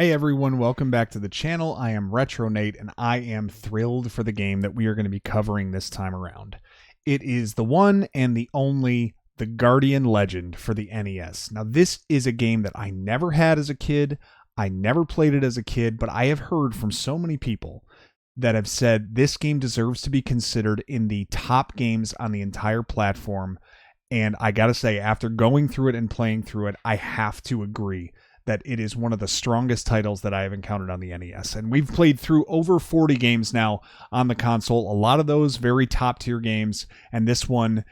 Hey everyone, welcome back to the channel. I am RetroNate and I am thrilled for the game that we are going to be covering this time around. It is the one and the only The Guardian Legend for the NES. Now this is a game that I never had as a kid. I never played it as a kid, but I have heard from so many people that have said this game deserves to be considered in the top games on the entire platform. And I gotta say, after going through it and playing through it, I have to agree that it is one of the strongest titles that I have encountered on the NES. And we've played through over 40 games now on the console, a lot of those very top tier games, and this one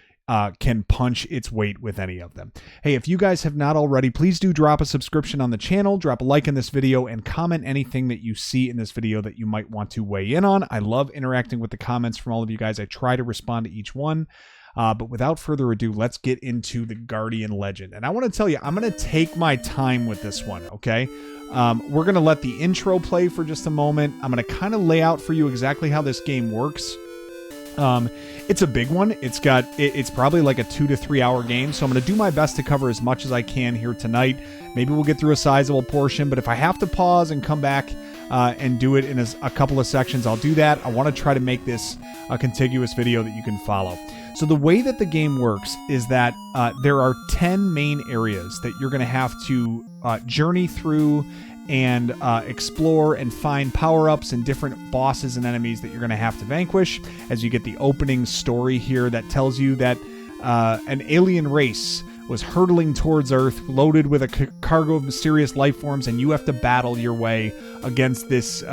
can punch its weight with any of them. Hey, if you guys have not already, please do drop a subscription on the channel, drop a like in this video, and comment anything that you see in this video that you might want to weigh in on. I love interacting with the comments from all of you guys. I try to respond to each one. But without further ado, let's get into the Guardian Legend. And I want to tell you, I'm going to take my time with this one, okay? We're going to let the intro play for just a moment. I'm going to kind of lay out for you exactly how this game works. It's a big one. It's probably like a 2 to 3 hour game, so I'm going to do my best to cover as much as I can here tonight. Maybe we'll get through a sizable portion, but if I have to pause and come back and do it in a couple of sections, I'll do that. I want to try to make this a contiguous video that you can follow. So the way that the game works is that there are 10 main areas that you're going to have to journey through and explore and find power-ups and different bosses and enemies that you're going to have to vanquish as you get the opening story here that tells you that an alien race was hurtling towards Earth loaded with a cargo of mysterious life forms, and you have to battle your way against this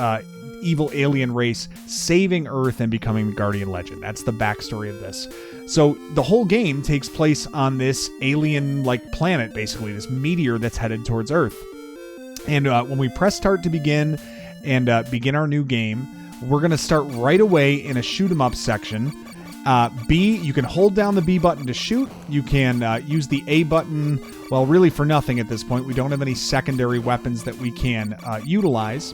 evil alien race, saving Earth and becoming the Guardian Legend. That's the backstory of this. So the whole game takes place on this alien-like planet, basically, this meteor that's headed towards Earth. And when we press start to begin and begin our new game, we're going to start right away in a shoot-'em-up section. B, you can hold down the B button to shoot. You can use the A button, well, really for nothing at this point. We don't have any secondary weapons that we can utilize.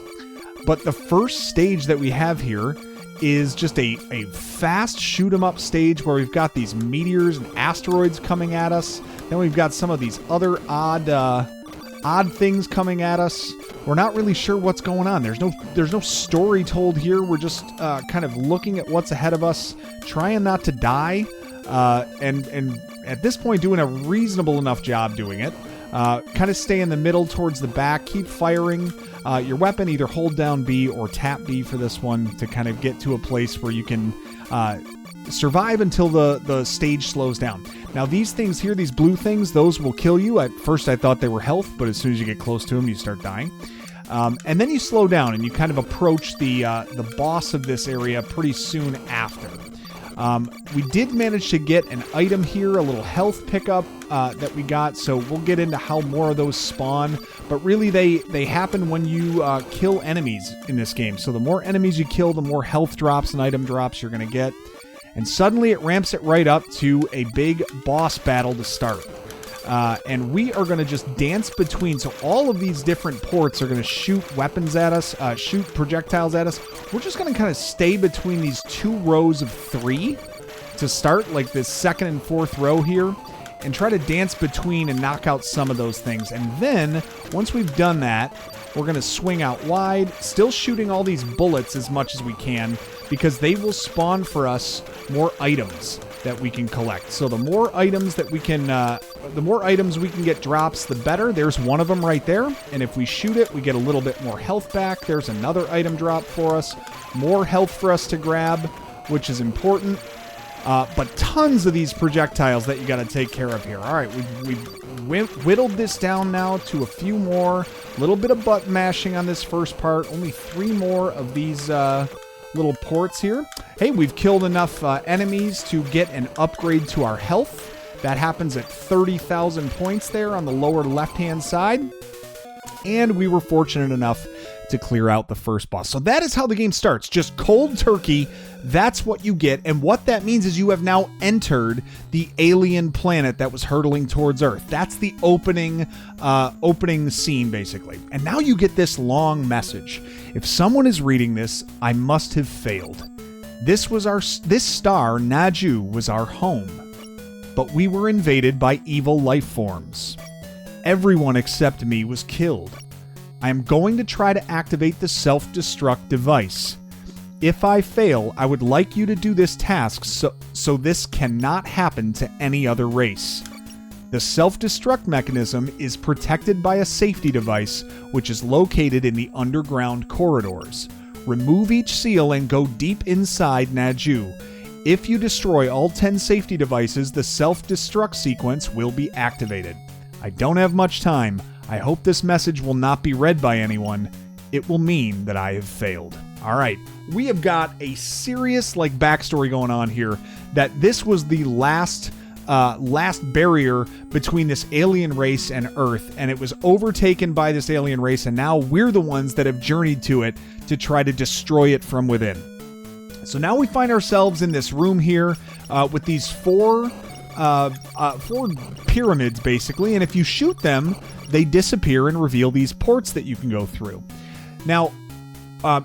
But the first stage that we have here is just a fast shoot-'em-up stage where we've got these meteors and asteroids coming at us. Then we've got some of these other odd things coming at us. We're not really sure what's going on. There's no story told here. We're just kind of looking at what's ahead of us, trying not to die, and at this point doing a reasonable enough job doing it. Kind of stay in the middle towards the back, keep firing your weapon, either hold down B or tap B for this one to kind of get to a place where you can survive until the stage slows down. Now these things here, these blue things, those will kill you. At first I thought they were health, but as soon as you get close to them, you start dying. And then you slow down and you kind of approach the boss of this area pretty soon after. We did manage to get an item here, a little health pickup that we got, so we'll get into how more of those spawn, but really they happen when you kill enemies in this game. So the more enemies you kill, the more health drops and item drops you're going to get. And suddenly it ramps it right up to a big boss battle to start. And we are going to just dance between. So all of these different ports are going to shoot weapons at us, shoot projectiles at us. We're just going to kind of stay between these 2 rows of 3 to start, like this second and fourth row here, and try to dance between and knock out some of those things. And then once we've done that, we're going to swing out wide, still shooting all these bullets as much as we can, because they will spawn for us more items that we can collect. So the more items that we can, get drops, the better. There's one of them right there, and if we shoot it, we get a little bit more health back. There's another item drop for us, more health for us to grab, which is important. But tons of these projectiles that you got to take care of here. All right, we've whittled this down now to a few more. A little bit of button mashing on this first part. Only 3 more of these little ports here. Hey, we've killed enough enemies to get an upgrade to our health. That happens at 30,000 points there on the lower left-hand side. And we were fortunate enough to clear out the first boss. So that is how the game starts. Just cold turkey. That's what you get. And what that means is you have now entered the alien planet that was hurtling towards Earth. That's the opening scene, basically. And now you get this long message. If someone is reading this, I must have failed. This star, Naju, was our home. But we were invaded by evil life forms. Everyone except me was killed. I am going to try to activate the self-destruct device. If I fail, I would like you to do this task so this cannot happen to any other race. The self-destruct mechanism is protected by a safety device which is located in the underground corridors. Remove each seal and go deep inside Naju. If you destroy all 10 safety devices, the self-destruct sequence will be activated. I don't have much time. I hope this message will not be read by anyone. It will mean that I have failed. All right, we have got a serious backstory going on here, that this was the last barrier between this alien race and Earth, and it was overtaken by this alien race, and now we're the ones that have journeyed to it to try to destroy it from within. So now we find ourselves in this room here with these four pyramids, basically, and if you shoot them, they disappear and reveal these ports that you can go through. Now,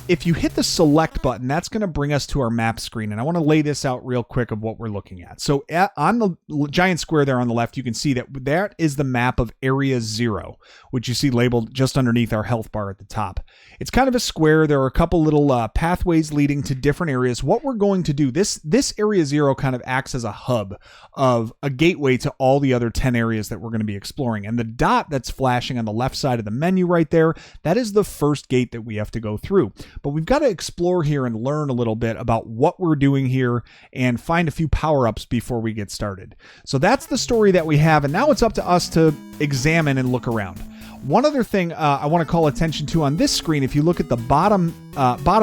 if you hit the select button, that's going to bring us to our map screen. And I want to lay this out real quick of what we're looking at. So on the giant square there on the left, you can see that is the map of Area 0, which you see labeled just underneath our health bar at the top. It's kind of a square. There are a couple little pathways leading to different areas. What we're going to do, this Area 0 kind of acts as a hub of a gateway to all the other 10 areas that we're going to be exploring. And the dot that's flashing on the left side of the menu right there, that is the first gate that we have to go through. But we've got to explore here and learn a little bit about what we're doing here and find a few power-ups before we get started. So that's the story that we have, and now it's up to us to examine and look around. One other thing I want to call attention to on this screen, if you look at the bottom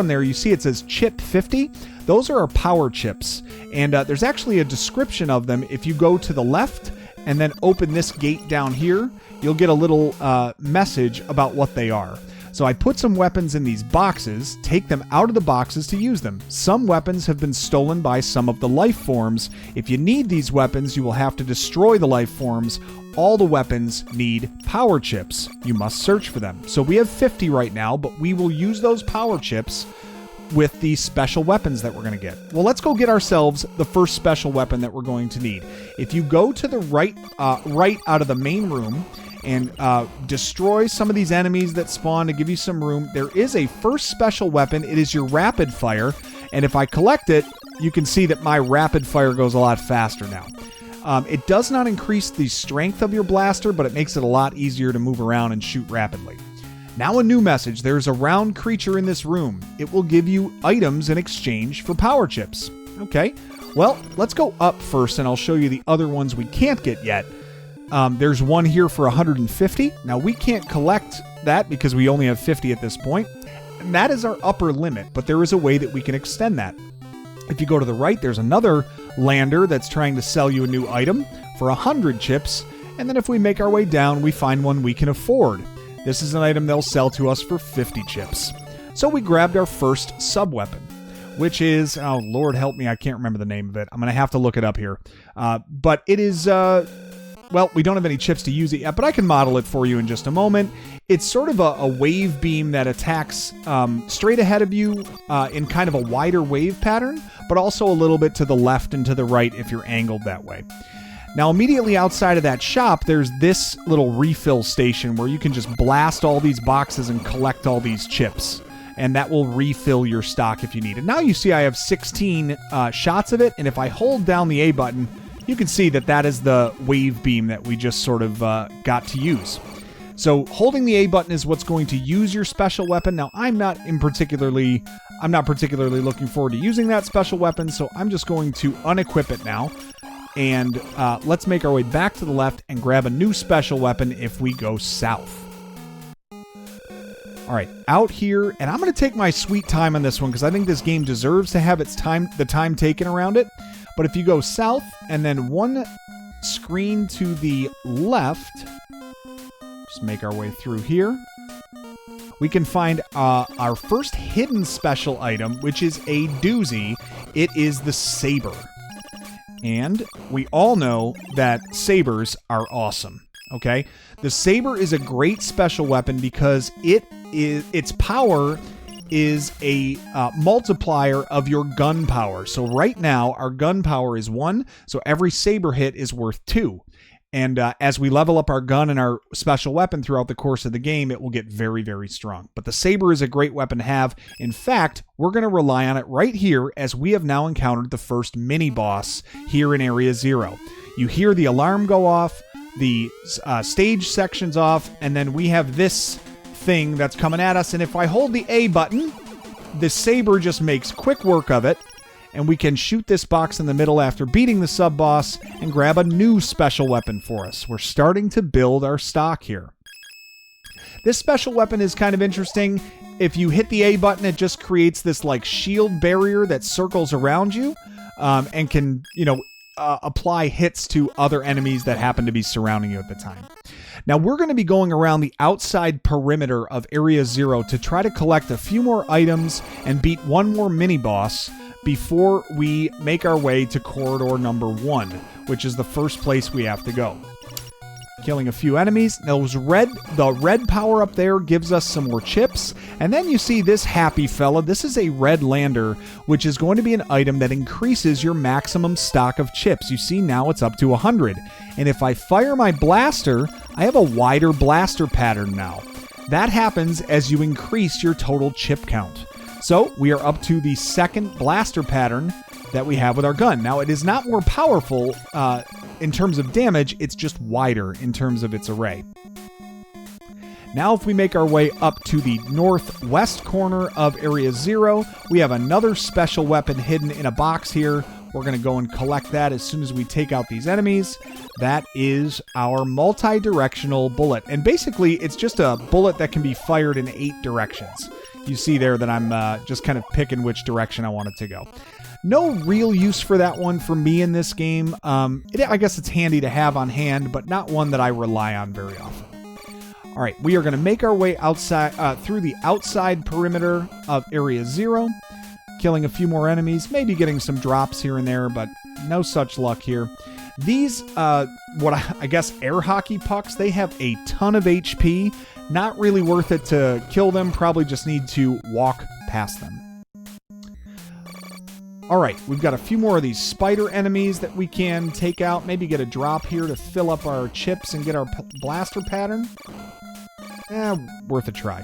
there, you see it says chip 50. Those are our power chips, and there's actually a description of them. If you go to the left and then open this gate down here, you'll get a little message about what they are. So I put some weapons in these boxes, take them out of the boxes to use them. Some weapons have been stolen by some of the life forms. If you need these weapons, you will have to destroy the life forms. All the weapons need power chips. You must search for them. So we have 50 right now, but we will use those power chips with the special weapons that we're going to get. Well, let's go get ourselves the first special weapon that we're going to need. If you go to the right out of the main room, and destroy some of these enemies that spawn to give you some room, there is a first special weapon. It is your rapid fire, and if I collect it, you can see that my rapid fire goes a lot faster now. It does not increase the strength of your blaster, but it makes it a lot easier to move around and shoot rapidly. Now a new message. There's a round creature in this room. It will give you items in exchange for power chips. Okay, well, let's go up first, and I'll show you the other ones we can't get yet. There's one here for 150. Now, we can't collect that because we only have 50 at this point. And that is our upper limit, but there is a way that we can extend that. If you go to the right, there's another lander that's trying to sell you a new item for 100 chips. And then if we make our way down, we find one we can afford. This is an item they'll sell to us for 50 chips. So we grabbed our first sub-weapon, which is, oh, Lord help me, I can't remember the name of it. I'm going to have to look it up here. But it is... well, we don't have any chips to use it yet, but I can model it for you in just a moment. It's sort of a wave beam that attacks straight ahead of you in kind of a wider wave pattern, but also a little bit to the left and to the right if you're angled that way. Now, immediately outside of that shop, there's this little refill station where you can just blast all these boxes and collect all these chips, and that will refill your stock if you need it. Now you see I have 16 shots of it, and if I hold down the A button, you can see that that is the wave beam that we just sort of got to use. So holding the A button is what's going to use your special weapon. Now, I'm not particularly looking forward to using that special weapon, so I'm just going to unequip it now. And let's make our way back to the left and grab a new special weapon if we go south. All right, out here, and I'm going to take my sweet time on this one because I think this game deserves to have the time taken around it. But if you go south and then one screen to the left, just make our way through here, we can find our first hidden special item, which is a doozy. It is the saber. And we all know that sabers are awesome, okay? The saber is a great special weapon because its power is a multiplier of your gun power. So right now, our gun power is 1, so every saber hit is worth 2. And as we level up our gun and our special weapon throughout the course of the game, it will get very, very strong. But the saber is a great weapon to have. In fact, we're going to rely on it right here as we have now encountered the first mini-boss here in Area 0. You hear the alarm go off, the stage section's off, and then we have this thing that's coming at us. And if I hold the A button, the saber just makes quick work of it. And we can shoot this box in the middle after beating the sub-boss and grab a new special weapon for us. We're starting to build our stock here. This special weapon is kind of interesting. If you hit the A button, it just creates this like shield barrier that circles around you and can, apply hits to other enemies that happen to be surrounding you at the time. Now we're going to be going around the outside perimeter of Area 0 to try to collect a few more items and beat one more mini-boss before we make our way to corridor number 1, which is the first place we have to go. Killing a few enemies. The red power up there gives us some more chips. And then you see this happy fella. This is a red lander, which is going to be an item that increases your maximum stock of chips. You see now it's up to 100. And if I fire my blaster, I have a wider blaster pattern now. That happens as you increase your total chip count. So we are up to the second blaster pattern that we have with our gun. Now it is not more powerful in terms of damage, it's just wider in terms of its array. Now if we make our way up to the northwest corner of Area 0, we have another special weapon hidden in a box here. We're going to go and collect that as soon as we take out these enemies. That is our multi-directional bullet. And basically, it's just a bullet that can be fired in 8 directions. You see there that I'm just kind of picking which direction I want it to go. No real use for that one for me in this game. I guess it's handy to have on hand, but not one that I rely on very often. All right, we are going to make our way outside through the outside perimeter of Area 0, killing a few more enemies, maybe getting some drops here and there, but no such luck here. These, I guess air hockey pucks, they have a ton of HP. Not really worth it to kill them. Probably just need to walk past them. All right, we've got a few more of these spider enemies that we can take out. Maybe get a drop here to fill up our chips and get our blaster pattern. Worth a try.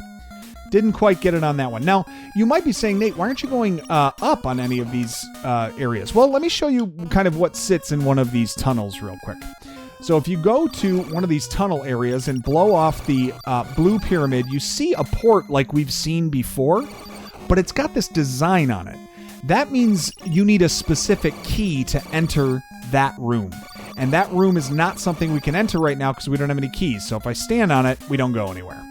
Didn't quite get it on that one. Now, you might be saying, Nate, why aren't you going up on any of these areas? Well, let me show you kind of what sits in one of these tunnels real quick. So if you go to one of these tunnel areas and blow off the blue pyramid, you see a port like we've seen before, but it's got this design on it. That means you need a specific key to enter that room. And that room is not something we can enter right now because we don't have any keys. So if I stand on it, we don't go anywhere.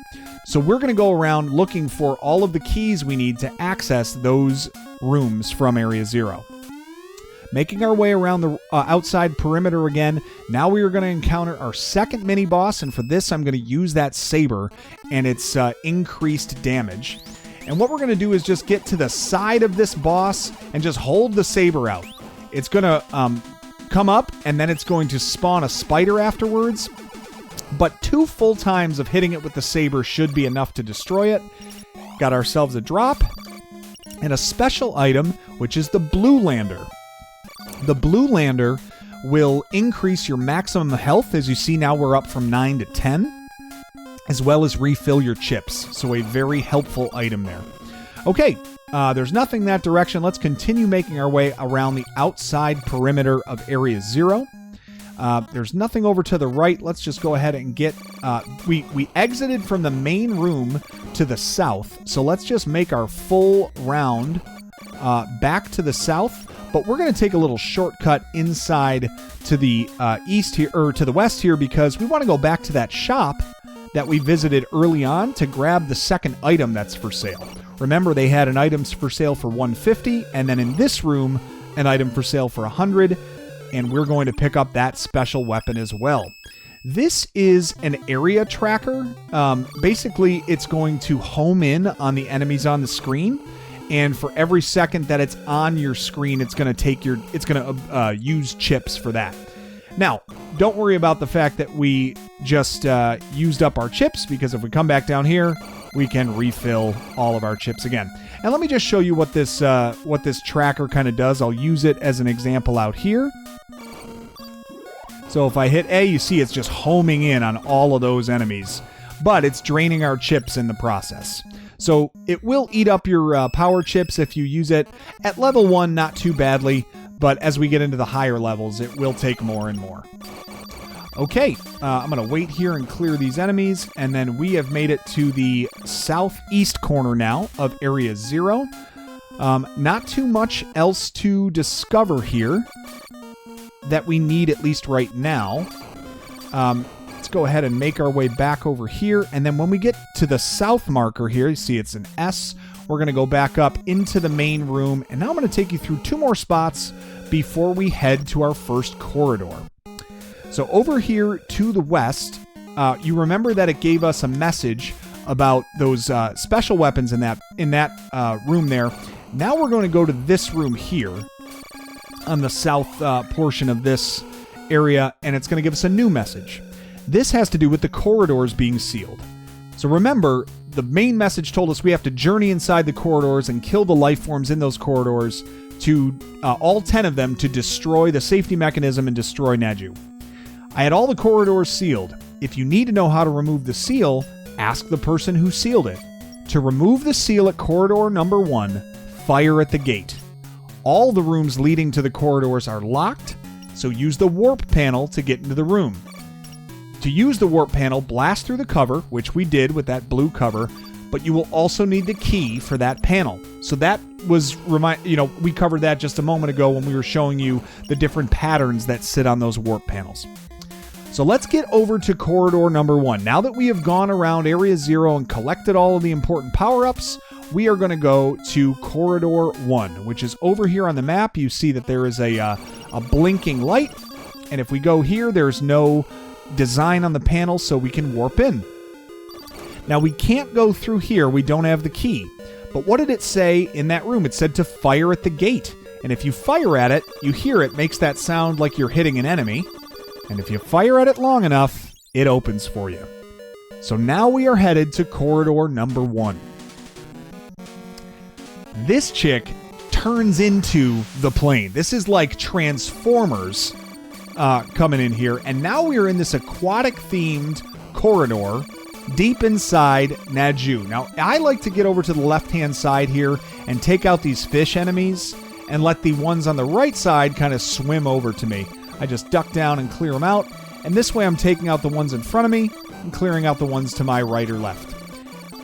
So we're going to go around looking for all of the keys we need to access those rooms from Area 0. Making our way around the outside perimeter again. Now we are going to encounter our second mini-boss, and for this I'm going to use that saber and its increased damage. And what we're going to do is just get to the side of this boss and just hold the saber out. It's going to come up, and then it's going to spawn a spider afterwards. But 2 full times of hitting it with the saber should be enough to destroy it. Got ourselves a drop and a special item, which is the blue lander. The blue lander will increase your maximum health. As you see now, we're up from 9 to 10, as well as refill your chips. So a very helpful item there. Okay, there's nothing that direction. Let's continue making our way around the outside perimeter of Area 0. There's nothing over to the right. Let's just go ahead and get... We exited from the main room to the south. So let's just make our full round back to the south. But we're going to take a little shortcut inside to the east here, or to the west here, because we want to go back to that shop that we visited early on to grab the second item that's for sale. Remember, they had an item for sale for $150, and then in this room, an item for sale for $100, and we're going to pick up that special weapon as well. This is an area tracker. Basically, it's going to home in on the enemies on the screen. And for every second that it's on your screen, it's going to use chips for that. Now, don't worry about the fact that we just used up our chips, because if we come back down here, we can refill all of our chips again. And let me just show you what this tracker kind of does. I'll use it as an example out here. So if I hit A, you see it's just homing in on all of those enemies, but it's draining our chips in the process. So it will eat up your power chips if you use it. At level 1, not too badly, but as we get into the higher levels, it will take more and more. Okay, I'm going to wait here and clear these enemies, and then we have made it to the southeast corner now of Area 0. Not too much else to discover here that we need, at least right now. Let's go ahead and make our way back over here, and then when we get to the south marker here, you see it's an S, we're going to go back up into the main room, and now I'm going to take you through 2 more spots before we head to our first corridor. So over here to the west, you remember that it gave us a message about those special weapons in that room there. Now we're going to go to this room here on the south portion of this area, and it's going to give us a new message. This has to do with the corridors being sealed. So remember, the main message told us we have to journey inside the corridors and kill the life forms in those corridors, to all 10 of them, to destroy the safety mechanism and destroy Naju. I had all the corridors sealed. If you need to know how to remove the seal, ask the person who sealed it. To remove the seal at corridor number 1, fire at the gate. All the rooms leading to the corridors are locked, so use the warp panel to get into the room. To use the warp panel, blast through the cover, which we did with that blue cover, but you will also need the key for that panel. So that was, we covered that just a moment ago when we were showing you the different patterns that sit on those warp panels. So let's get over to corridor number 1. Now that we have gone around Area 0 and collected all of the important power-ups, we are going to go to corridor 1, which is over here on the map. You see that there is a blinking light, and if we go here, there's no design on the panel, so we can warp in. Now we can't go through here, we don't have the key. But what did it say in that room? It said to fire at the gate. And if you fire at it, you hear it makes that sound like you're hitting an enemy. And if you fire at it long enough, it opens for you. So now we are headed to corridor number 1. This chick turns into the plane. This is like Transformers coming in here. And now we are in this aquatic-themed corridor deep inside Naju. Now, I like to get over to the left-hand side here and take out these fish enemies and let the ones on the right side kind of swim over to me. I just duck down and clear them out, and this way I'm taking out the ones in front of me and clearing out the ones to my right or left.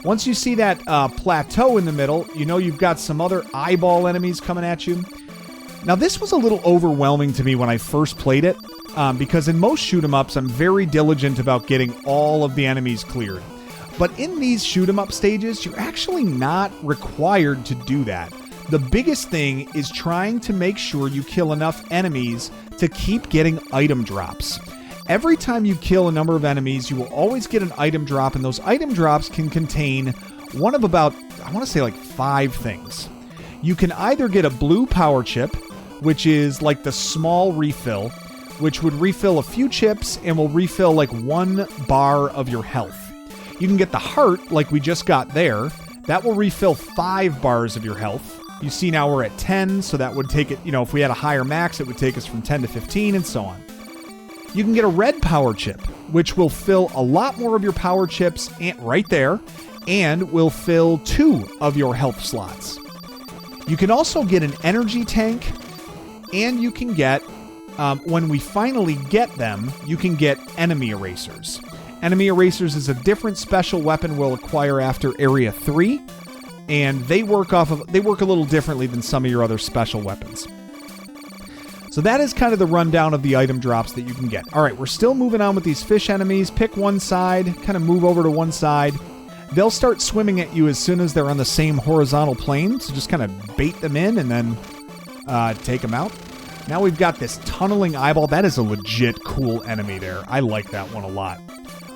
Once you see that plateau in the middle, you know you've got some other eyeball enemies coming at you. Now, this was a little overwhelming to me when I first played it, because in most shoot-em-ups, I'm very diligent about getting all of the enemies cleared. But in these shoot-em-up stages, you're actually not required to do that. The biggest thing is trying to make sure you kill enough enemies to keep getting item drops. Every time you kill a number of enemies, you will always get an item drop, and those item drops can contain one of about, I want to say like 5 things. You can either get a blue power chip, which is like the small refill, which would refill a few chips and will refill like 1 bar of your health. You can get the heart, like we just got there. That will refill 5 bars of your health. You see now we're at 10, so that would take it, if we had a higher max, it would take us from 10 to 15 and so on. You can get a red power chip, which will fill a lot more of your power chips right there, and will fill 2 of your health slots. You can also get an energy tank, and you can get, when we finally get them, you can get enemy erasers. Enemy erasers is a different special weapon we'll acquire after Area 3, and they work a little differently than some of your other special weapons. So that is kind of the rundown of the item drops that you can get. All right, we're still moving on with these fish enemies. Pick one side, kind of move over to one side. They'll start swimming at you as soon as they're on the same horizontal plane, so just kind of bait them in and then take them out. Now we've got this tunneling eyeball. That is a legit cool enemy there. I like that one a lot.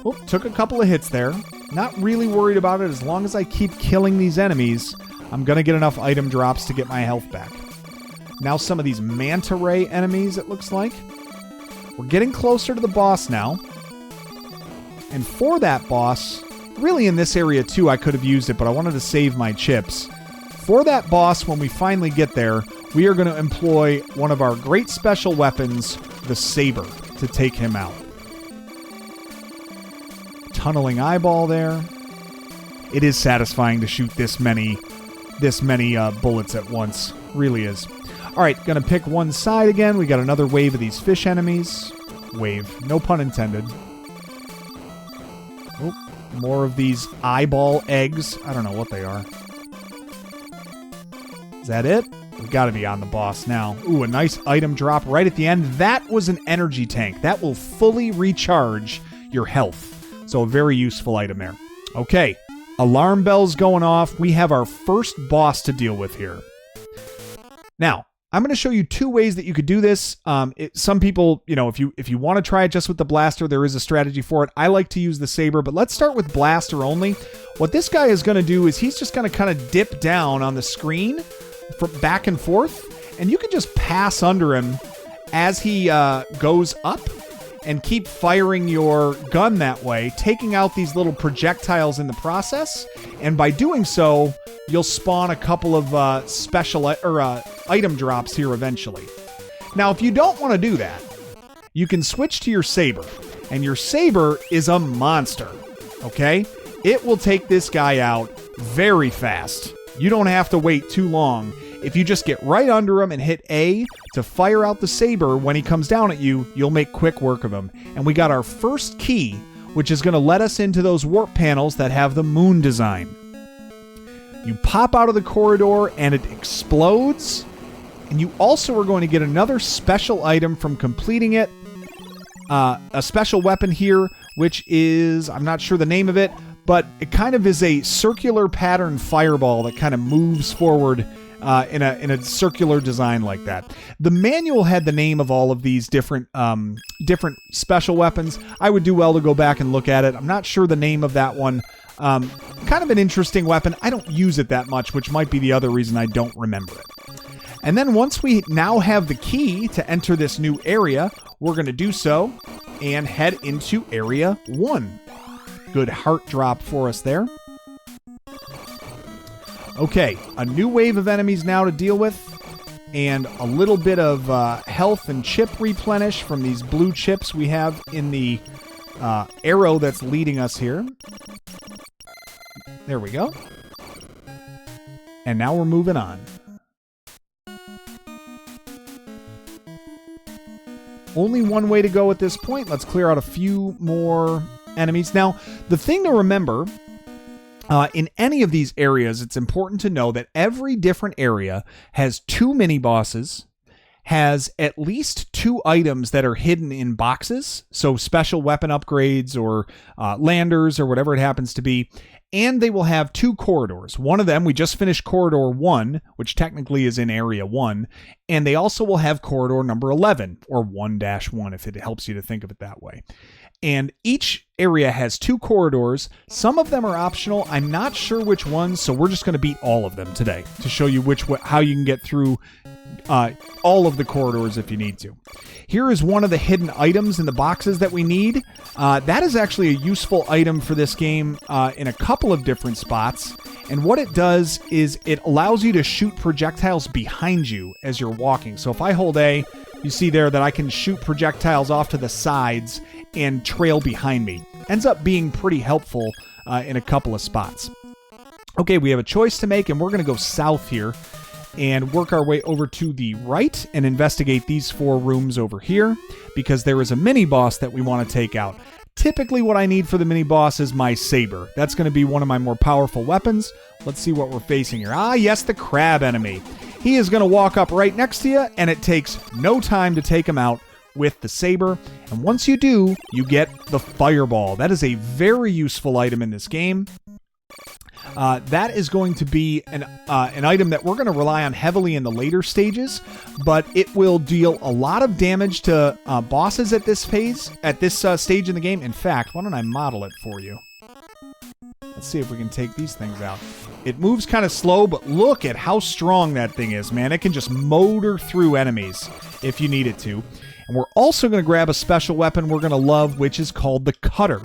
Oh, took a couple of hits there. Not really worried about it. As long as I keep killing these enemies, I'm going to get enough item drops to get my health back. Now some of these manta ray enemies, it looks like. We're getting closer to the boss now. And for that boss, really in this area too, I could have used it, but I wanted to save my chips. For that boss, when we finally get there, we are going to employ one of our great special weapons, the saber. to take him out. Tunneling eyeball there. It is satisfying to shoot this many bullets at once. Really is. All right, gonna pick one side again. We got another wave of these fish enemies. Wave, no pun intended. Oh, more of these eyeball eggs. I don't know what they are. Is that it? We've got to be on the boss now. Ooh, a nice item drop right at the end. That was an energy tank. That will fully recharge your health. So a very useful item there. Okay, alarm bells going off. We have our first boss to deal with here. Now, I'm going to show you two ways that you could do this. Some people, you know, if you want to try it just with the blaster, there is a strategy for it. I like to use the saber, but let's start with blaster only. What this guy is going to do is he's just going to kind of dip down on the screen from back and forth, and you can just pass under him as he goes up and keep firing your gun that way, taking out these little projectiles in the process. And by doing so, you'll spawn a couple of special item drops here eventually. Now, if you don't want to do that, you can switch to your saber, and your saber is a monster. Okay, it will take this guy out very fast. You don't have to wait too long. If you just get right under him and hit A to fire out the saber when he comes down at you, you'll make quick work of him. And we got our first key, which is going to let us into those warp panels that have the moon design. You pop out of the corridor and it explodes. And you also are going to get another special item from completing it. A special weapon here, which is, I'm not sure the name of it, but it kind of is a circular pattern fireball that kind of moves forward in a circular design like that. The manual had the name of all of these different special weapons. I would do well to go back and look at it. I'm not sure the name of that one. Kind of an interesting weapon. I don't use it that much, which might be the other reason I don't remember it. And then once we now have the key to enter this new area, we're going to do so and head into Area 1. Good heart drop for us there. Okay, a new wave of enemies now to deal with, and a little bit of health and chip replenish from these blue chips we have in the arrow that's leading us here. There we go. And now we're moving on. Only one way to go at this point. Let's clear out a few more enemies. Now, the thing to remember, in any of these areas, it's important to know that every different area has 2 mini-bosses, has at least 2 items that are hidden in boxes, so special weapon upgrades or landers or whatever it happens to be, and they will have 2 corridors. One of them, we just finished Corridor 1, which technically is in Area 1, and they also will have Corridor number 11, or 1-1 if it helps you to think of it that way. And each area has 2 corridors. Some of them are optional. I'm not sure which ones, so we're just going to beat all of them today to show you how you can get through all of the corridors if you need to. Here is one of the hidden items in the boxes that we need. That is actually a useful item for this game in a couple of different spots. And what it does is it allows you to shoot projectiles behind you as you're walking. So if I hold A, you see there that I can shoot projectiles off to the sides and trail behind me. Ends up being pretty helpful in a couple of spots. Okay, we have a choice to make, and we're going to go south here and work our way over to the right and investigate these 4 rooms over here, because there is a mini-boss that we want to take out. Typically what I need for the mini-boss is my saber. That's going to be one of my more powerful weapons. Let's see what we're facing here. Ah, yes, the crab enemy. He is going to walk up right next to you, and it takes no time to take him out with the saber. And once you do, you get the fireball. That is a very useful item in this game. That is going to be an item that we're going to rely on heavily in the later stages, but it will deal a lot of damage to bosses at this phase, at this stage in the game. In fact, why don't I model it for you? Let's see if we can take these things out. It moves kind of slow, but look at how strong that thing is, man. It can just motor through enemies if you need it to. And we're also going to grab a special weapon we're going to love, which is called the cutter.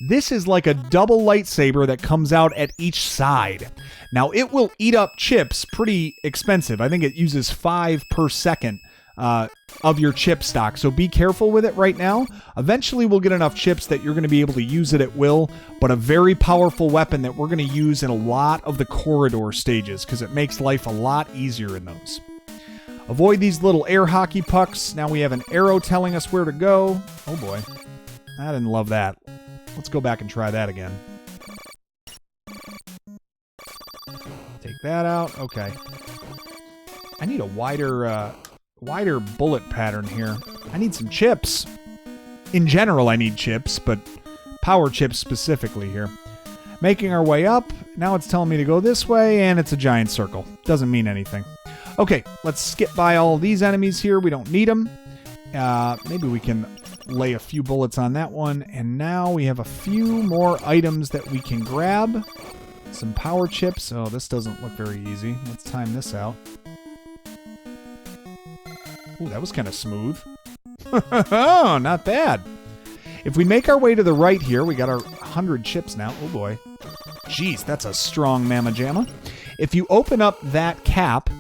This is like a double lightsaber that comes out at each side. Now, it will eat up chips pretty expensive. I think it uses 5 per second of your chip stock. So be careful with it right now. Eventually we'll get enough chips that you're going to be able to use it at will, but a very powerful weapon that we're going to use in a lot of the corridor stages because it makes life a lot easier in those. Avoid these little air hockey pucks. Now we have an arrow telling us where to go. Oh boy. I didn't love that. Let's go back and try that again. Take that out. Okay. I need a wider bullet pattern here. I need some chips. In general, I need chips, but power chips specifically here. Making our way up. Now it's telling me to go this way, and it's a giant circle. Doesn't mean anything. Okay, let's skip by all of these enemies here. We don't need them. Maybe we can lay a few bullets on that one. And now we have a few more items that we can grab. Some power chips. Oh, this doesn't look very easy. Let's time this out. Ooh, that was kind of smooth. Oh, not bad. If we make our way to the right here, we got our 100 chips now. Oh boy. Jeez, that's a strong mamma jamma. If you open up that cap,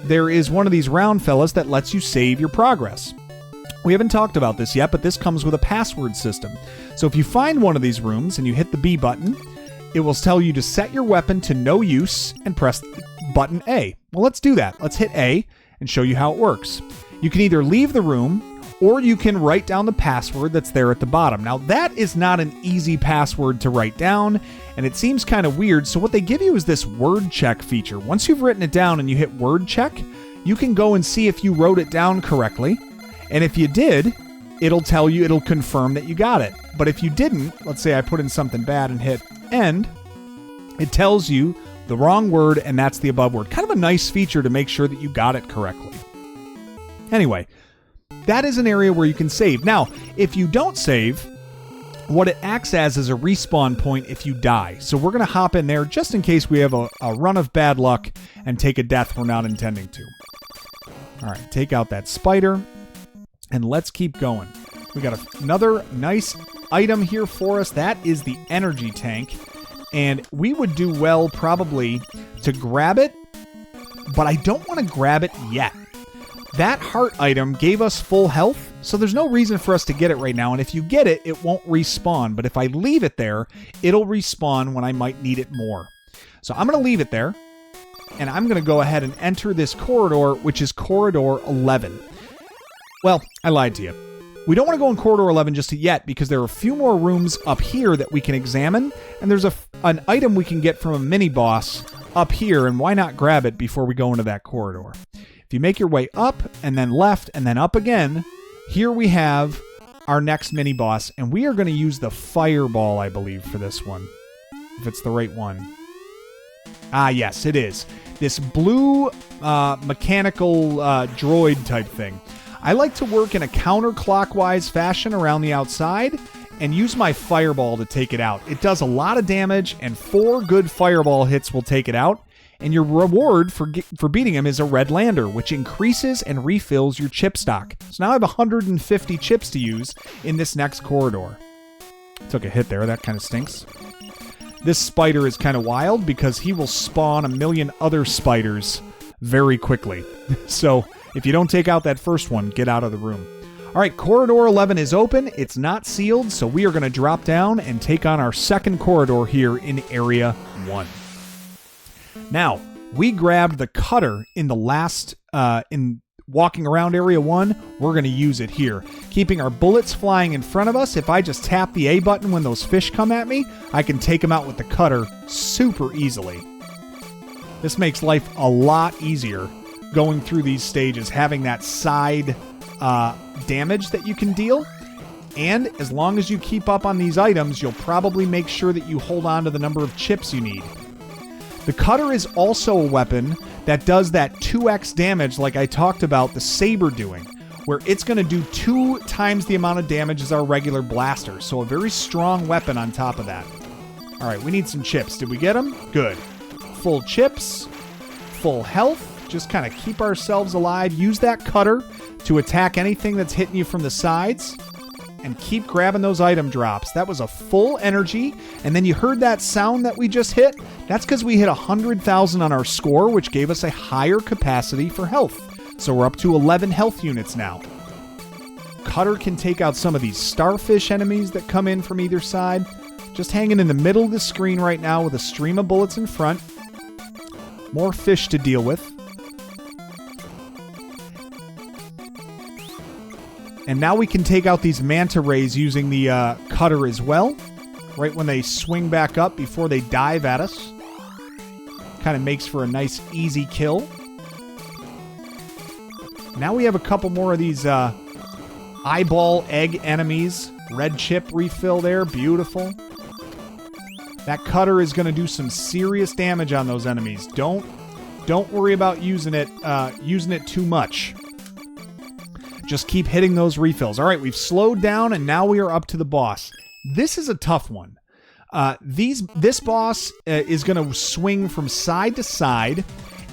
there is one of these round fellas that lets you save your progress. We haven't talked about this yet, but this comes with a password system. So if you find one of these rooms and you hit the B button, it will tell you to set your weapon to no use and press button A. Well, let's do that. Let's hit A and show you how it works. You can either leave the room or you can write down the password that's there at the bottom. Now, that is not an easy password to write down, and it seems kind of weird. So what they give you is this word check feature. Once you've written it down and you hit word check, you can go and see if you wrote it down correctly. And if you did, it'll tell you, it'll confirm that you got it. But if you didn't, let's say I put in something bad and hit end, it tells you the wrong word, and that's the above word. Kind of a nice feature to make sure that you got it correctly. Anyway, that is an area where you can save. Now, if you don't save, what it acts as is a respawn point if you die. So we're going to hop in there just in case we have a run of bad luck and take a death we're not intending to. All right, take out that spider, and let's keep going. We got another nice item here for us. That is the energy tank, and we would do well probably to grab it, but I don't want to grab it yet. That heart item gave us full health, so there's no reason for us to get it right now. And if you get it, it won't respawn. But if I leave it there, it'll respawn when I might need it more. So I'm going to leave it there, and I'm going to go ahead and enter this corridor, which is Corridor 11. Well, I lied to you. We don't want to go in Corridor 11 just yet because there are a few more rooms up here that we can examine, and there's an item we can get from a mini-boss up here, and why not grab it before we go into that corridor? If you make your way up and then left and then up again, here we have our next mini boss, and we are going to use the fireball, I believe, for this one. If it's the right one. Ah, yes, it is. This blue mechanical droid type thing. I like to work in a counterclockwise fashion around the outside and use my fireball to take it out. It does a lot of damage, and 4 good fireball hits will take it out. And your reward for beating him is a red lander, which increases and refills your chip stock. So now I have 150 chips to use in this next corridor. Took a hit there. That kind of stinks. This spider is kind of wild because he will spawn a million other spiders very quickly. So if you don't take out that first one, get out of the room. All right, Corridor 11 is open. It's not sealed, so we are going to drop down and take on our second corridor here in Area 1. Now, we grabbed the cutter in the last, in walking around Area 1. We're going to use it here. Keeping our bullets flying in front of us. If I just tap the A button when those fish come at me, I can take them out with the cutter super easily. This makes life a lot easier going through these stages, having that side damage that you can deal. And as long as you keep up on these items, you'll probably make sure that you hold on to the number of chips you need. The cutter is also a weapon that does that 2x damage like I talked about the saber doing, where it's going to do 2 times the amount of damage as our regular blaster. So a very strong weapon on top of that. All right, we need some chips. Did we get them? Good. Full chips, full health. Just kind of keep ourselves alive. Use that cutter to attack anything that's hitting you from the sides. And keep grabbing those item drops. That was a full energy. And then you heard that sound that we just hit? That's because we hit 100,000 on our score, which gave us a higher capacity for health. So we're up to 11 health units now. Cutter can take out some of these starfish enemies that come in from either side. Just hanging in the middle of the screen right now with a stream of bullets in front. More fish to deal with. And now we can take out these manta rays using the cutter as well. Right when they swing back up before they dive at us. Kind of makes for a nice, easy kill. Now we have a couple more of these eyeball egg enemies. Red chip refill there. Beautiful. That cutter is going to do some serious damage on those enemies. Don't worry about using it too much. Just keep hitting those refills. All right, we've slowed down, and now we are up to the boss. This is a tough one. This boss is going to swing from side to side,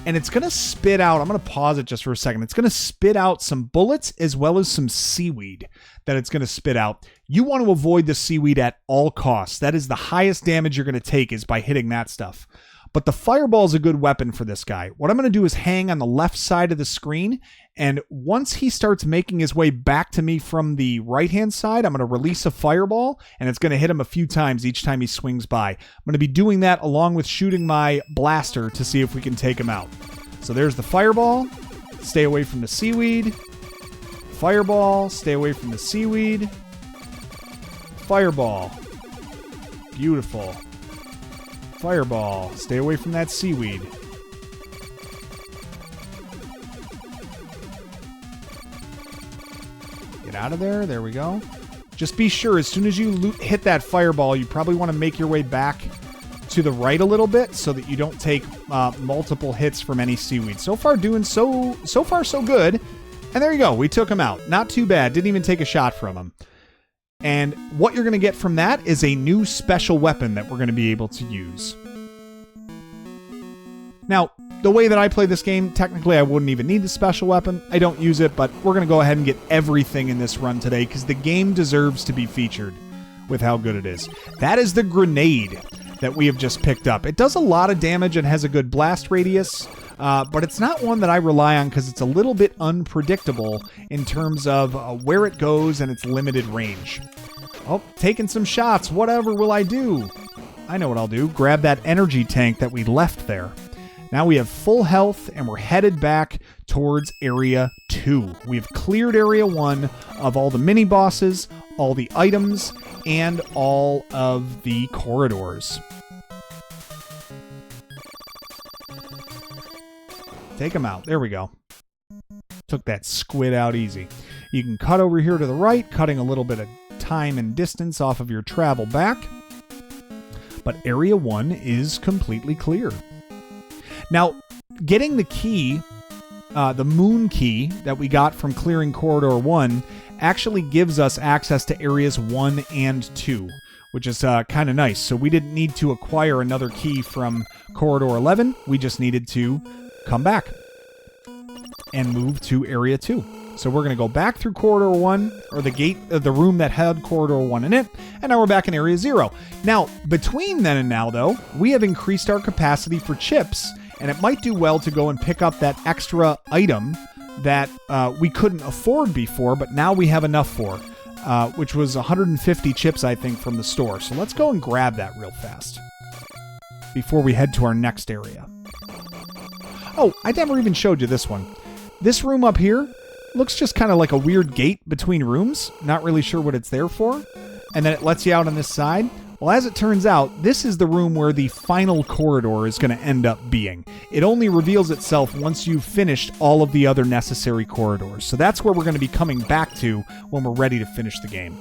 and it's going to spit out... I'm going to pause it just for a second. It's going to spit out some bullets as well as some seaweed that it's going to spit out. You want to avoid the seaweed at all costs. That is the highest damage you're going to take is by hitting that stuff. But the fireball is a good weapon for this guy. What I'm going to do is hang on the left side of the screen, and once he starts making his way back to me from the right-hand side, I'm going to release a fireball, and it's going to hit him a few times each time he swings by. I'm going to be doing that along with shooting my blaster to see if we can take him out. So there's the fireball. Stay away from the seaweed. Fireball. Stay away from the seaweed. Fireball. Beautiful. Fireball. Stay away from that seaweed. Get out of there. There we go. Just be sure, as soon as you hit that fireball, you probably want to make your way back to the right a little bit so that you don't take multiple hits from any seaweed. So far, so far so good. And there you go. We took him out. Not too bad. Didn't even take a shot from him. And what you're going to get from that is a new special weapon that we're going to be able to use. Now, the way that I play this game, technically I wouldn't even need the special weapon. I don't use it, but we're going to go ahead and get everything in this run today because the game deserves to be featured with how good it is. That is the grenade that we have just picked up. It does a lot of damage and has a good blast radius, but it's not one that I rely on because it's a little bit unpredictable in terms of where it goes and its limited range. Oh, taking some shots. Whatever will I do? I know what I'll do. Grab that energy tank that we left there. Now we have full health and we're headed back towards Area 2. We've cleared Area 1 of all the mini-bosses, all the items, and all of the corridors. Take them out. There we go. Took that squid out easy. You can cut over here to the right, cutting a little bit of time and distance off of your travel back. But Area 1 is completely clear. Now, getting the key, the moon key that we got from clearing Corridor 1 actually gives us access to Areas 1 and 2, which is kind of nice. So we didn't need to acquire another key from Corridor 11. We just needed to come back and move to Area 2. So we're going to go back through Corridor 1, or the gate of the room that had Corridor 1 in it, and now we're back in Area 0. Now, between then and now, though, we have increased our capacity for chips, and it might do well to go and pick up that extra item that we couldn't afford before, but now we have enough for, which was 150 chips, I think, from the store. So let's go and grab that real fast before we head to our next area. Oh, I never even showed you this one. This room up here looks just kind of like a weird gate between rooms. Not really sure what it's there for. And then it lets you out on this side. Well, as it turns out, this is the room where the final corridor is going to end up being. It only reveals itself once you've finished all of the other necessary corridors. So that's where we're going to be coming back to when we're ready to finish the game.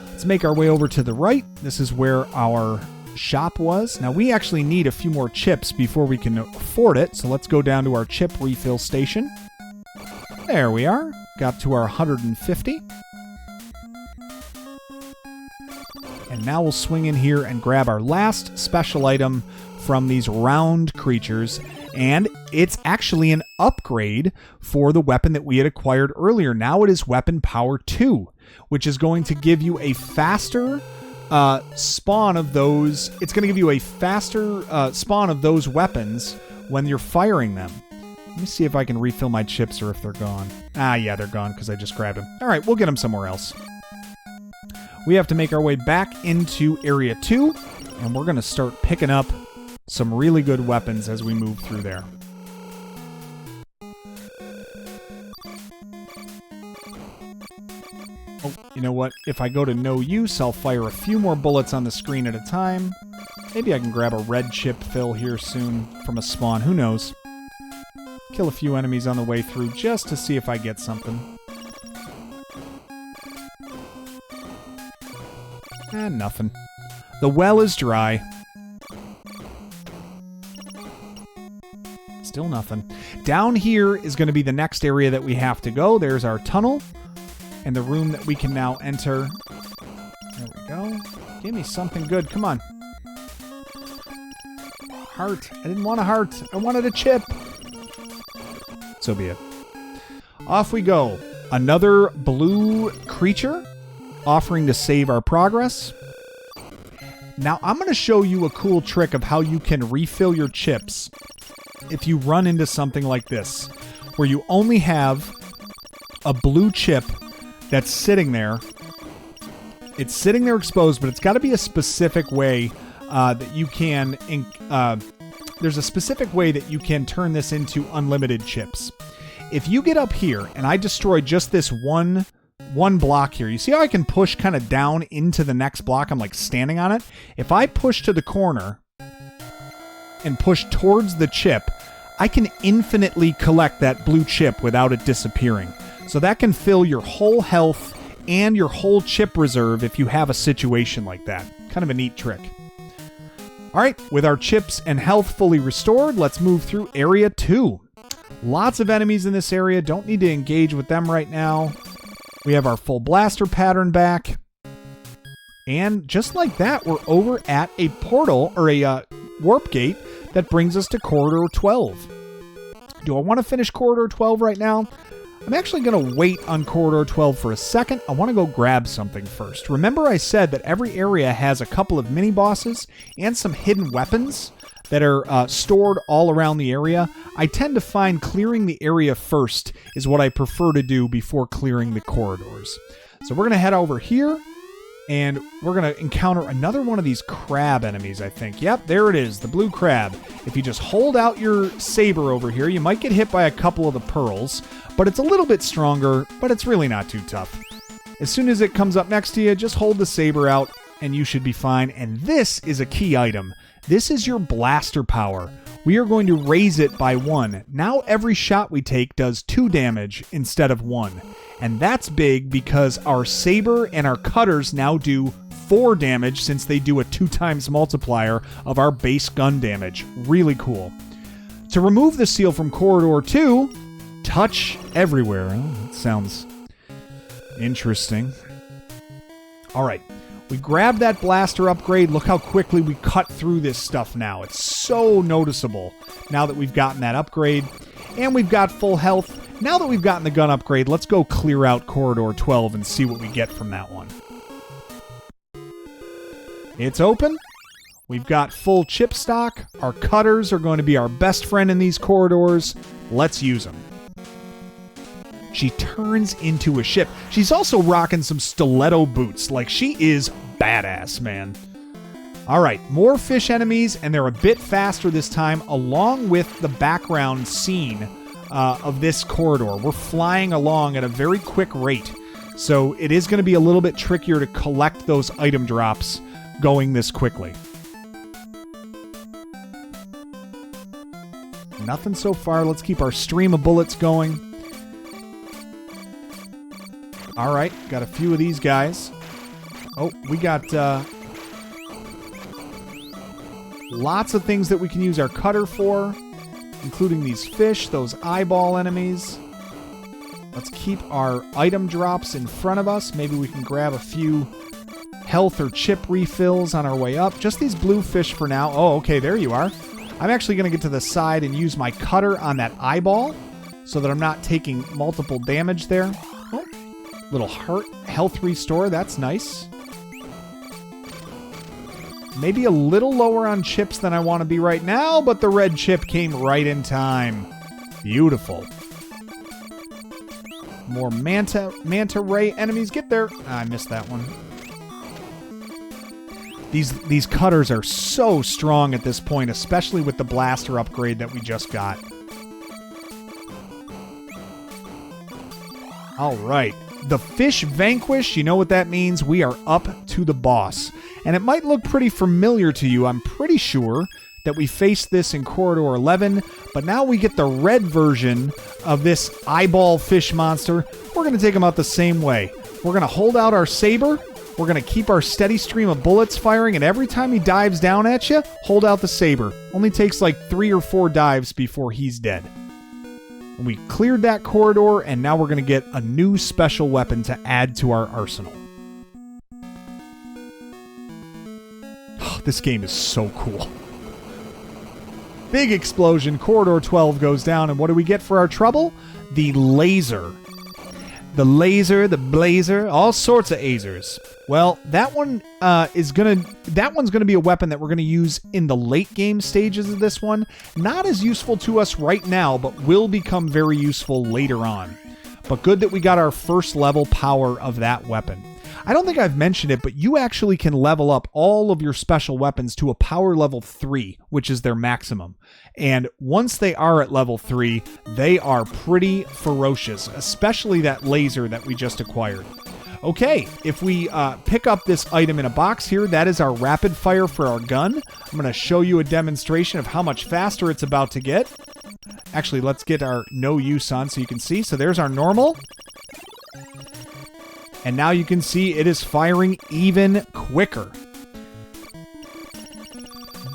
Let's make our way over to the right. This is where our shop was. Now, we actually need a few more chips before we can afford it. So let's go down to our chip refill station. There we are. Got to our 150. And now we'll swing in here and grab our last special item from these round creatures. And it's actually an upgrade for the weapon that we had acquired earlier. Now it is Weapon Power 2, which is going to give you a faster spawn of those. It's going to give you a faster spawn of those weapons when you're firing them. Let me see if I can refill my chips or if they're gone. Ah, yeah, they're gone because I just grabbed them. All right, we'll get them somewhere else. We have to make our way back into Area 2, and we're going to start picking up some really good weapons as we move through there. Oh, you know what? If I go to no use, I'll fire a few more bullets on the screen at a time. Maybe I can grab a red chip fill here soon from a spawn. Who knows? Kill a few enemies on the way through just to see if I get something. Nothing. The well is dry. Still nothing. Down here is going to be the next area that we have to go. There's our tunnel and the room that we can now enter. There we go. Give me something good. Come on. Heart. I didn't want a heart. I wanted a chip. So be it. Off we go. Another blue creature offering to save our progress. Now I'm going to show you a cool trick of how you can refill your chips if you run into something like this, where you only have a blue chip that's sitting there. It's sitting there exposed, but it's got to be a specific way that you can... there's a specific way that you can turn this into unlimited chips. If you get up here, and I destroy just this one block here, you see how I can push kind of down into the next block? I'm like standing on it. If I push to the corner and push towards the chip, I can infinitely collect that blue chip without it disappearing. So that can fill your whole health and your whole chip reserve if you have a situation like that. Kind of a neat trick. All right, with our chips and health fully restored, let's move through Area 2. Lots of enemies in this area. Don't need to engage with them right now. We have our full blaster pattern back. And just like that, we're over at a portal, or a warp gate, that brings us to Corridor 12. Do I want to finish Corridor 12 right now? I'm actually going to wait on Corridor 12 for a second. I want to go grab something first. Remember I said that every area has a couple of mini-bosses and some hidden weapons that are stored all around the area. I tend to find clearing the area first is what I prefer to do before clearing the corridors. So we're going to head over here, and we're going to encounter another one of these crab enemies, I think. Yep, there it is, the blue crab. If you just hold out your saber over here, you might get hit by a couple of the pearls, but it's a little bit stronger, but it's really not too tough. As soon as it comes up next to you, just hold the saber out, and you should be fine. And this is a key item. This is your blaster power. We are going to raise it by 1. Now every shot we take does 2 damage instead of 1. And that's big because our saber and our cutters now do 4 damage since they do a 2 times multiplier of our base gun damage. Really cool. To remove the seal from Corridor 2, touch everywhere. Oh, that sounds interesting. All right. We grabbed that blaster upgrade. Look how quickly we cut through this stuff now. It's so noticeable now that we've gotten that upgrade. And we've got full health. Now that we've gotten the gun upgrade, let's go clear out Corridor 12 and see what we get from that one. It's open. We've got full chip stock. Our cutters are going to be our best friend in these corridors. Let's use them. She turns into a ship. She's also rocking some stiletto boots. Like, she is badass, man. All right, more fish enemies, and they're a bit faster this time, along with the background scene of this corridor. We're flying along at a very quick rate, so it is going to be a little bit trickier to collect those item drops going this quickly. Nothing so far. Let's keep our stream of bullets going. All right, got a few of these guys. Oh, we got lots of things that we can use our cutter for, including these fish, those eyeball enemies. Let's keep our item drops in front of us. Maybe we can grab a few health or chip refills on our way up. Just these blue fish for now. Oh, okay, there you are. I'm actually going to get to the side and use my cutter on that eyeball so that I'm not taking multiple damage there. Oh. Little health restore, that's nice. Maybe a little lower on chips than I want to be right now, but the red chip came right in time. Beautiful. More manta ray enemies. Get there. I missed that one. These cutters are so strong at this point, especially with the blaster upgrade that we just got. All right. The fish vanquish, you know what that means? We are up to the boss. And it might look pretty familiar to you. I'm pretty sure that we faced this in Corridor 11, but now we get the red version of this eyeball fish monster. We're going to take him out the same way. We're going to hold out our saber. We're going to keep our steady stream of bullets firing, and every time he dives down at you, hold out the saber. Only takes like 3 or 4 dives before he's dead. We cleared that corridor, and now we're going to get a new special weapon to add to our arsenal. Oh, this game is so cool. Big explosion. Corridor 12 goes down, and what do we get for our trouble? The laser. The laser, the blazer, all sorts of azers. Well, that one one's gonna be a weapon that we're gonna use in the late game stages of this one. Not as useful to us right now, but will become very useful later on. But good that we got our first level power of that weapon. I don't think I've mentioned it, but you actually can level up all of your special weapons to a power level 3, which is their maximum. And once they are at level 3, they are pretty ferocious, especially that laser that we just acquired. Okay, if we pick up this item in a box here, that is our rapid fire for our gun. I'm going to show you a demonstration of how much faster it's about to get. Actually, let's get our no use on so you can see. So there's our normal. And now you can see it is firing even quicker.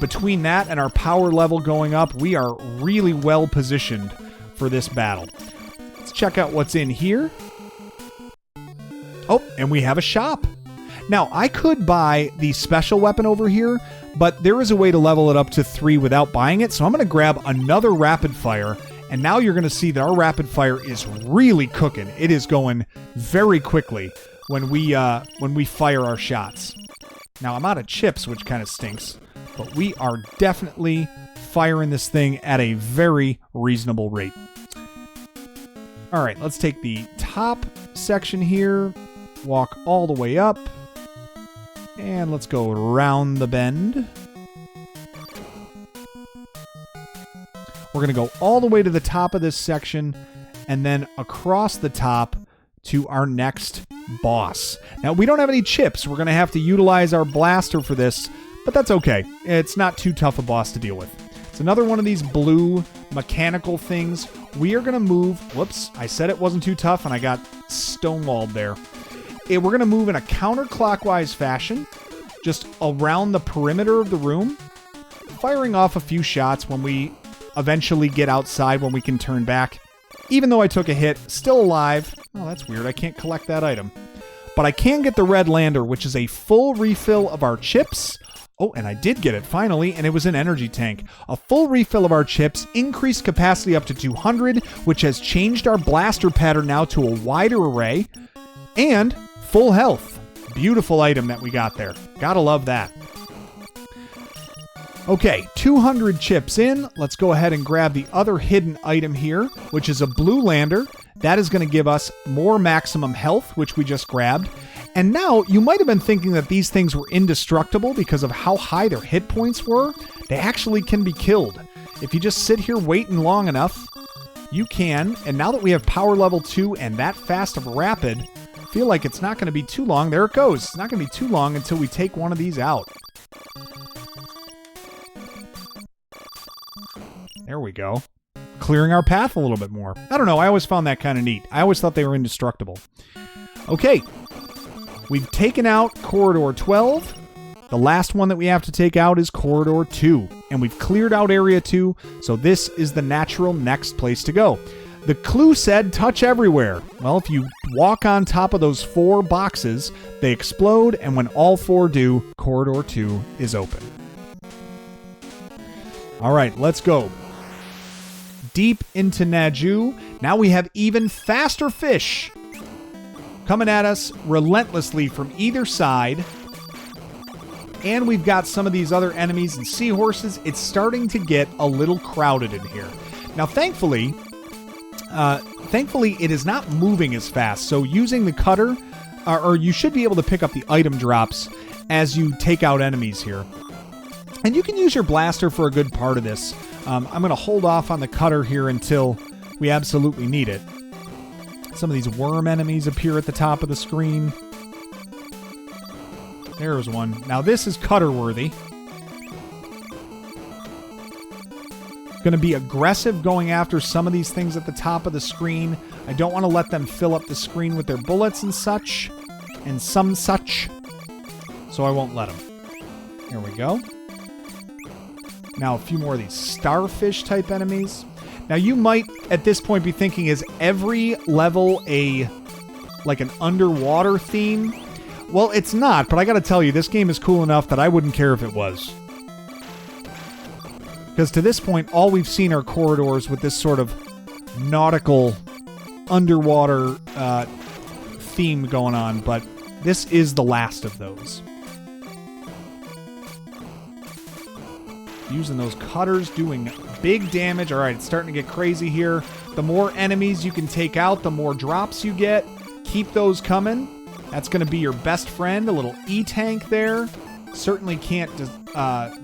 Between that and our power level going up, we are really well positioned for this battle. Let's check out what's in here. Oh, and we have a shop. Now, I could buy the special weapon over here, but there is a way to level it up to 3 without buying it. So I'm going to grab another rapid fire. And now you're going to see that our rapid fire is really cooking. It is going very quickly when we fire our shots. Now, I'm out of chips, which kind of stinks. But we are definitely firing this thing at a very reasonable rate. All right, let's take the top section here, walk all the way up, and let's go around the bend. We're going to go all the way to the top of this section and then across the top to our next boss. Now, we don't have any chips. We're going to have to utilize our blaster for this, but that's okay. It's not too tough a boss to deal with. It's another one of these blue mechanical things. We are going to move... Whoops, I said it wasn't too tough and I got stonewalled there. We're going to move in a counterclockwise fashion, just around the perimeter of the room, firing off a few shots when we eventually get outside, when we can turn back. Even though I took a hit, still alive. Oh, that's weird. I can't collect that item. But I can get the red lander, which is a full refill of our chips. Oh, and I did get it finally, and it was an energy tank. A full refill of our chips, increased capacity up to 200, which has changed our blaster pattern now to a wider array, and full health. Beautiful item that we got there. Gotta love that. Okay, 200 chips in. Let's go ahead and grab the other hidden item here, which is a blue lander. That is going to give us more maximum health, which we just grabbed. And now, you might have been thinking that these things were indestructible because of how high their hit points were. They actually can be killed. If you just sit here waiting long enough, you can. And now that we have power level 2 and that fast of a rapid, I feel like it's not going to be too long. There it goes. It's not going to be too long until we take one of these out. There we go. Clearing our path a little bit more. I don't know. I always found that kind of neat. I always thought they were indestructible. Okay. We've taken out Corridor 12. The last one that we have to take out is Corridor 2. And we've cleared out Area 2, so this is the natural next place to go. The clue said touch everywhere. Well, if you walk on top of those 4 boxes, they explode, and when all 4 do, Corridor 2 is open. All right, let's go. Deep into Naju. Now we have even faster fish coming at us relentlessly from either side. And we've got some of these other enemies and seahorses. It's starting to get a little crowded in here. Now, thankfully, Thankfully, it is not moving as fast, so using the cutter, or you should be able to pick up the item drops as you take out enemies here. And you can use your blaster for a good part of this. I'm going to hold off on the cutter here until we absolutely need it. Some of these worm enemies appear at the top of the screen. There's one. Now this is cutter worthy. Going to be aggressive going after some of these things at the top of the screen. I don't want to let them fill up the screen with their bullets and such. And some such. So I won't let them. Here we go. Now a few more of these starfish type enemies. Now you might at this point be thinking, is every level like an underwater theme? Well, it's not, but I gotta tell you, this game is cool enough that I wouldn't care if it was. Because to this point, all we've seen are corridors with this sort of nautical underwater theme going on, but this is the last of those. Using those cutters, doing big damage. All right, it's starting to get crazy here. The more enemies you can take out, the more drops you get. Keep those coming. That's going to be your best friend. A little E-tank there. Certainly can't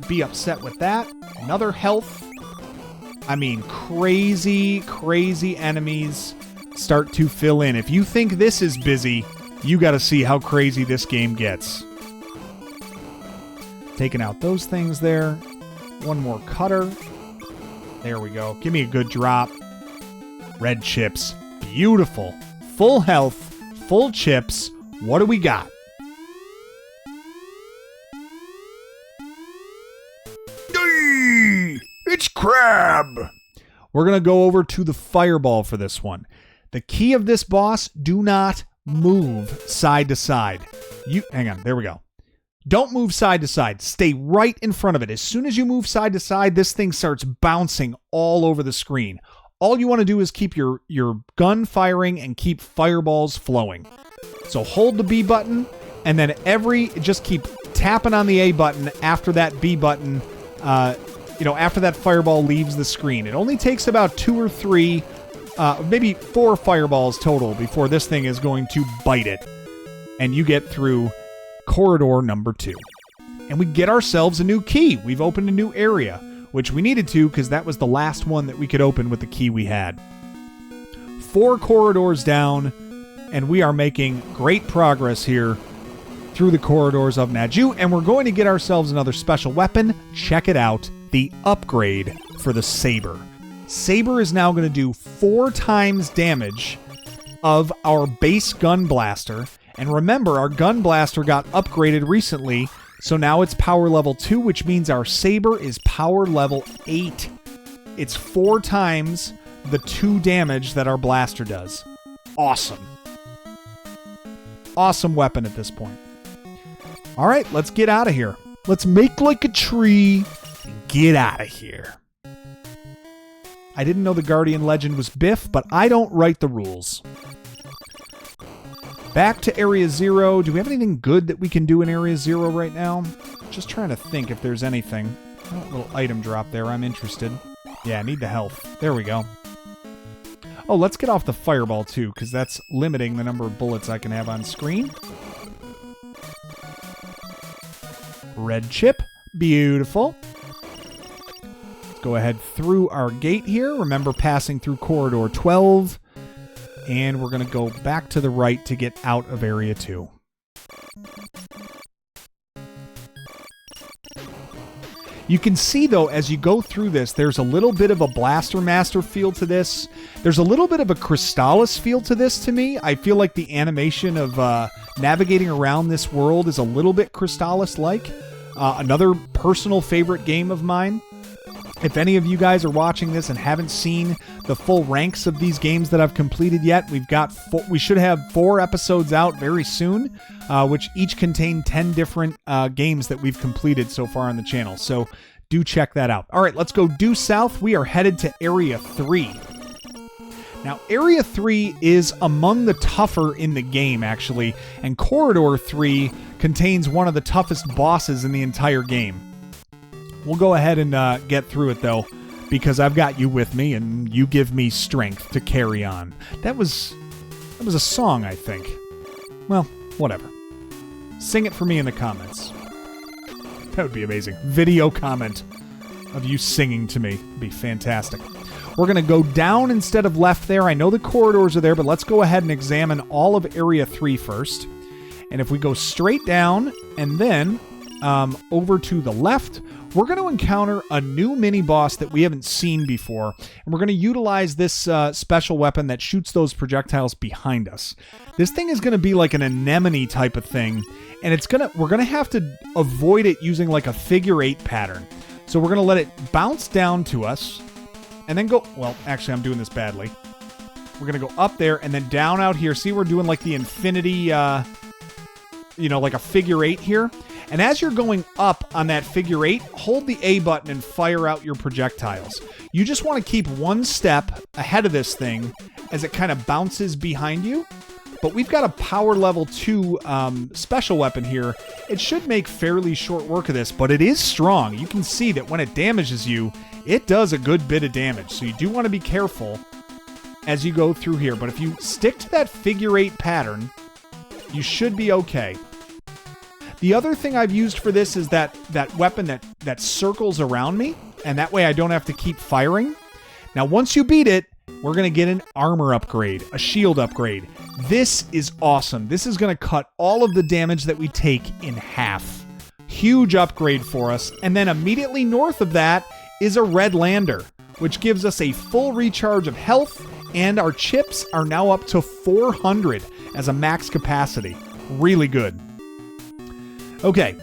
be upset with that. Another health. I mean, crazy, crazy enemies start to fill in. If you think this is busy, you got to see how crazy this game gets. Taking out those things there. One more cutter. There we go. Give me a good drop. Red chips. Beautiful. Full health. Full chips. What do we got? It's crab. We're going to go over to the fireball for this one. The key of this boss, do not move side to side. Hang on. There we go. Don't move side to side. Stay right in front of it. As soon as you move side to side, this thing starts bouncing all over the screen. All you want to do is keep your gun firing and keep fireballs flowing. So hold the B button, and then just keep tapping on the A button after that B button, after that fireball leaves the screen. It only takes about 2 or 3, maybe 4 fireballs total before this thing is going to bite it. And you get through corridor number 2. And we get ourselves a new key. We've opened a new area, which we needed to because that was the last one that we could open with the key we had. 4 corridors down, and we are making great progress here through the corridors of Naju, and we're going to get ourselves another special weapon. Check it out, the upgrade for the Saber. Saber is now going to do 4 times damage of our base gun blaster. And remember, our gun blaster got upgraded recently, so now it's power level 2, which means our Saber is power level 8. It's 4 times the 2 damage that our blaster does. Awesome. Awesome weapon at this point. All right, let's get out of here. Let's make like a tree and get out of here. I didn't know the Guardian Legend was Biff, but I don't write the rules. Back to Area 0. Do we have anything good that we can do in Area 0 right now? Just trying to think if there's anything. Oh, a little item drop there. I'm interested. Yeah, I need the health. There we go. Oh, let's get off the fireball too, because that's limiting the number of bullets I can have on screen. Red chip. Beautiful. Let's go ahead through our gate here. Remember, passing through corridor 12. And we're going to go back to the right to get out of Area 2. You can see, though, as you go through this, there's a little bit of a Blaster Master feel to this. There's a little bit of a Crystallis feel to this to me. I feel like the animation of navigating around this world is a little bit Crystallis-like. Another personal favorite game of mine. If any of you guys are watching this and haven't seen the full ranks of these games that I've completed yet, we should have 4 episodes out very soon, which each contain 10 different games that we've completed so far on the channel. So do check that out. All right, let's go due south. We are headed to Area 3. Now, Area 3 is among the tougher in the game, actually, and Corridor 3 contains one of the toughest bosses in the entire game. We'll go ahead and get through it, though. because I've got you with me and you give me strength to carry on. That was a song, I think. Well, whatever. Sing it for me in the comments. That would be amazing. Video comment of you singing to me would be fantastic. We're going to go down instead of left there. I know the corridors are there, but let's go ahead and examine all of Area 3 first. And if we go straight down and then over to the left, we're going to encounter a new mini-boss that we haven't seen before. And we're going to utilize this special weapon that shoots those projectiles behind us. This thing is going to be like an anemone type of thing. And we're going to have to avoid it using like a figure 8 pattern. So we're going to let it bounce down to us. And then go... Well, actually, I'm doing this badly. We're going to go up there and then down out here. See, we're doing like the infinity... like a figure 8 here. And as you're going up on that figure 8, hold the A button and fire out your projectiles. You just want to keep one step ahead of this thing as it kind of bounces behind you. But we've got a power level 2 special weapon here. It should make fairly short work of this, but it is strong. You can see that when it damages you, it does a good bit of damage. So you do want to be careful as you go through here. But if you stick to that figure 8 pattern, you should be okay. The other thing I've used for this is that weapon that circles around me, and that way I don't have to keep firing. Now, once you beat it, we're going to get an armor upgrade, a shield upgrade. This is awesome. This is going to cut all of the damage that we take in half. Huge upgrade for us. And then immediately north of that is a red lander, which gives us a full recharge of health, and our chips are now up to 400 as a max capacity. Really good. Okay,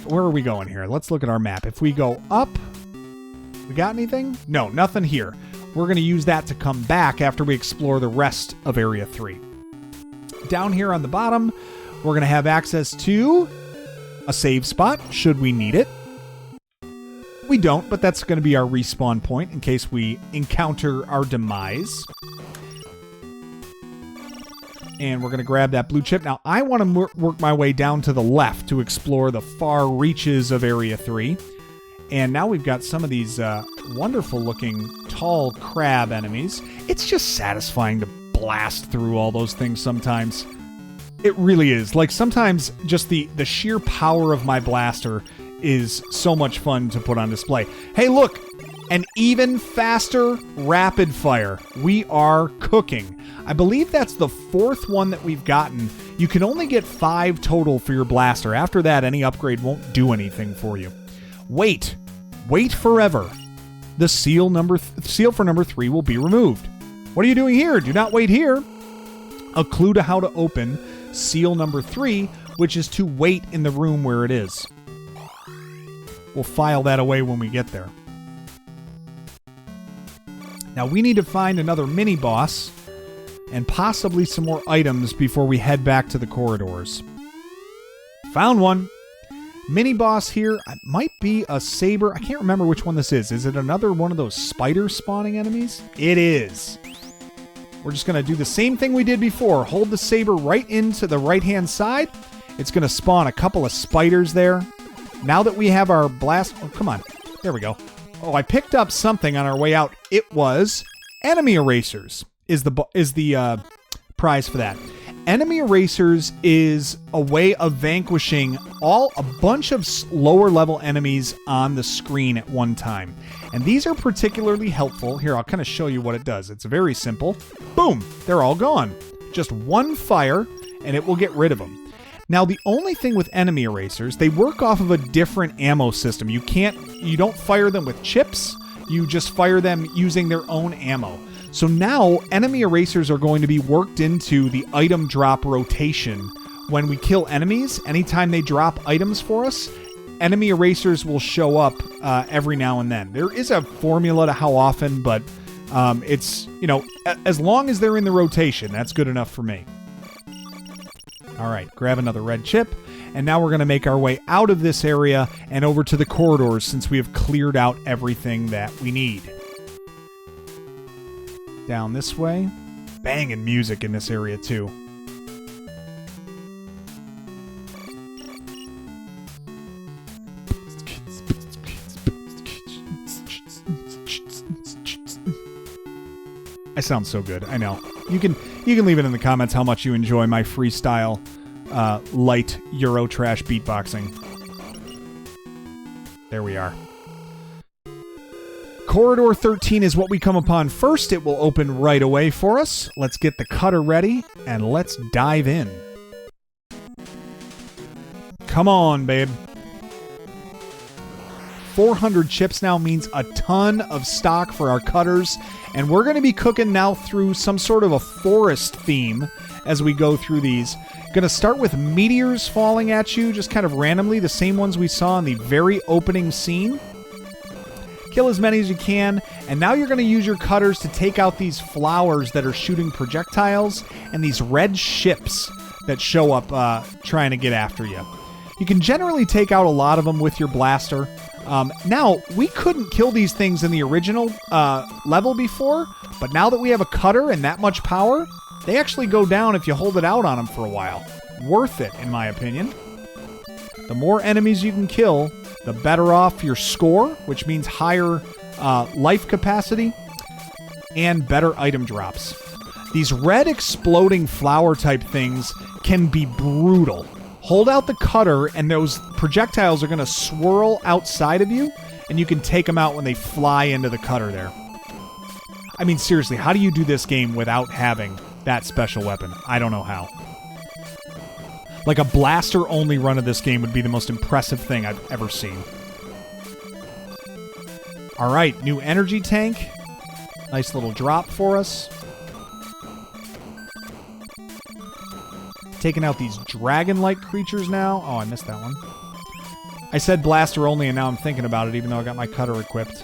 where are we going here? Let's look at our map. If we go up, we got anything? No, nothing here. We're going to use that to come back after we explore the rest of Area 3. Down here on the bottom, we're going to have access to a save spot, should we need it. We don't, but that's going to be our respawn point in case we encounter our demise. And we're going to grab that blue chip. Now, I want to work my way down to the left to explore the far reaches of Area 3. And now we've got some of these wonderful-looking tall crab enemies. It's just satisfying to blast through all those things sometimes. It really is. Like, sometimes just the sheer power of my blaster is so much fun to put on display. Hey, look! An even faster rapid fire. We are cooking. I believe that's the 4th one that we've gotten. You can only get 5 total for your blaster. After that, any upgrade won't do anything for you. Wait forever. The seal for number 3 will be removed. What are you doing here? Do not wait here. A clue to how to open seal number 3, which is to wait in the room where it is. We'll file that away when we get there. Now we need to find another mini-boss and possibly some more items before we head back to the corridors. Found one. Mini-boss here. It might be a saber. I can't remember which one this is. Is it another one of those spider spawning enemies? It is. We're just going to do the same thing we did before. Hold the saber right into the right-hand side. It's going to spawn a couple of spiders there. Now that we have our blast... Oh, come on. There we go. Oh, I picked up something on our way out. It was enemy erasers is the prize for that. Enemy erasers is a way of vanquishing a bunch of lower level enemies on the screen at one time. And these are particularly helpful. Here, I'll kind of show you what it does. It's very simple. Boom, they're all gone. Just one fire and it will get rid of them. Now, the only thing with enemy erasers, they work off of a different ammo system. You don't fire them with chips. You just fire them using their own ammo. So now, enemy erasers are going to be worked into the item drop rotation. When we kill enemies, anytime they drop items for us, enemy erasers will show up every now and then. There is a formula to how often, but it's, as long as they're in the rotation, that's good enough for me. All right, grab another red chip, and now we're going to make our way out of this area and over to the corridors since we have cleared out everything that we need. Down this way. Banging music in this area, too. I sound so good. I know. You can leave it in the comments how much you enjoy my freestyle, light Euro trash beatboxing. There we are. Corridor 13 is what we come upon first. It will open right away for us. Let's get the cutter ready, and let's dive in. Come on, babe. 400 chips now means a ton of stock for our cutters, and we're going to be cooking now through some sort of a forest theme as we go through these. Going to start with meteors falling at you just kind of randomly, the same ones we saw in the very opening scene. Kill as many as you can, and now you're going to use your cutters to take out these flowers that are shooting projectiles and these red ships that show up trying to get after you. You can generally take out a lot of them with your blaster. Now, we couldn't kill these things in the original level before, but now that we have a cutter and that much power, they actually go down if you hold it out on them for a while. Worth it, in my opinion. The more enemies you can kill, the better off your score, which means higher life capacity, and better item drops. These red exploding flower type things can be brutal. Hold out the cutter, and those projectiles are going to swirl outside of you, and you can take them out when they fly into the cutter there. I mean, seriously, how do you do this game without having that special weapon? I don't know how. Like, a blaster-only run of this game would be the most impressive thing I've ever seen. Alright, new energy tank. Nice little drop for us. Taking out these dragon-like creatures now. Oh, I missed that one. I said blaster only, and now I'm thinking about it, even though I got my cutter equipped.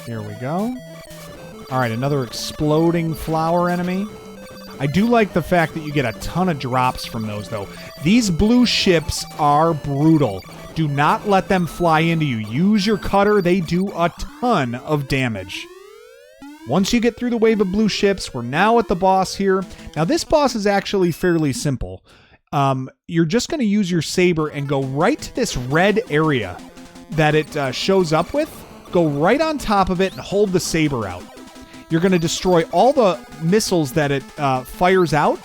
Here we go. Alright, another exploding flower enemy. I do like the fact that you get a ton of drops from those, though. These blue ships are brutal. Do not let them fly into you. Use your cutter. They do a ton of damage. Once you get through the wave of blue ships, we're now at the boss here. Now, this boss is actually fairly simple. You're just going to use your saber and go right to this red area that it shows up with. Go right on top of it and hold the saber out. You're going to destroy all the missiles that it fires out,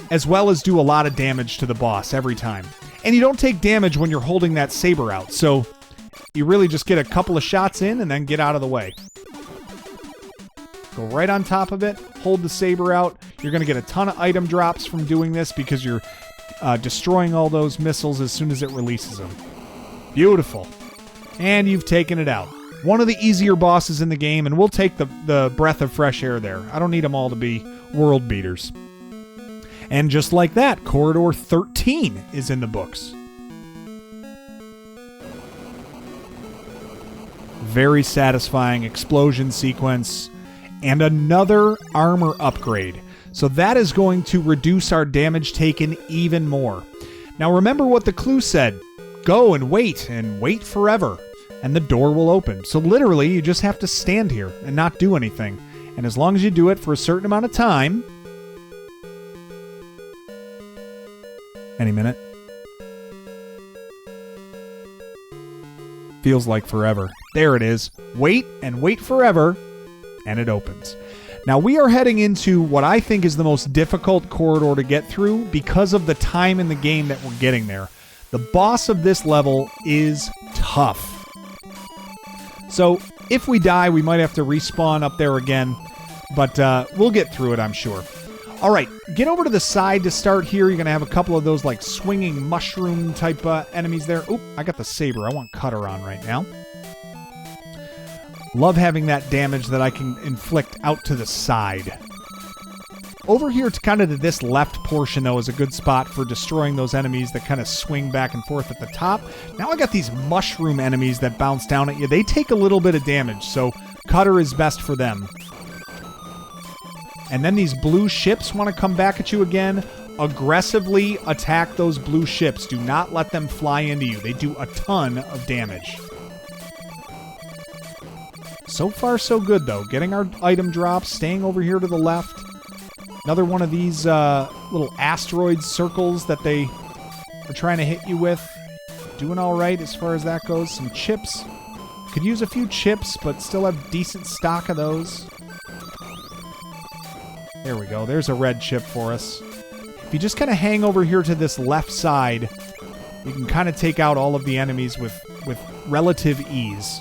as well as do a lot of damage to the boss every time. And you don't take damage when you're holding that saber out, so you really just get a couple of shots in and then get out of the way. Go right on top of it, hold the saber out. You're going to get a ton of item drops from doing this because you're destroying all those missiles as soon as it releases them. Beautiful. And you've taken it out. One of the easier bosses in the game, and we'll take the breath of fresh air there. I don't need them all to be world beaters. And just like that, Corridor 13 is in the books. Very satisfying explosion sequence. And another armor upgrade. So that is going to reduce our damage taken even more. Now remember what the clue said. Go and wait forever. And the door will open. So literally, you just have to stand here and not do anything. And as long as you do it for a certain amount of time... Any minute. Feels like forever. There it is. Wait and wait forever, and it opens. Now we are heading into what I think is the most difficult corridor to get through because of the time in the game that we're getting there. The boss of this level is tough. So if we die, we might have to respawn up there again, but we'll get through it, I'm sure. All right, get over to the side to start here. You're going to have a couple of those like swinging mushroom type enemies there. Oop, I got the saber. I want cutter on right now. Love having that damage that I can inflict out to the side. Over here to kind of to this left portion, though, is a good spot for destroying those enemies that kind of swing back and forth at the top. Now I got these mushroom enemies that bounce down at you. They take a little bit of damage, so cutter is best for them. And then these blue ships want to come back at you again. Aggressively attack those blue ships. Do not let them fly into you. They do a ton of damage. So far, so good, though. Getting our item drops, staying over here to the left. Another one of these little asteroid circles that they are trying to hit you with. doing all right as far as that goes. Some chips. Could use a few chips, but still have decent stock of those. There we go. There's a red chip for us. If you just kind of hang over here to this left side, you can kind of take out all of the enemies with relative ease.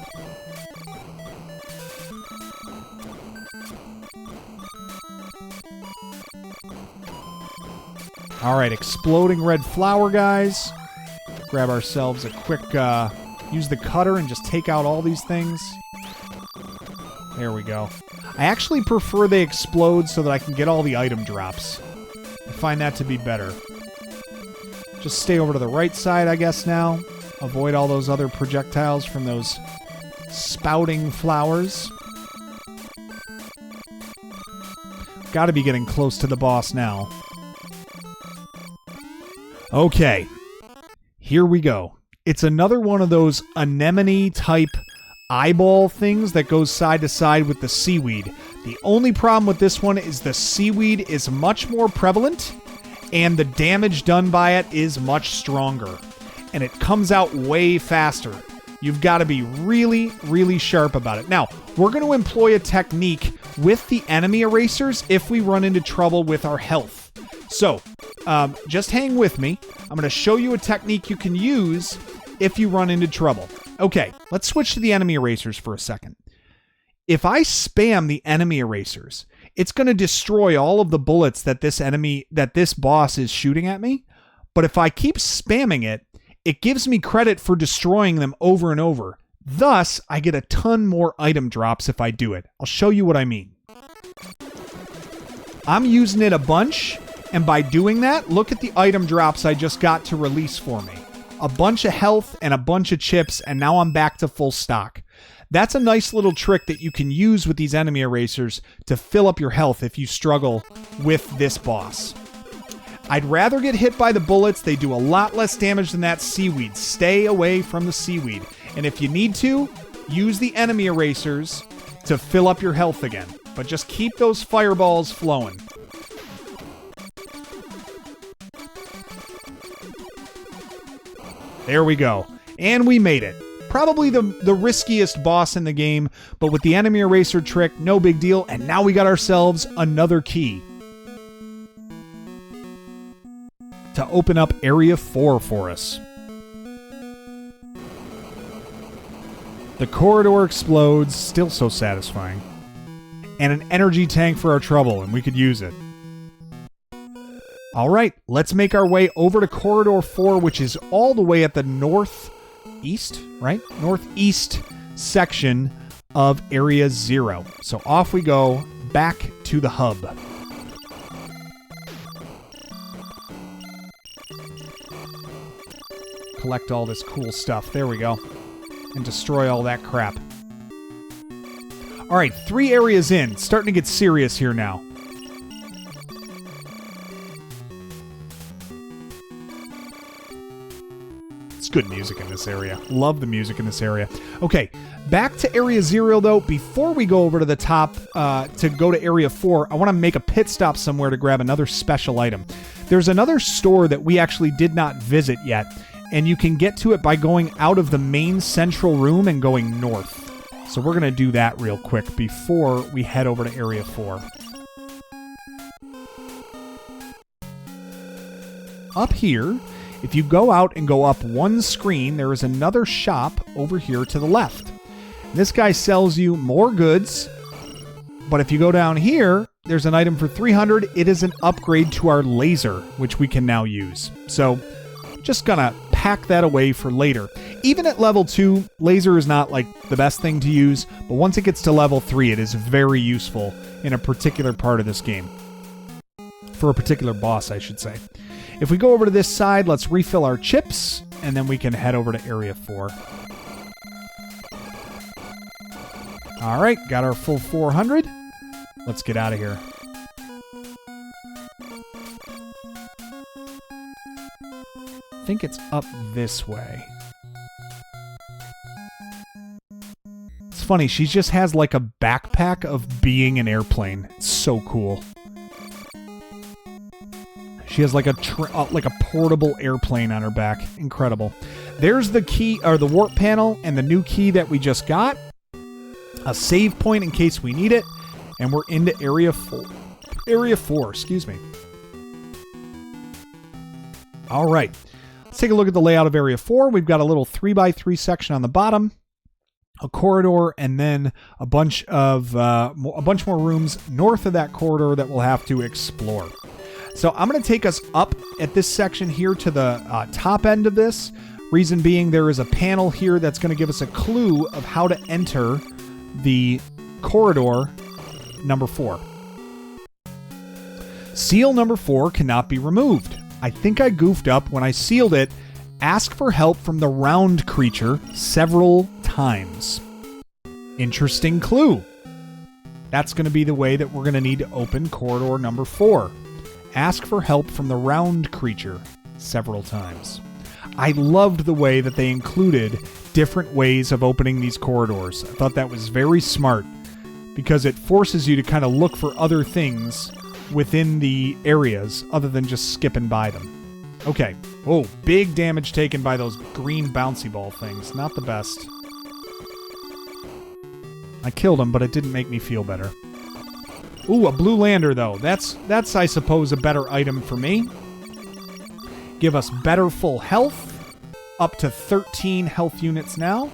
All right, exploding red flower, guys. Grab ourselves a quick, use the cutter and just take out all these things. There we go. I actually prefer they explode so that I can get all the item drops. I find that to be better. Just stay over to the right side, I guess, now. Avoid all those other projectiles from those spouting flowers. Gotta be getting close to the boss now. Okay. Here we go. It's another one of those anemone-type eyeball things that goes side to side with the seaweed. The only problem with this one is the seaweed is much more prevalent and the damage done by it is much stronger. And it comes out way faster. You've got to be really, really sharp about it. Now, we're going to employ a technique with the enemy erasers if we run into trouble with our health. So, just hang with me. I'm going to show you a technique you can use if you run into trouble. Okay, let's switch to the enemy erasers for a second. If I spam the enemy erasers, it's going to destroy all of the bullets that this boss is shooting at me. But if I keep spamming it, it gives me credit for destroying them over and over. Thus, I get a ton more item drops if I do it. I'll show you what I mean. I'm using it a bunch, and by doing that, look at the item drops I just got to release for me. A bunch of health and a bunch of chips, and now I'm back to full stock. That's a nice little trick that you can use with these enemy erasers to fill up your health if you struggle with this boss. I'd rather get hit by the bullets. They do a lot less damage than that seaweed. Stay away from the seaweed. And if you need to, use the enemy erasers to fill up your health again. But just keep those fireballs flowing. There we go. And we made it. Probably the riskiest boss in the game, but with the enemy eraser trick, no big deal. And now we got ourselves another key to open up Area 4 for us. The corridor explodes, still so satisfying. And an energy tank for our trouble, and we could use it. Alright, let's make our way over to Corridor 4, which is all the way at the northeast, right? Northeast section of Area 0. So off we go, back to the hub. Collect all this cool stuff. There we go. And destroy all that crap. Alright, 3 areas in. Starting to get serious here now. Good music in this area. Love the music in this area. Okay, back to Area 0 though. Before we go over to the top to go to Area 4, I want to make a pit stop somewhere to grab another special item. There's another store that we actually did not visit yet, and you can get to it by going out of the main central room and going north. So we're going to do that real quick before we head over to Area 4. Up here, if you go out and go up one screen, there is another shop over here to the left. This guy sells you more goods, but if you go down here, there's an item for 300. It is an upgrade to our laser, which we can now use. So, just gonna pack that away for later. Even at level 2, laser is not like the best thing to use, but once it gets to level 3, it is very useful in a particular part of this game. For a particular boss, I should say. If we go over to this side, let's refill our chips, and then we can head over to Area 4. Alright, got our full 400. Let's get out of here. I think it's up this way. It's funny, she just has like a backpack of being an airplane. It's so cool. She has like a portable airplane on her back. Incredible. there's the key, or the warp panel, and the new key that we just got. A save point in case we need it. And we're into Area 4. Area 4, excuse me. All right. Let's take a look at the layout of Area 4. We've got a little 3x3 section on the bottom, a corridor, and then a bunch more rooms north of that corridor that we'll have to explore. So I'm going to take us up at this section here to the top end of this. Reason being, there is a panel here that's going to give us a clue of how to enter the corridor number 4. Seal number 4 cannot be removed. I think I goofed up when I sealed it. Ask for help from the round creature several times. Interesting clue. That's going to be the way that we're going to need to open corridor number 4. Ask for help from the round creature several times. I loved the way that they included different ways of opening these corridors. I thought that was very smart because it forces you to kind of look for other things within the areas other than just skipping by them. Okay. Oh, big damage taken by those green bouncy ball things. Not the best. I killed him, but it didn't make me feel better. Ooh, a blue lander, though. That's I suppose, a better item for me. Give us better full health. Up to 13 health units now.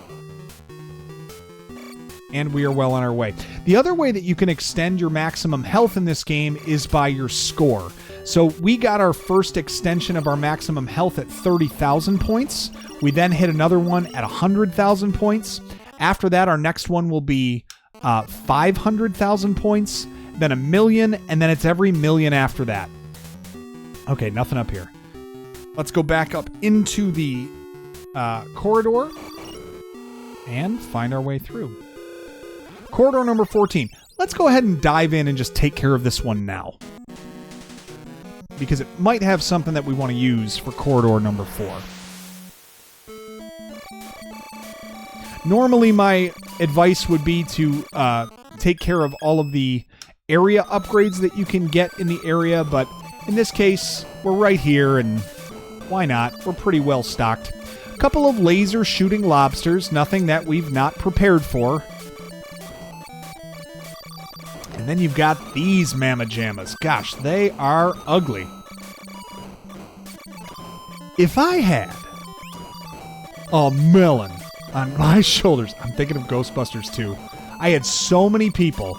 And we are well on our way. The other way that you can extend your maximum health in this game is by your score. So we got our first extension of our maximum health at 30,000 points. We then hit another one at 100,000 points. After that, our next one will be 500,000 points, then 1,000,000, and then it's every million after that. Okay, nothing up here. Let's go back up into the corridor and find our way through. Corridor number 14. Let's go ahead and dive in and just take care of this one now, because it might have something that we want to use for corridor number 4. Normally, my advice would be to take care of all of the area upgrades that you can get in the area, but in this case, we're right here, and why not? We're pretty well stocked. A couple of laser shooting lobsters, nothing that we've not prepared for. And then you've got these mamma jammas. Gosh, they are ugly. If I had a melon on my shoulders, I'm thinking of Ghostbusters 2. I had so many people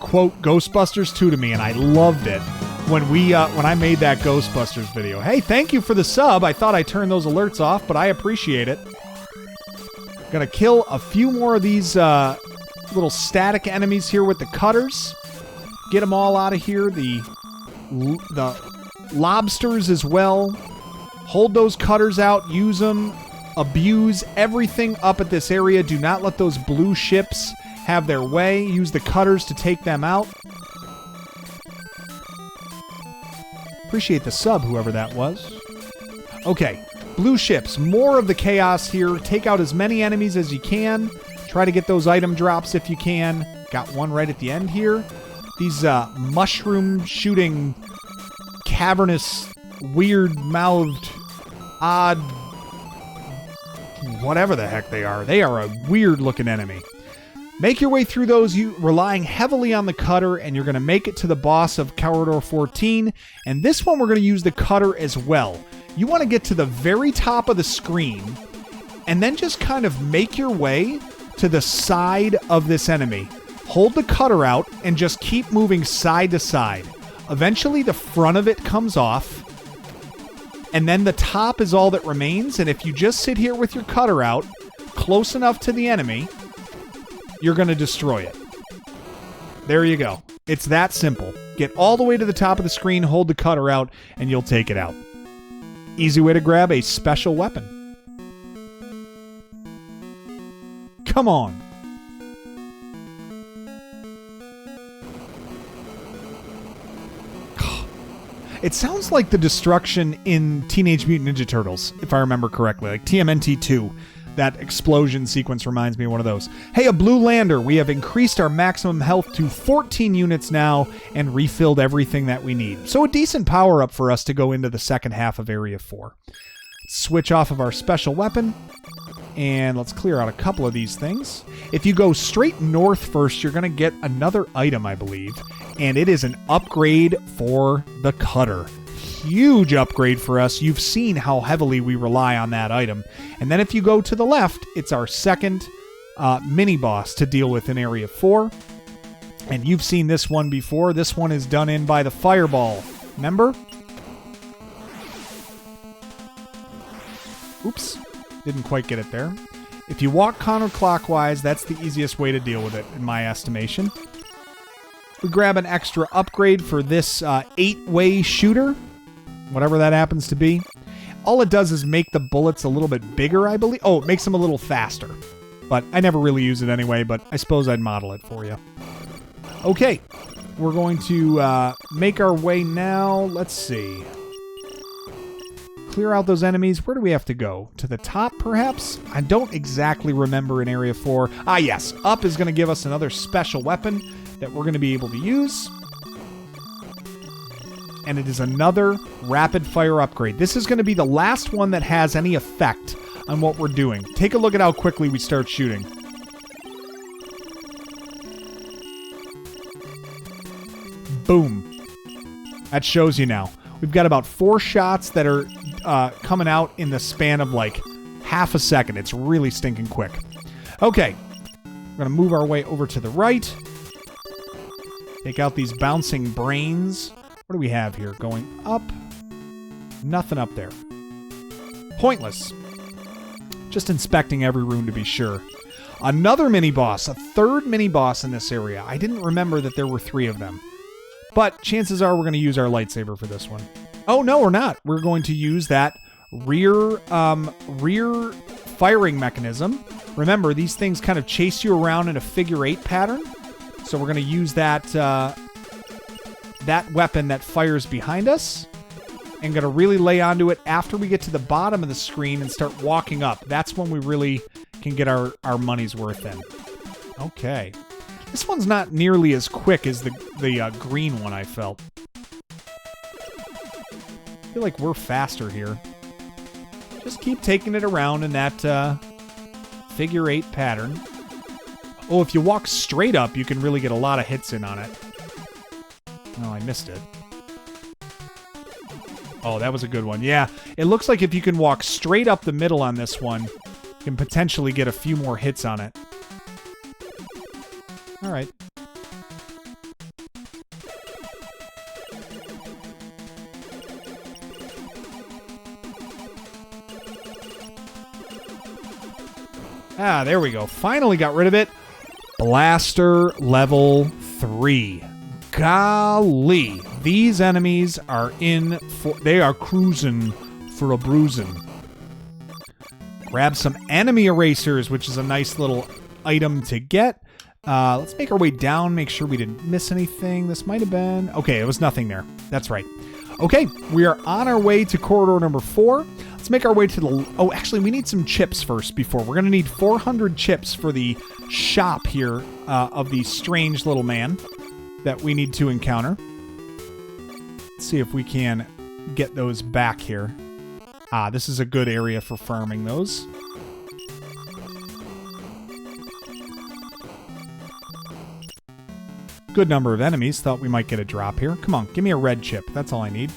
quote Ghostbusters 2 to me, and I loved it when I made that Ghostbusters video. Hey, thank you for the sub. I thought I turned those alerts off, but I appreciate it. Gonna kill a few more of these little static enemies here with the cutters. Get them all out of here. The lobsters as well. Hold those cutters out. Use them. Abuse everything up at this area. Do not let those blue ships have their way. Use the cutters to take them out. Appreciate the sub, whoever that was. Okay. Blue ships. More of the chaos here. Take out as many enemies as you can. Try to get those item drops if you can. Got one right at the end here. These mushroom shooting, cavernous, weird-mouthed, odd, whatever the heck they are. They are a weird-looking enemy. Make your way through those, you relying heavily on the cutter, and you're going to make it to the boss of Corridor 14. And this one, we're going to use the cutter as well. You want to get to the very top of the screen, and then just kind of make your way to the side of this enemy. Hold the cutter out and just keep moving side to side. Eventually the front of it comes off, and then the top is all that remains. And if you just sit here with your cutter out close enough to the enemy, you're going to destroy it. There you go. It's that simple. Get all the way to the top of the screen, hold the cutter out, and you'll take it out. Easy way to grab a special weapon. Come on. It sounds like the destruction in Teenage Mutant Ninja Turtles, if I remember correctly. Like TMNT 2. That explosion sequence reminds me of one of those. Hey, a blue lander. We have increased our maximum health to 14 units now and refilled everything that we need. So a decent power-up for us to go into the second half of Area 4. Switch off of our special weapon. And let's clear out a couple of these things. If you go straight north first, you're going to get another item, I believe. And it is an upgrade for the cutter. Huge upgrade for us. You've seen how heavily we rely on that item. And then if you go to the left, it's our second mini-boss to deal with in Area 4. And you've seen this one before. This one is done in by the fireball. Remember? Oops. Didn't quite get it there. If you walk counterclockwise, that's the easiest way to deal with it, in my estimation. We grab an extra upgrade for this 8-way shooter, whatever that happens to be. All it does is make the bullets a little bit bigger, I believe. Oh, it makes them a little faster. But I never really use it anyway, but I suppose I'd model it for you. Okay, we're going to make our way now. Let's see. Clear out those enemies. Where do we have to go? To the top, perhaps? I don't exactly remember in Area 4. Ah, yes. Up is going to give us another special weapon that we're going to be able to use. And it is another rapid fire upgrade. This is going to be the last one that has any effect on what we're doing. Take a look at how quickly we start shooting. Boom. That shows you now. We've got about 4 shots that are coming out in the span of like half a second. It's really stinking quick. Okay. We're going to move our way over to the right. Take out these bouncing brains. What do we have here? Going up. Nothing up there. Pointless. Just inspecting every room to be sure. Another mini-boss. A third mini-boss in this area. I didn't remember that there were 3 of them. But chances are we're going to use our lightsaber for this one. Oh, no, we're not. We're going to use that rear firing mechanism. Remember, these things kind of chase you around in a figure-8 pattern. So we're going to use that that weapon that fires behind us. And going to really lay onto it after we get to the bottom of the screen and start walking up. That's when we really can get our money's worth in. Okay. This one's not nearly as quick as the green one, I felt. I feel like we're faster here. Just keep taking it around in that figure-8 pattern. Oh, if you walk straight up, you can really get a lot of hits in on it. Oh, I missed it. Oh, that was a good one. Yeah, it looks like if you can walk straight up the middle on this one, you can potentially get a few more hits on it. All right. Ah, there we go. Finally got rid of it. Blaster level 3. Golly. These enemies are they are cruising for a bruising. Grab some enemy erasers, which is a nice little item to get. Let's make our way down, make sure we didn't miss anything. This might have been... Okay, it was nothing there. That's right. Okay, we are on our way to corridor number 4. Let's make our way to the... Oh, actually, we need some chips first before. We're going to need 400 chips for the shop here of the strange little man that we need to encounter. Let's see if we can get those back here. Ah, this is a good area for farming those. Good number of enemies. Thought we might get a drop here. Come on, give me a red chip. That's all I need.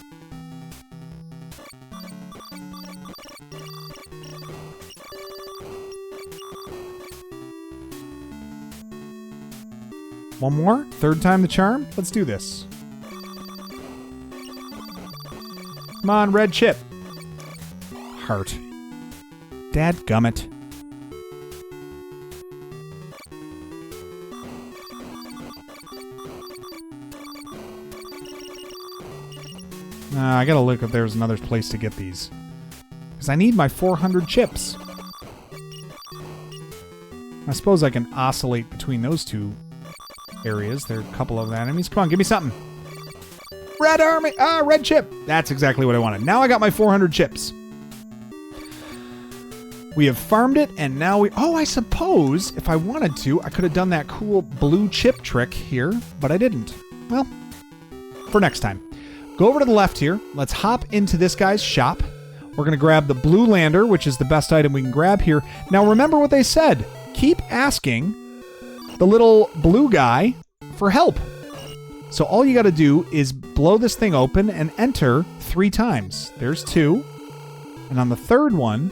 One more? Third time the charm? Let's do this. Come on, red chip. Heart. Dadgummit. I gotta look if there's another place to get these. Because I need my 400 chips. I suppose I can oscillate between those two areas. There are a couple of enemies. Come on, give me something. Red army! Ah, red chip! That's exactly what I wanted. Now I got my 400 chips. We have farmed it, and now we... Oh, I suppose, if I wanted to, I could have done that cool blue chip trick here, but I didn't. Well, for next time. Go over to the left here. Let's hop into this guy's shop. We're going to grab the blue lander, which is the best item we can grab here. Now, remember what they said. Keep asking the little blue guy for help. So all you got to do is blow this thing open and enter 3 times. There's 2. And on the third one,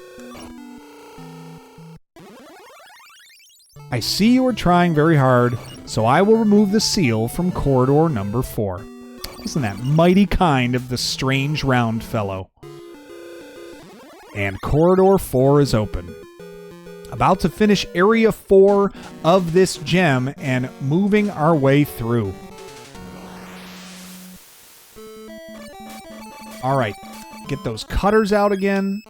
I see you are trying very hard, so I will remove the seal from corridor number 4. Isn't that mighty kind of the strange round fellow? And corridor 4 is open. About to finish area 4 of this gem and moving our way through. All right, get those cutters out again.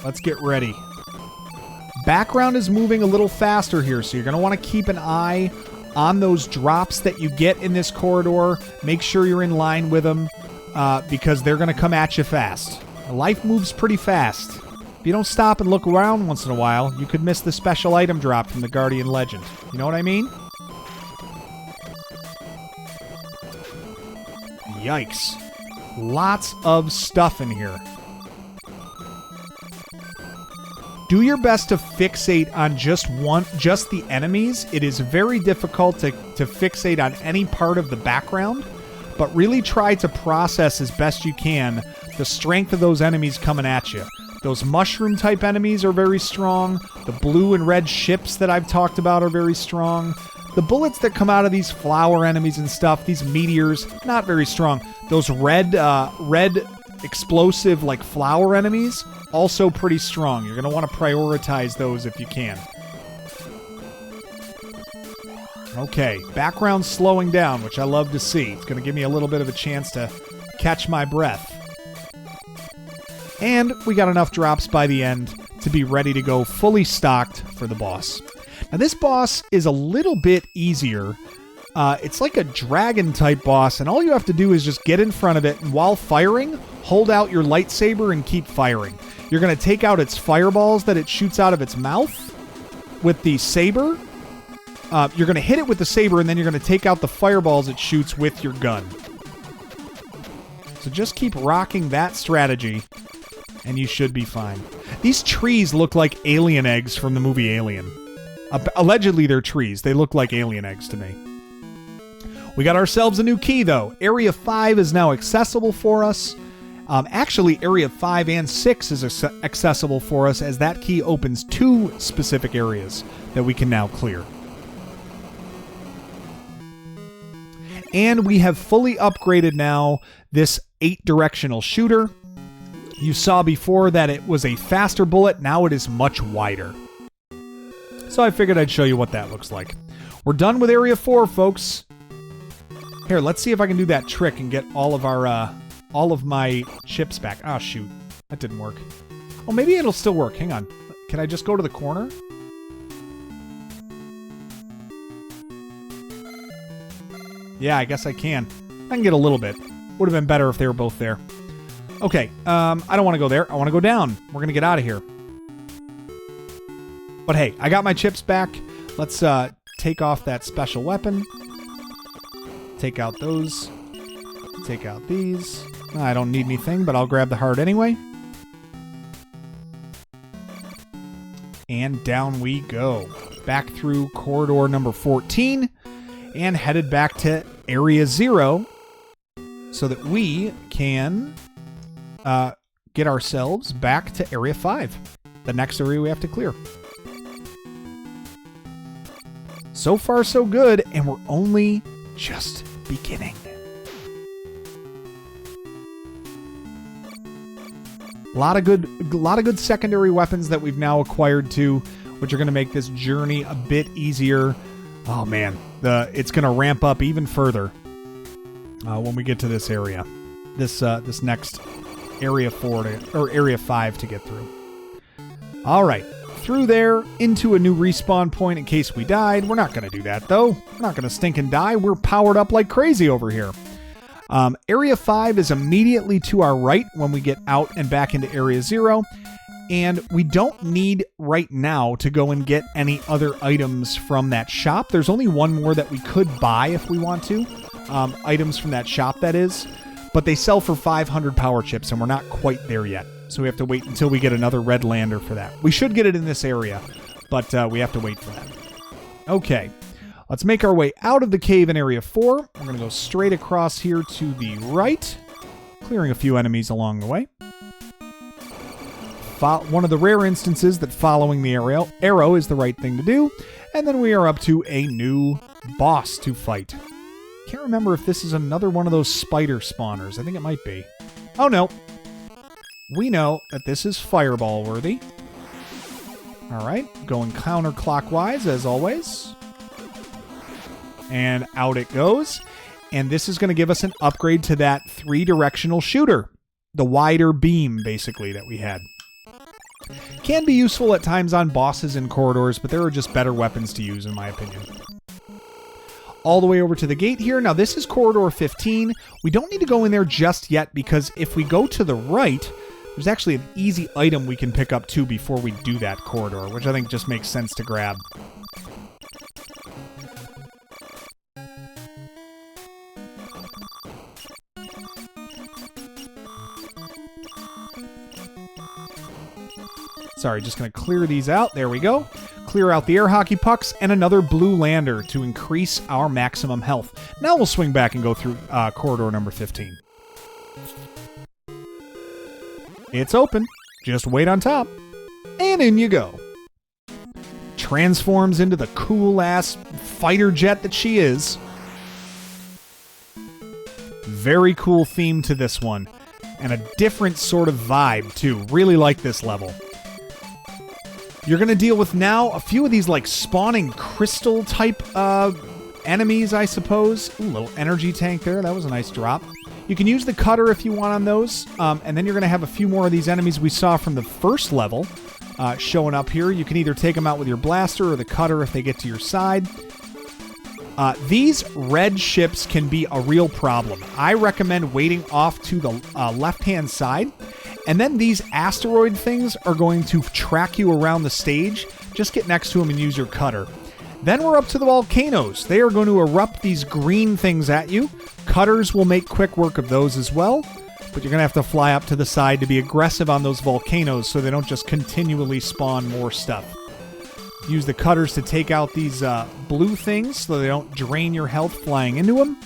Let's get ready. Background is moving a little faster here, so you're going to want to keep an eye on those drops that you get in this corridor. Make sure you're in line with them because they're going to come at you fast. Life moves pretty fast. If you don't stop and look around once in a while, you could miss the special item drop from the Guardian Legend. You know what I mean? Yikes. Lots of stuff in here. Do your best to fixate on just the enemies. It is very difficult to fixate on any part of the background, but really try to process as best you can the strength of those enemies coming at you. Those mushroom type enemies are very strong. The blue and red ships that I've talked about are very strong. The bullets that come out of these flower enemies and stuff, these meteors, not very strong. Those red explosive like flower enemies, also pretty strong. You're going to want to prioritize those if you can. Okay, background slowing down, which I love to see. It's going to give me a little bit of a chance to catch my breath. And we got enough drops by the end to be ready to go fully stocked for the boss. Now this boss is a little bit easier. It's like a dragon type boss, and all you have to do is just get in front of it, and while firing, hold out your lightsaber and keep firing. You're going to take out its fireballs that it shoots out of its mouth with the saber. You're going to hit it with the saber, and then you're going to take out the fireballs it shoots with your gun. So just keep rocking that strategy, and you should be fine. These trees look like alien eggs from the movie Alien. Allegedly, they're trees. They look like alien eggs to me. We got ourselves a new key, though. Area 5 is now accessible for us. Actually, Area 5 and 6 is accessible for us, as that key opens 2 specific areas that we can now clear. And we have fully upgraded now this 8-directional shooter. You saw before that it was a faster bullet. Now it is much wider. So I figured I'd show you what that looks like. We're done with Area 4, folks. Here, let's see if I can do that trick and get all of my chips back. Oh, shoot. That didn't work. Oh, maybe it'll still work. Hang on. Can I just go to the corner? Yeah, I guess I can. I can get a little bit. Would have been better if they were both there. Okay, I don't want to go there. I want to go down. We're going to get out of here. But hey, I got my chips back. Let's take off that special weapon. Take out those. Take out these. I don't need anything, but I'll grab the heart anyway. And down we go. Back through corridor number 14 and headed back to Area 0 so that we can get ourselves back to Area 5, the next area we have to clear. So far, so good, and we're only just beginning. A lot of good secondary weapons that we've now acquired too, which are going to make this journey a bit easier. Oh man, it's going to ramp up even further when we get to this area. This next Area 4 or Area 5 to get through. All right, through there into a new respawn point in case we died. We're not going to do that though. We're not going to stink and die. We're powered up like crazy over here. Area 5 is immediately to our right when we get out and back into Area 0. And we don't need right now to go and get any other items from that shop. There's only one more that we could buy if we want to. Items from that shop, that is. but they sell for 500 power chips, and we're not quite there yet. So we have to wait until we get another red lander for that. We should get it in this area, but we have to wait for that. Okay, let's make our way out of the cave in Area 4. We're going to go straight across here to the right, clearing a few enemies along the way. One of the rare instances that following the arrow is the right thing to do. And then we are up to a new boss to fight. Can't remember if this is another one of those spider spawners. I think it might be. Oh, no. We know that this is fireball worthy. All right, going counterclockwise as always. And out it goes. And this is going to give us an upgrade to that 3-directional shooter. The wider beam, basically, that we had. Can be useful at times on bosses and corridors, but there are just better weapons to use, in my opinion. All the way over to the gate here. Now, this is Corridor 15. We don't need to go in there just yet, because if we go to the right, there's actually an easy item we can pick up, too, before we do that corridor, which I think just makes sense to grab. Sorry, just going to clear these out. There we go. Clear out the air hockey pucks and another blue lander to increase our maximum health. Now we'll swing back and go through corridor number 15. It's open. Just wait on top. And in you go. Transforms into the cool-ass fighter jet that she is. Very cool theme to this one. And a different sort of vibe, too. Really like this level. You're going to deal with now a few of these like spawning crystal type enemies, I suppose. Ooh, little energy tank there. That was a nice drop. You can use the cutter if you want on those. And then you're going to have a few more of these enemies we saw from the first level showing up here. You can either take them out with your blaster or the cutter if they get to your side. These red ships can be a real problem. I recommend waiting off to the left-hand side. And then these asteroid things are going to track you around the stage. Just get next to them and use your cutter. Then we're up to the volcanoes. They are going to erupt these green things at you. Cutters will make quick work of those as well. But you're going to have to fly up to the side to be aggressive on those volcanoes so they don't just continually spawn more stuff. Use the cutters to take out these blue things so they don't drain your health flying into them.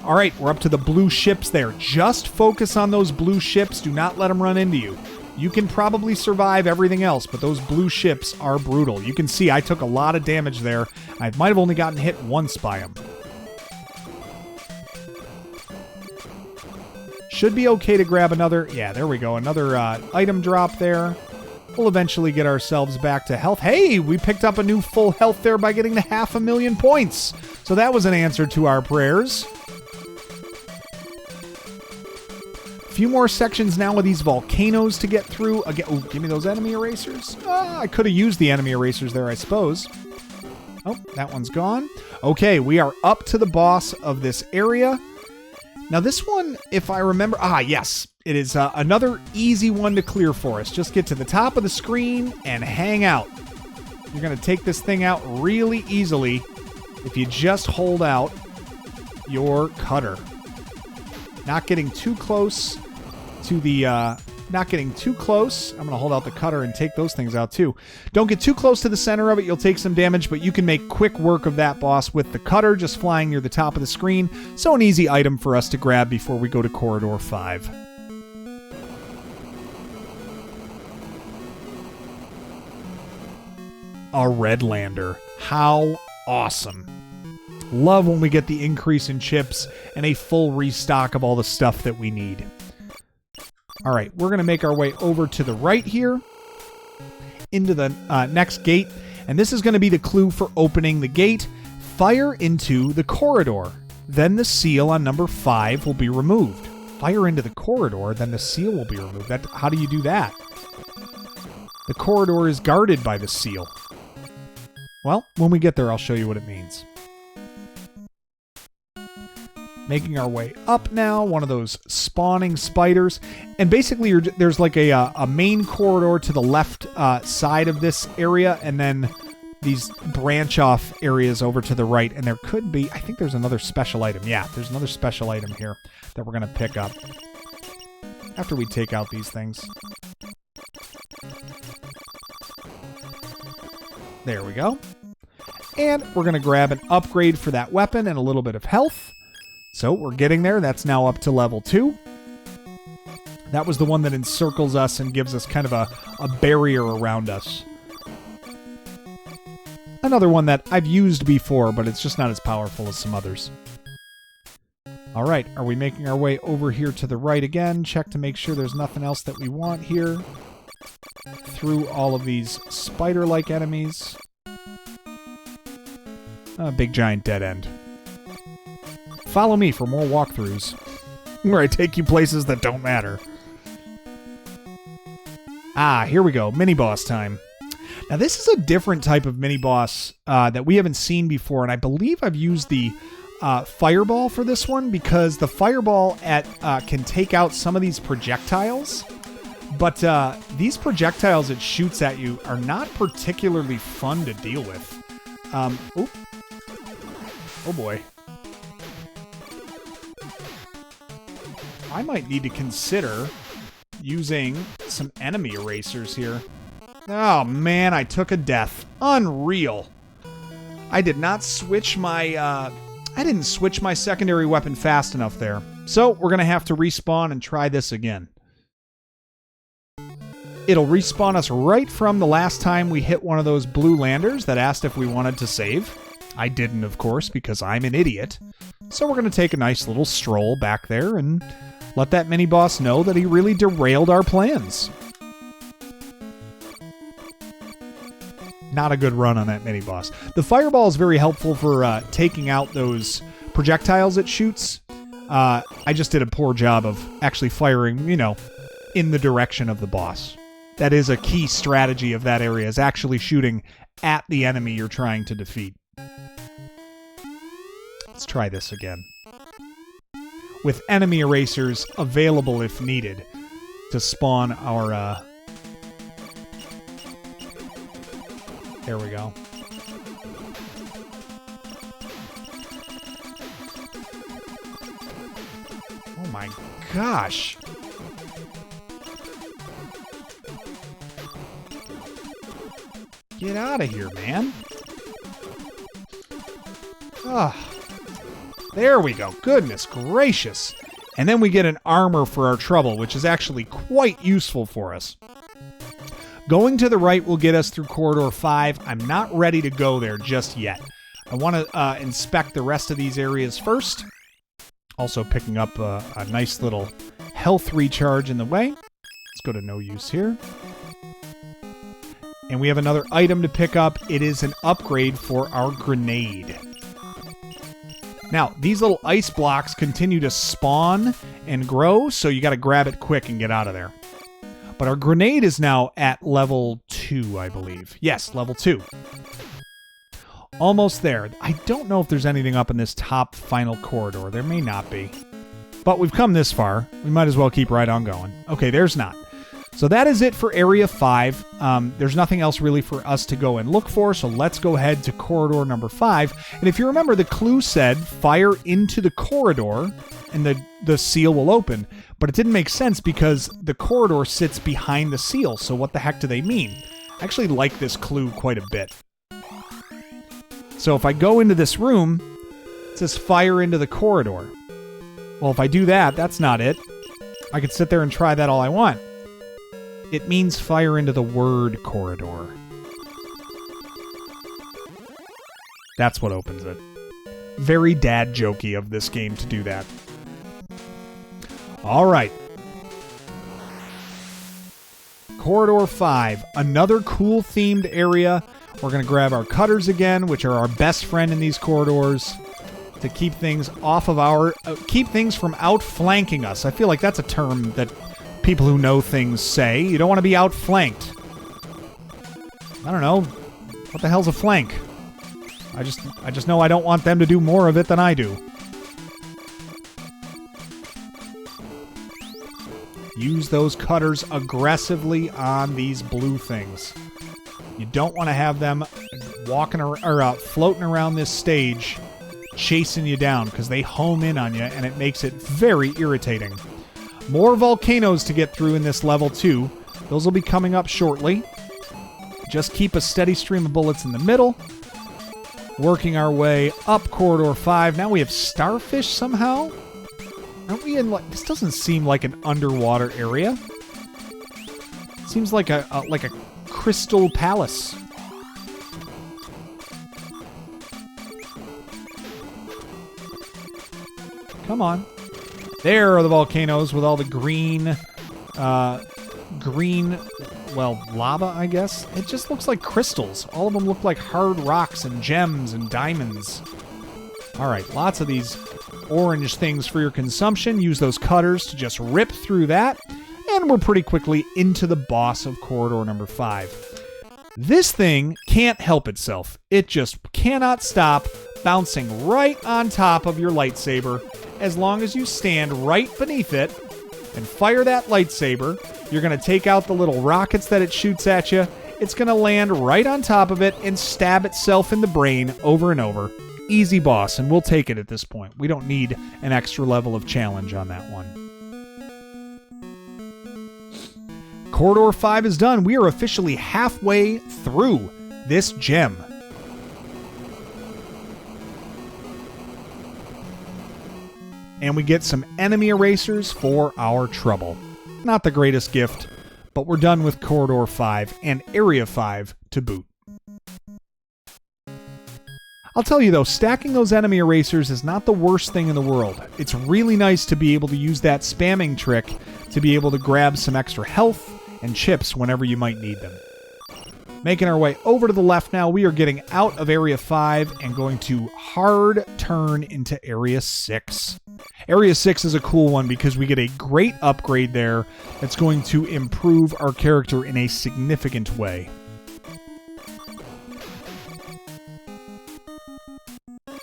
All right, we're up to the blue ships there. Just focus on those blue ships. Do not let them run into you. You can probably survive everything else, but those blue ships are brutal. You can see I took a lot of damage there. I might have only gotten hit once by them. Should be okay to grab another... Yeah, there we go. Another item drop there. We'll eventually get ourselves back to health. Hey, we picked up a new full health there by getting to 500,000 points. So that was an answer to our prayers. Few more sections now with these volcanoes to get through. Again, ooh, give me those enemy erasers. I could have used the enemy erasers there, I suppose. Oh, that one's gone. Okay, we are up to the boss of this area. Now this one, if I remember... yes. It is another easy one to clear for us. Just get to the top of the screen and hang out. You're going to take this thing out really easily if you just hold out your cutter. Not getting too close to the... not getting too close. I'm going to hold out the cutter and take those things out too. Don't get too close to the center of it. You'll take some damage, but you can make quick work of that boss with the cutter just flying near the top of the screen. So an easy item for us to grab before we go to Corridor 5. A red lander. How awesome. Love when we get the increase in chips and a full restock of all the stuff that we need. All right, we're going to make our way over to the right here into the next gate. And this is going to be the clue for opening the gate. Fire into the corridor. Then the seal on number 5 will be removed. Fire into the corridor, then the seal will be removed. How do you do that? The corridor is guarded by the seal. Well, when we get there, I'll show you what it means. Making our way up now, one of those spawning spiders. And basically, there's like a main corridor to the left side of this area, and then these branch off areas over to the right, and there could be, I think there's another special item. Yeah, there's another special item here that we're going to pick up after we take out these things. There we go. And we're going to grab an upgrade for that weapon and a little bit of health. So we're getting there. That's now up to level 2. That was the one that encircles us and gives us kind of a barrier around us. Another one that I've used before, but it's just not as powerful as some others. All right, are we making our way over here to the right again? Check to make sure there's nothing else that we want here. Through all of these spider-like enemies. A big giant dead end. Follow me for more walkthroughs, where I take you places that don't matter. Ah, here we go. Mini-boss time. Now, this is a different type of mini-boss that we haven't seen before, and I believe I've used the fireball for this one, because the fireball can take out some of these projectiles, but these projectiles it shoots at you are not particularly fun to deal with. Oh boy. I might need to consider using some enemy erasers here. Oh man, I took a death. Unreal. I did not switch my I didn't switch my secondary weapon fast enough there. So we're going to have to respawn and try this again. It'll respawn us right from the last time we hit one of those blue landers that asked if we wanted to save. I didn't, of course, because I'm an idiot. So we're going to take a nice little stroll back there and let that mini-boss know that he really derailed our plans. Not a good run on that mini-boss. The fireball is very helpful for taking out those projectiles it shoots. I just did a poor job of actually firing, in the direction of the boss. That is a key strategy of that area, is actually shooting at the enemy you're trying to defeat. Let's try this again. With enemy erasers available if needed to spawn our... There we go. Oh my gosh. Get out of here, man. Ah. There we go. Goodness gracious. And then we get an armor for our trouble, which is actually quite useful for us. Going to the right will get us through Corridor 5. I'm not ready to go there just yet. I want to inspect the rest of these areas first. Also picking up a nice little health recharge in the way. Let's go to no use here. And we have another item to pick up. It is an upgrade for our grenade. Now, these little ice blocks continue to spawn and grow, so you got to grab it quick and get out of there. But our grenade is now at level 2, I believe. Yes, level 2. Almost there. I don't know if there's anything up in this top final corridor. There may not be. But we've come this far. We might as well keep right on going. Okay, there's not. So that is it for Area 5. There's nothing else really for us to go and look for, so let's go ahead to corridor number 5. And if you remember, the clue said fire into the corridor and the seal will open. But it didn't make sense because the corridor sits behind the seal, so what the heck do they mean? I actually like this clue quite a bit. So if I go into this room, it says fire into the corridor. Well, if I do that, that's not it. I could sit there and try that all I want. It means fire into the word corridor. That's what opens it. Very dad jokey of this game to do that. All right. Corridor 5. Another cool themed area. We're going to grab our cutters again, which are our best friend in these corridors, to keep things off of our... keep things from outflanking us. I feel like that's a term that people who know things say. You don't want to be outflanked. I don't know. What the hell's a flank? I just know I don't want them to do more of it than I do. Use those cutters aggressively on these blue things. You don't want to have them walking or floating around this stage, chasing you down because they home in on you, and it makes it very irritating. More volcanoes to get through in this level too. Those will be coming up shortly. Just keep a steady stream of bullets in the middle. Working our way up Corridor 5. Now we have starfish somehow. Aren't we in like... This doesn't seem like an underwater area. It seems like a crystal palace. Come on. There are the volcanoes with all the green, well, lava, I guess. It just looks like crystals. All of them look like hard rocks and gems and diamonds. All right, lots of these orange things for your consumption. Use those cutters to just rip through that. And we're pretty quickly into the boss of Corridor number 5. This thing can't help itself. It just cannot stop bouncing right on top of your lightsaber. As long as you stand right beneath it and fire that lightsaber, you're going to take out the little rockets that it shoots at you. It's going to land right on top of it and stab itself in the brain over and over. Easy boss, and we'll take it at this point. We don't need an extra level of challenge on that one. Corridor 5 is done. We are officially halfway through this gem. And we get some enemy erasers for our trouble. Not the greatest gift, but we're done with Corridor 5 and Area 5 to boot. I'll tell you though, stacking those enemy erasers is not the worst thing in the world. It's really nice to be able to use that spamming trick to be able to grab some extra health and chips whenever you might need them. Making our way over to the left now, we are getting out of Area 5 and going to hard turn into Area 6. Area 6 is a cool one because we get a great upgrade there that's going to improve our character in a significant way.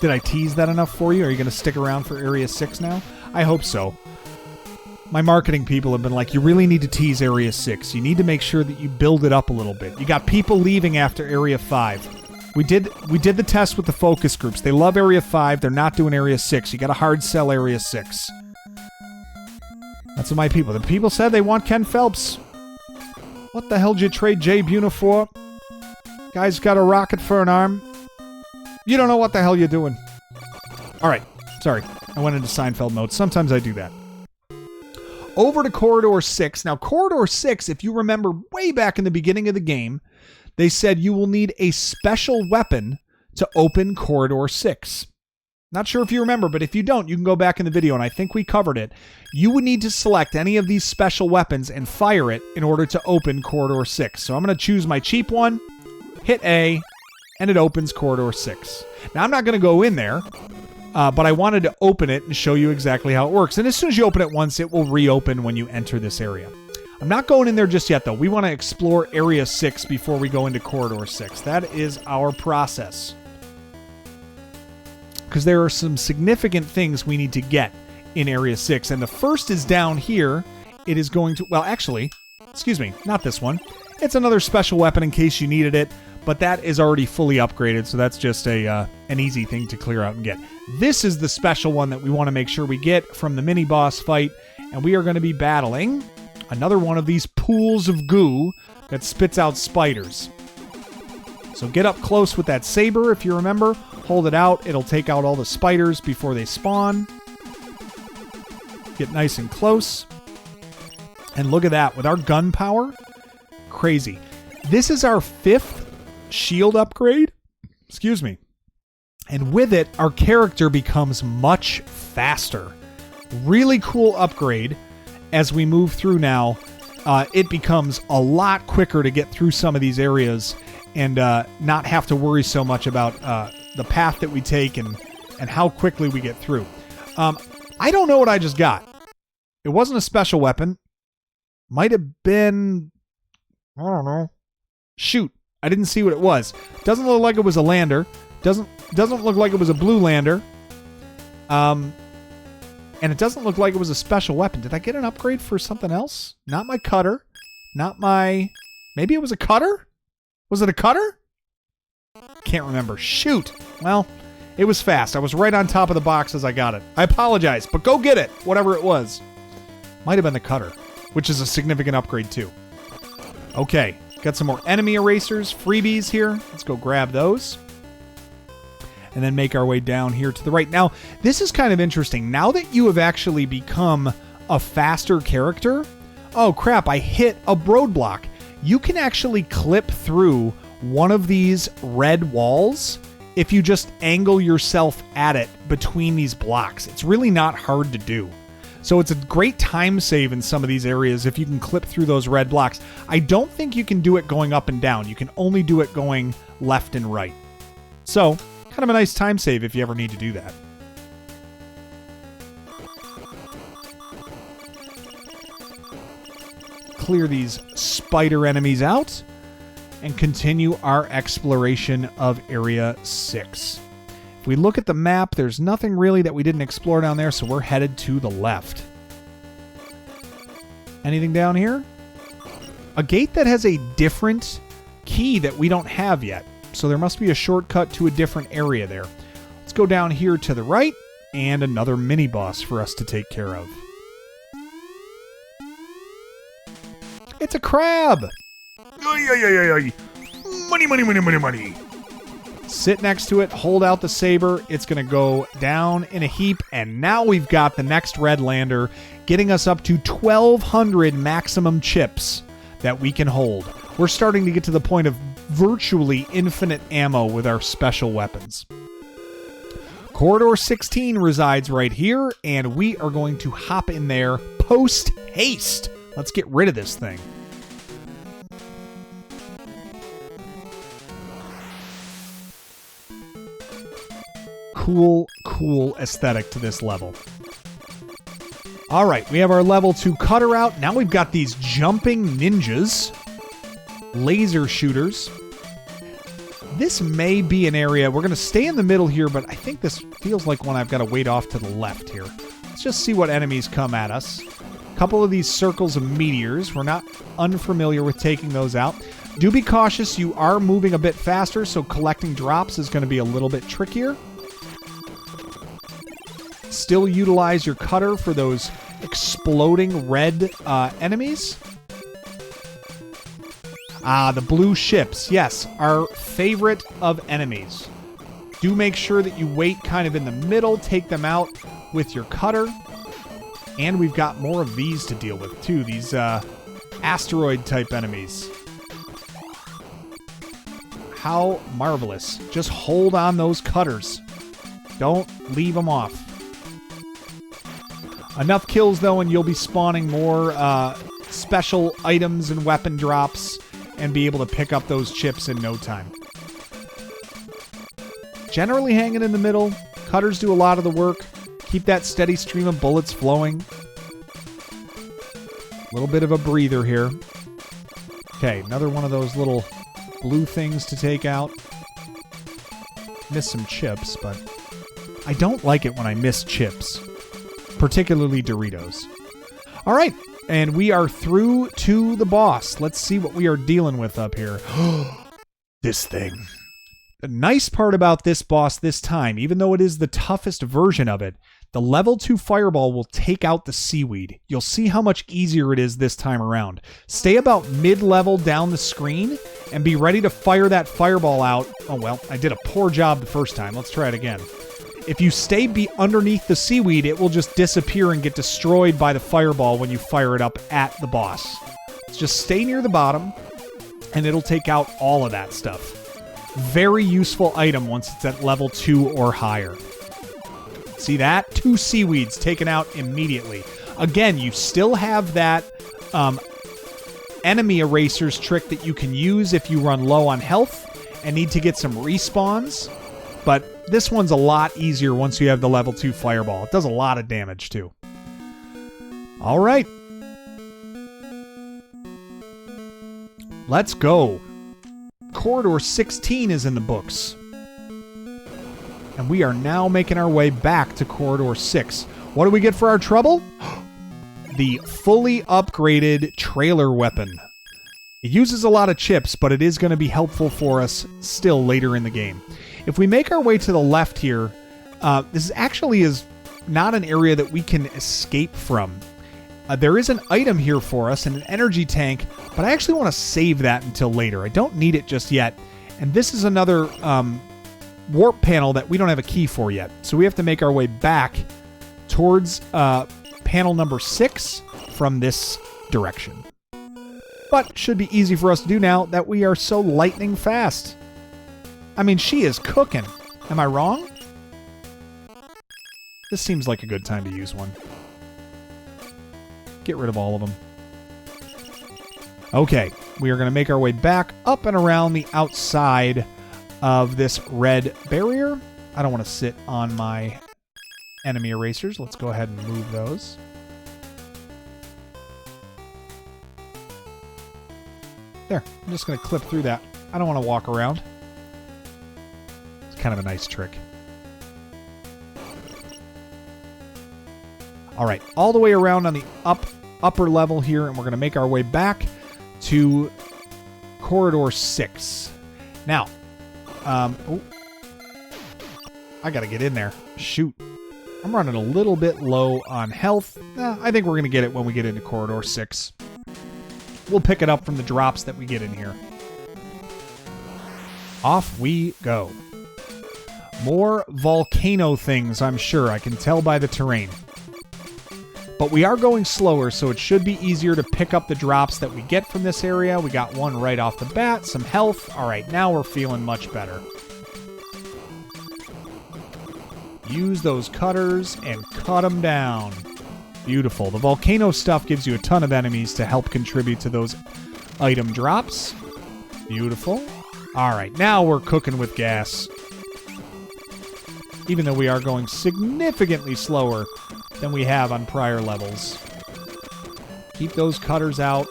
Did I tease that enough for you? Are you going to stick around for Area 6 now? I hope so. My marketing people have been like, you really need to tease Area 6. You need to make sure that you build it up a little bit. You got people leaving after Area 5. We did the test with the focus groups. They love Area 5. They're not doing Area 6. You got to hard sell Area 6. That's what my people. The people said they want Ken Phelps. What the hell did you trade Jay Buna for? Guy's got a rocket for an arm. You don't know what the hell you're doing. All right. Sorry. I went into Seinfeld mode. Sometimes I do that. Over to Corridor 6. Now, Corridor 6, if you remember way back in the beginning of the game, they said you will need a special weapon to open Corridor 6. Not sure if you remember, but if you don't, you can go back in the video, and I think we covered it. You would need to select any of these special weapons and fire it in order to open Corridor 6. So I'm going to choose my cheap one, hit A, and it opens Corridor 6. Now, I'm not going to go in there. But I wanted to open it and show you exactly how it works. And as soon as you open it once, it will reopen when you enter this area. I'm not going in there just yet, though. We want to explore Area 6 before we go into Corridor 6. That is our process. Because there are some significant things we need to get in Area 6. And the first is down here. It is going to... Well, actually, excuse me, not this one. It's another special weapon in case you needed it. But that is already fully upgraded, so that's just an easy thing to clear out and get. This is the special one that we want to make sure we get from the mini-boss fight, and we are going to be battling another one of these pools of goo that spits out spiders. So get up close with that saber, if you remember. Hold it out. It'll take out all the spiders before they spawn. Get nice and close. And look at that. With our gun power, crazy. This is our 5th shield upgrade. Excuse me. And with it, our character becomes much faster. Really cool upgrade as we move through now. It becomes a lot quicker to get through some of these areas and not have to worry so much about the path that we take and how quickly we get through. I don't know what I just got. It wasn't a special weapon. Might have been... I don't know. Shoot. I didn't see what it was. Doesn't look like it was a lander. Doesn't look like it was a blue lander. And it doesn't look like it was a special weapon. Did I get an upgrade for something else? Not my cutter. Not my... Maybe it was a cutter? Was it a cutter? Can't remember. Shoot. Well, it was fast. I was right on top of the box as I got it. I apologize, but go get it, whatever it was. Might have been the cutter, which is a significant upgrade too. Okay, got some more enemy erasers, freebies here. Let's go grab those. And then make our way down here to the right. Now, this is kind of interesting. Now that you have actually become a faster character... Oh, crap, I hit a roadblock. You can actually clip through one of these red walls if you just angle yourself at it between these blocks. It's really not hard to do. So it's a great time save in some of these areas if you can clip through those red blocks. I don't think you can do it going up and down. You can only do it going left and right. So, kind of a nice time save if you ever need to do that. Clear these spider enemies out and continue our exploration of Area 6. If we look at the map, there's nothing really that we didn't explore down there, so we're headed to the left. Anything down here? A gate that has a different key that we don't have yet, so there must be a shortcut to a different area there. Let's go down here to the right, and another mini-boss for us to take care of. It's a crab! Money, money, money, money, money. Sit next to it, hold out the saber. It's going to go down in a heap, and now we've got the next red lander, getting us up to 1,200 maximum chips that we can hold. We're starting to get to the point of virtually infinite ammo with our special weapons. Corridor 16 resides right here, and we are going to hop in there post-haste. Let's get rid of this thing. Cool aesthetic to this level. All right, we have our level 2 cutter out. Now we've got these jumping ninjas, laser shooters. This may be an area. We're going to stay in the middle here, but I think this feels like one I've got to wait off to the left here. Let's just see what enemies come at us. A couple of these circles of meteors. We're not unfamiliar with taking those out. Do be cautious. You are moving a bit faster, so collecting drops is going to be a little bit trickier. Still utilize your cutter for those exploding red enemies. Ah, the blue ships. Yes, our favorite of enemies. Do make sure that you wait kind of in the middle, take them out with your cutter. And we've got more of these to deal with, too. These asteroid-type enemies. How marvelous. Just hold on those cutters. Don't leave them off. Enough kills, though, and you'll be spawning more special items and weapon drops and be able to pick up those chips in no time. Generally hanging in the middle. Cutters do a lot of the work. Keep that steady stream of bullets flowing. A little bit of a breather here. Okay, another one of those little blue things to take out. Miss some chips, but I don't like it when I miss chips. Particularly Doritos. All right, and we are through to the boss. Let's see what we are dealing with up here. This thing. The nice part about this boss this time, even though it is the toughest version of it, the level 2 fireball will take out the seaweed. You'll see how much easier it is this time around. Stay about mid-level down the screen and be ready to fire that fireball out. Oh, well, I did a poor job the first time. Let's try it again. If you stay underneath the seaweed, it will just disappear and get destroyed by the fireball when you fire it up at the boss. Just stay near the bottom, and it'll take out all of that stuff. Very useful item once it's at level 2 or higher. See that? 2 seaweeds taken out immediately. Again, you still have that enemy erasers trick that you can use if you run low on health and need to get some respawns. But this one's a lot easier once you have the level 2 fireball. It does a lot of damage, too. All right. Let's go. Corridor 16 is in the books. And we are now making our way back to Corridor 6. What do we get for our trouble? The fully upgraded trailer weapon. It uses a lot of chips, but it is going to be helpful for us still later in the game. If we make our way to the left here, this actually is not an area that we can escape from. There is an item here for us and an energy tank, but I actually want to save that until later. I don't need it just yet. And this is another warp panel that we don't have a key for yet. So we have to make our way back towards panel number 6 from this direction. But should be easy for us to do now that we are so lightning fast. I mean, she is cooking. Am I wrong? This seems like a good time to use one. Get rid of all of them. Okay, we are going to make our way back up and around the outside of this red barrier. I don't want to sit on my enemy erasers. Let's go ahead and move those. There, I'm just going to clip through that. I don't want to walk around. It's kind of a nice trick. All right, all the way around on the upper level here, and we're going to make our way back to corridor 6. Now, I got to get in there. Shoot. I'm running a little bit low on health. I think we're going to get it when we get into corridor 6. We'll pick it up from the drops that we get in here. Off we go. More volcano things, I'm sure. I can tell by the terrain. But we are going slower, so it should be easier to pick up the drops that we get from this area. We got one right off the bat, some health. All right, now we're feeling much better. Use those cutters and cut them down. Beautiful. The volcano stuff gives you a ton of enemies to help contribute to those item drops. Beautiful. All right, now we're cooking with gas. Even though we are going significantly slower than we have on prior levels. Keep those cutters out.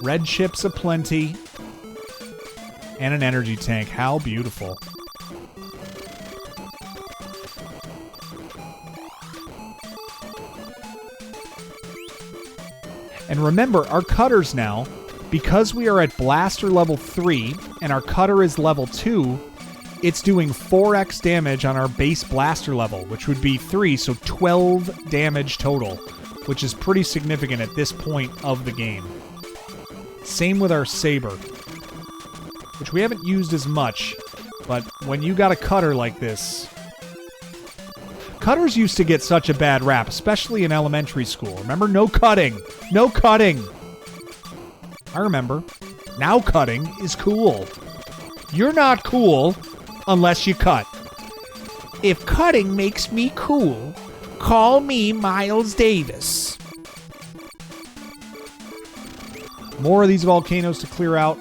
Red chips aplenty. And an energy tank. How beautiful. And remember, our cutters now, because we are at blaster level 3 and our cutter is level 2, it's doing 4x damage on our base blaster level, which would be 3, so 12 damage total, which is pretty significant at this point of the game. Same with our saber, which we haven't used as much, but when you got a cutter like this... Cutters used to get such a bad rap, especially in elementary school. Remember? No cutting! No cutting! I remember. Now cutting is cool. You're not cool unless you cut. If cutting makes me cool, call me Miles Davis. More of these volcanoes to clear out.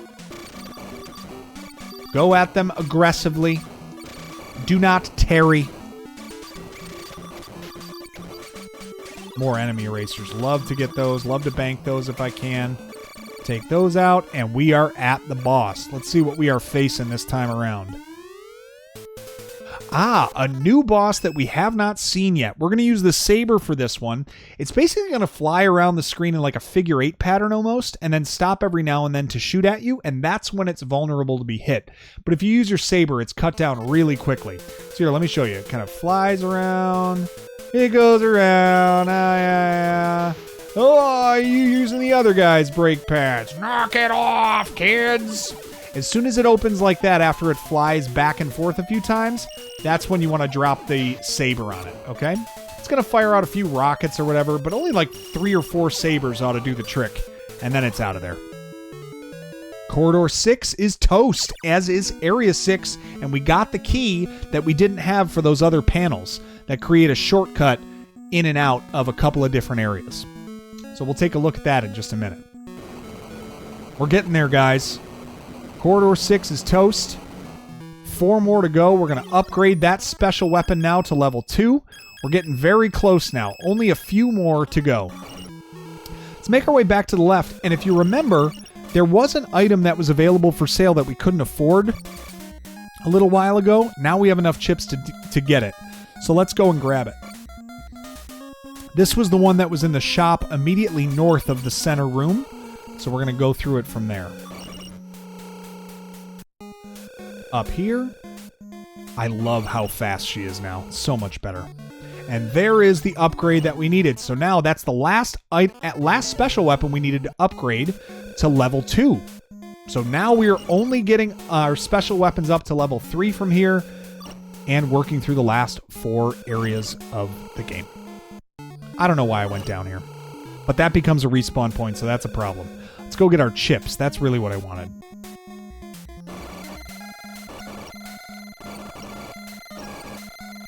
Go at them aggressively. Do not tarry. More enemy erasers. Love to get those. Love to bank those if I can. Take those out, and we are at the boss. Let's see what we are facing this time around. Ah, a new boss that we have not seen yet. We're going to use the saber for this one. It's basically going to fly around the screen in like a figure 8 pattern almost, and then stop every now and then to shoot at you, and that's when it's vulnerable to be hit. But if you use your saber, it's cut down really quickly. So here, let me show you. It kind of flies around. It goes around. Oh, you using the other guy's brake pads. Knock it off, kids. As soon as it opens like that, after it flies back and forth a few times, that's when you want to drop the saber on it, okay? It's going to fire out a few rockets or whatever, but only like 3 or 4 sabers ought to do the trick. And then it's out of there. Corridor 6 is toast, as is Area 6, and we got the key that we didn't have for those other panels that create a shortcut in and out of a couple of different areas. So we'll take a look at that in just a minute. We're getting there, guys. Corridor 6 is toast. 4 more to go. We're going to upgrade that special weapon now to level 2. We're getting very close now. Only a few more to go. Let's make our way back to the left. And if you remember, there was an item that was available for sale that we couldn't afford a little while ago. Now we have enough chips to get it. So let's go and grab it. This was the one that was in the shop immediately north of the center room. So we're going to go through it from there. Up here. I love how fast she is now. So much better. And there is the upgrade that we needed. So now that's the last special weapon we needed to upgrade to level 2. So now we are only getting our special weapons up to level 3 from here and working through the last 4 areas of the game. I don't know why I went down here, but that becomes a respawn point, so that's a problem. Let's go get our chips. That's really what I wanted.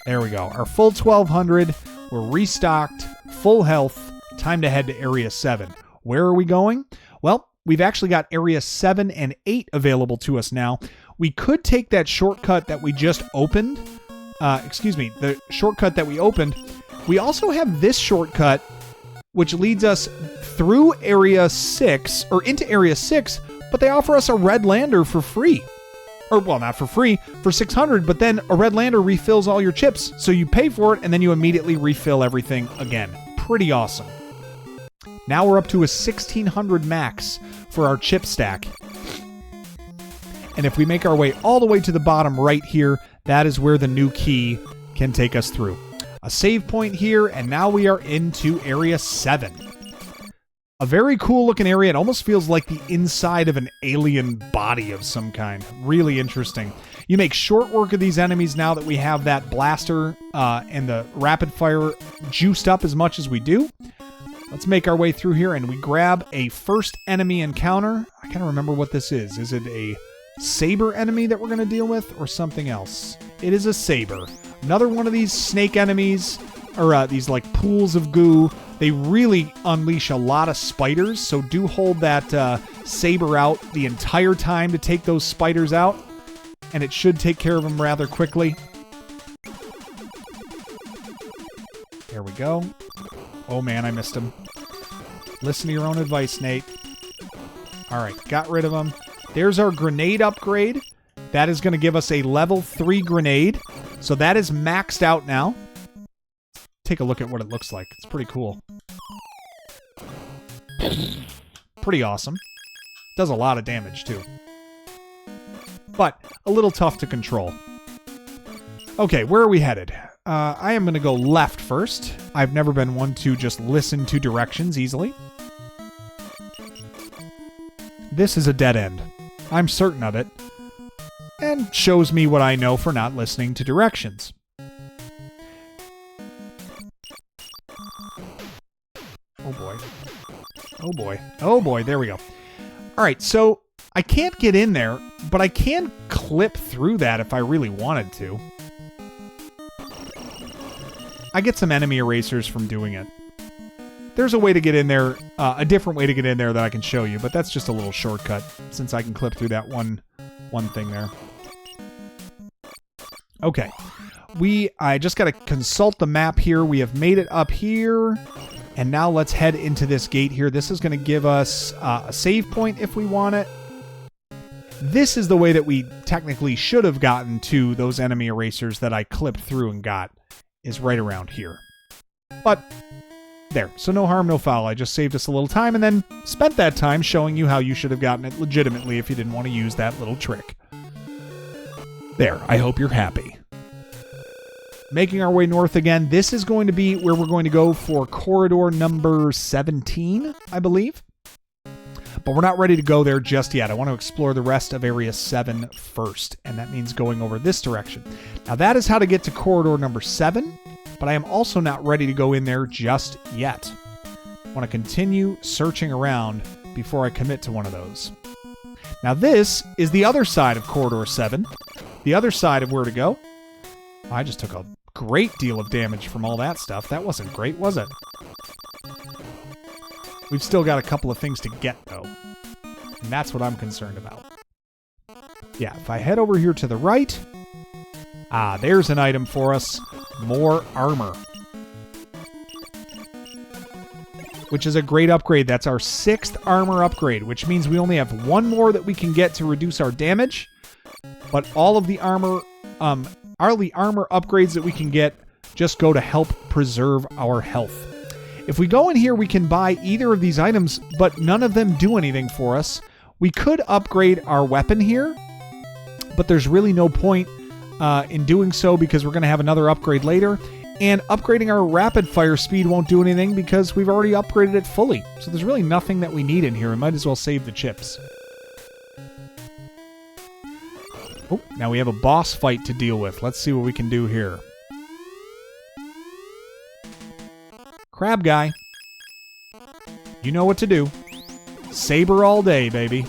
There we go. Our full 1200. We're restocked, full health. Time to head to Area 7. Where are we going? Well, we've actually got Area 7 and 8 available to us now. We could take that shortcut that we just opened. The shortcut that we opened. We also have this shortcut, which leads us through Area 6, or into Area 6, but they offer us a red lander for free. Or, well, not for free, for 600, but then a red lander refills all your chips. So you pay for it, and then you immediately refill everything again. Pretty awesome. Now we're up to a 1600 max for our chip stack. And if we make our way all the way to the bottom right here, that is where the new key can take us through. A save point here, and now we are into Area 7. A very cool looking area. It almost feels like the inside of an alien body of some kind. Really interesting. You make short work of these enemies now that we have that blaster and the rapid fire juiced up as much as we do. Let's make our way through here, and we grab a first enemy encounter. I can't remember what this is. Is it a saber enemy that we're going to deal with, or something else? It is a saber. Another one of these snake enemies, or these like pools of goo. They really unleash a lot of spiders, so do hold that saber out the entire time to take those spiders out, and it should take care of them rather quickly. There we go. Oh man, I missed him. Listen to your own advice, Nate. Alright, got rid of him. There's our grenade upgrade. That is going to give us a level 3 grenade. So that is maxed out now. Take a look at what it looks like. It's pretty cool. Pretty awesome. Does a lot of damage, too. But a little tough to control. Okay, where are we headed? I am going to go left first. I've never been one to just listen to directions easily. This is a dead end. I'm certain of it. And shows me what I know for not listening to directions. Oh boy. Oh boy. Oh boy, there we go. Alright, so I can't get in there, but I can clip through that if I really wanted to. I get some enemy erasers from doing it. There's a way to get in there, a different way to get in there that I can show you, but that's just a little shortcut since I can clip through that one thing there. Okay. I just got to consult the map here. We have made it up here. And now let's head into this gate here. This is going to give us a save point if we want it. This is the way that we technically should have gotten to those enemy erasers that I clipped through and got, is right around here. But there. So no harm, no foul. I just saved us a little time and then spent that time showing you how you should have gotten it legitimately if you didn't want to use that little trick. There. I hope you're happy. Making our way north again. This is going to be where we're going to go for corridor number 17, I believe. But we're not ready to go there just yet. I want to explore the rest of Area 7 first, and that means going over this direction. Now that is how to get to corridor number 7, but I am also not ready to go in there just yet. I want to continue searching around before I commit to one of those. Now this is the other side of corridor 7, the other side of where to go. I just took a great deal of damage from all that stuff. That wasn't great, was it? We've still got a couple of things to get, though. And that's what I'm concerned about. Yeah, if I head over here to the right... Ah, there's an item for us. More armor. Which is a great upgrade. That's our 6th armor upgrade, which means we only have one more that we can get to reduce our damage. But all of the armor... All the armor upgrades that we can get just go to help preserve our health. If we go in here, we can buy either of these items, but none of them do anything for us. We could upgrade our weapon here, but there's really no point in doing so because we're going to have another upgrade later. And upgrading our rapid fire speed won't do anything because we've already upgraded it fully. So there's really nothing that we need in here. We might as well save the chips. Oh, now we have a boss fight to deal with. Let's see what we can do here. Crab guy. You know what to do. Saber all day, baby.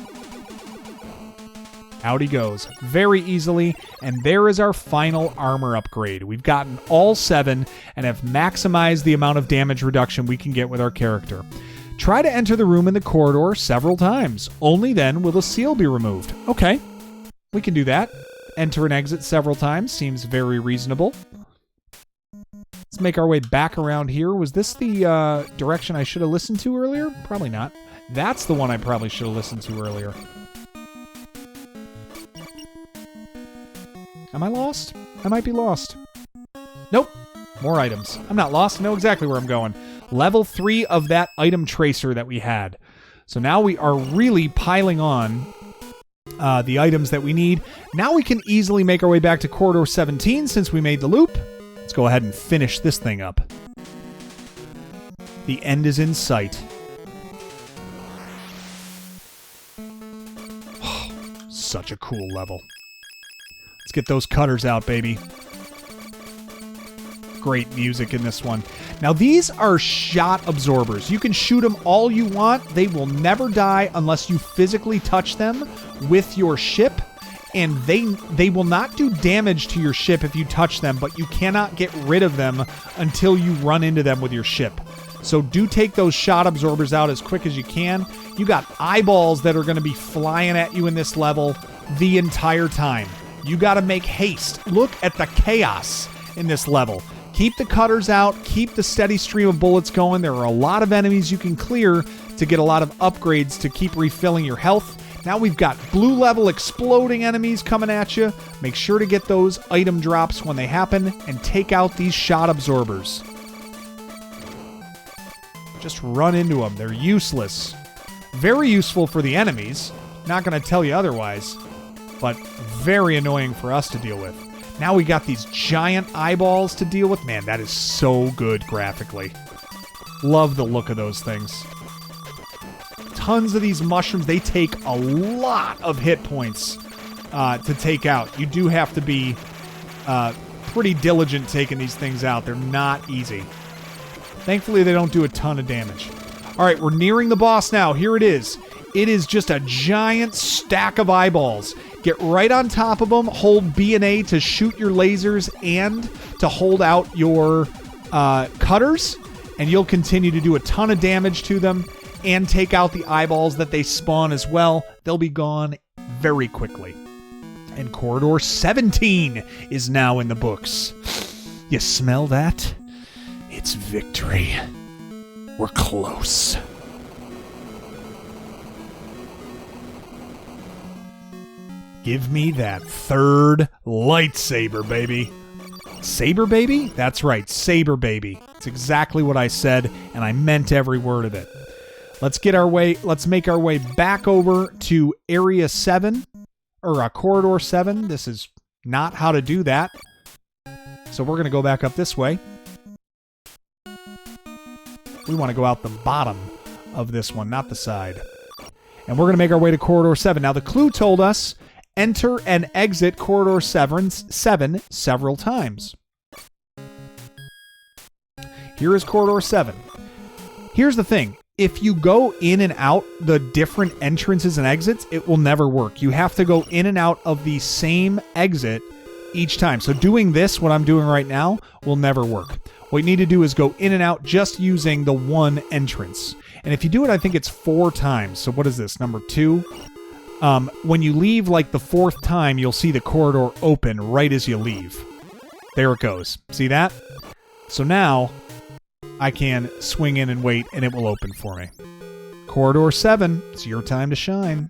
Out he goes. Very easily. And there is our final armor upgrade. We've gotten all 7 and have maximized the amount of damage reduction we can get with our character. Try to enter the room in the corridor several times. Only then will the seal be removed. Okay. We can do that. Enter and exit several times. Seems very reasonable. Let's make our way back around here. Was this the direction I should have listened to earlier? Probably not. That's the one I probably should have listened to earlier. Am I lost? I might be lost. Nope. More items. I'm not lost. I know exactly where I'm going. Level 3 of that item tracer that we had. So now we are really piling on the items that we need. Now we can easily make our way back to Corridor 17 since we made the loop. Let's go ahead and finish this thing up. The end is in sight. Oh, such a cool level. Let's get those cutters out, baby. Great music in this one. Now, these are shot absorbers. You can shoot them all you want. They will never die unless you physically touch them with your ship. And they will not do damage to your ship if you touch them, but you cannot get rid of them until you run into them with your ship. So do take those shot absorbers out as quick as you can. You got eyeballs that are going to be flying at you in this level the entire time. You got to make haste. Look at the chaos in this level. Keep the cutters out. Keep the steady stream of bullets going. There are a lot of enemies you can clear to get a lot of upgrades to keep refilling your health. Now we've got blue level exploding enemies coming at you. Make sure to get those item drops when they happen and take out these shot absorbers. Just run into them. They're useless. Very useful for the enemies. Not going to tell you otherwise. But very annoying for us to deal with. Now we got these giant eyeballs to deal with. Man, that is so good graphically. Love the look of those things. Tons of these mushrooms. They take a lot of hit points to take out. You do have to be pretty diligent taking these things out. They're not easy. Thankfully, they don't do a ton of damage. All right, we're nearing the boss now. Here it is. It is just a giant stack of eyeballs. Get right on top of them. Hold B and A to shoot your lasers and to hold out your cutters. And you'll continue to do a ton of damage to them and take out the eyeballs that they spawn as well. They'll be gone very quickly. And Corridor 17 is now in the books. You smell that? It's victory. We're close. Give me that third lightsaber, baby. Saber baby? That's right, saber baby. It's exactly what I said, and I meant every word of it. Let's make our way back over to Area 7, or Corridor 7. This is not how to do that. So we're going to go back up this way. We want to go out the bottom of this one, not the side. And we're going to make our way to Corridor 7. Now, the clue told us enter and exit Corridor 7 several times. Here is Corridor 7. Here's the thing. If you go in and out the different entrances and exits, it will never work. You have to go in and out of the same exit each time. So doing this, what I'm doing right now, will never work. What you need to do is go in and out just using the one entrance. And if you do it, I think it's 4 times. So what is this, number 2? When you leave like the 4th time, you'll see the corridor open right as you leave. There it goes. See that? So now I can swing in and wait and it will open for me. Corridor 7, it's your time to shine.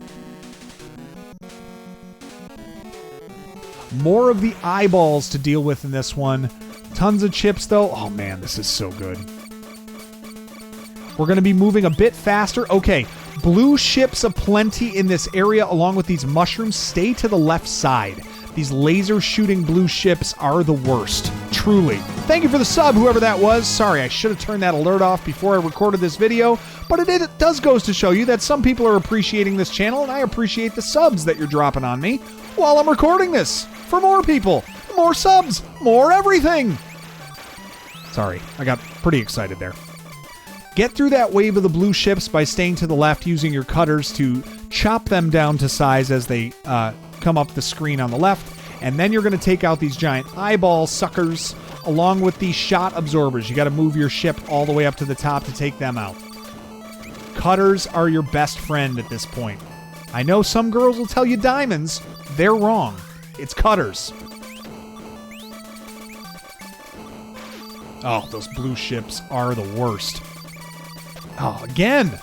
More of the eyeballs to deal with in this one. Tons of chips though. Oh man, this is so good. We're going to be moving a bit faster. Okay, blue ships aplenty in this area along with these mushrooms. Stay to the left side. These laser shooting blue ships are the worst. Truly. Thank you for the sub, whoever that was. Sorry, I should have turned that alert off before I recorded this video, but it does goes to show you that some people are appreciating this channel, and I appreciate the subs that you're dropping on me while I'm recording this. For more people, more subs, more everything. Sorry, I got pretty excited there. Get through that wave of the blue ships by staying to the left using your cutters to chop them down to size as they come up the screen on the left. And then you're going to take out these giant eyeball suckers along with these shot absorbers. You got to move your ship all the way up to the top to take them out. Cutters are your best friend at this point. I know some girls will tell you diamonds. They're wrong. It's cutters. Oh, those blue ships are the worst. Oh, again.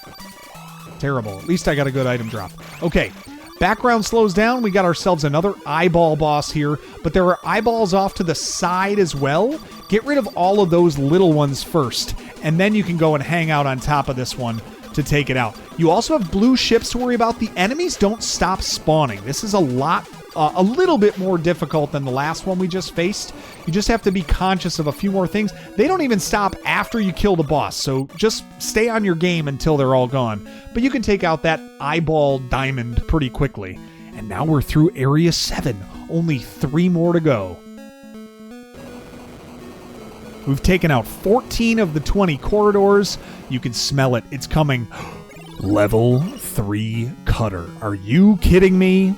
Terrible. At least I got a good item drop. Okay. Background slows down. We got ourselves another eyeball boss here, but there are eyeballs off to the side as well. Get rid of all of those little ones first, and then you can go and hang out on top of this one to take it out. You also have blue ships to worry about. The enemies don't stop spawning. This is a little bit more difficult than the last one we just faced. You just have to be conscious of a few more things. They don't even stop after you kill the boss, so just stay on your game until they're all gone. But you can take out that eyeball diamond pretty quickly. And now we're through Area 7. Only 3 more to go. We've taken out 14 of the 20 corridors. You can smell it. It's coming. Level 3 cutter. Are you kidding me?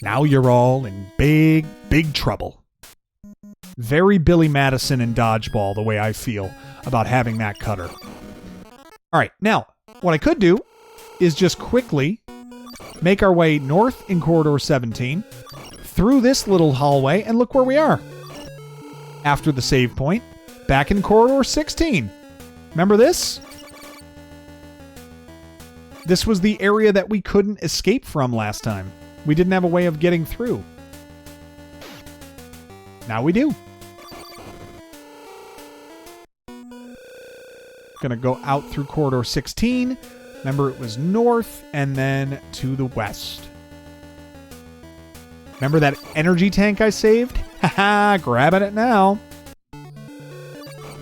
Now you're all in big, big trouble. Very Billy Madison in Dodgeball, the way I feel about having that cutter. All right, now, what I could do is just quickly make our way north in Corridor 17, through this little hallway, and look where we are. After the save point, back in Corridor 16. Remember this? This was the area that we couldn't escape from last time. We didn't have a way of getting through. Now we do. Gonna go out through Corridor 16. Remember, it was north and then to the west. Remember that energy tank I saved? Haha, grabbing it now.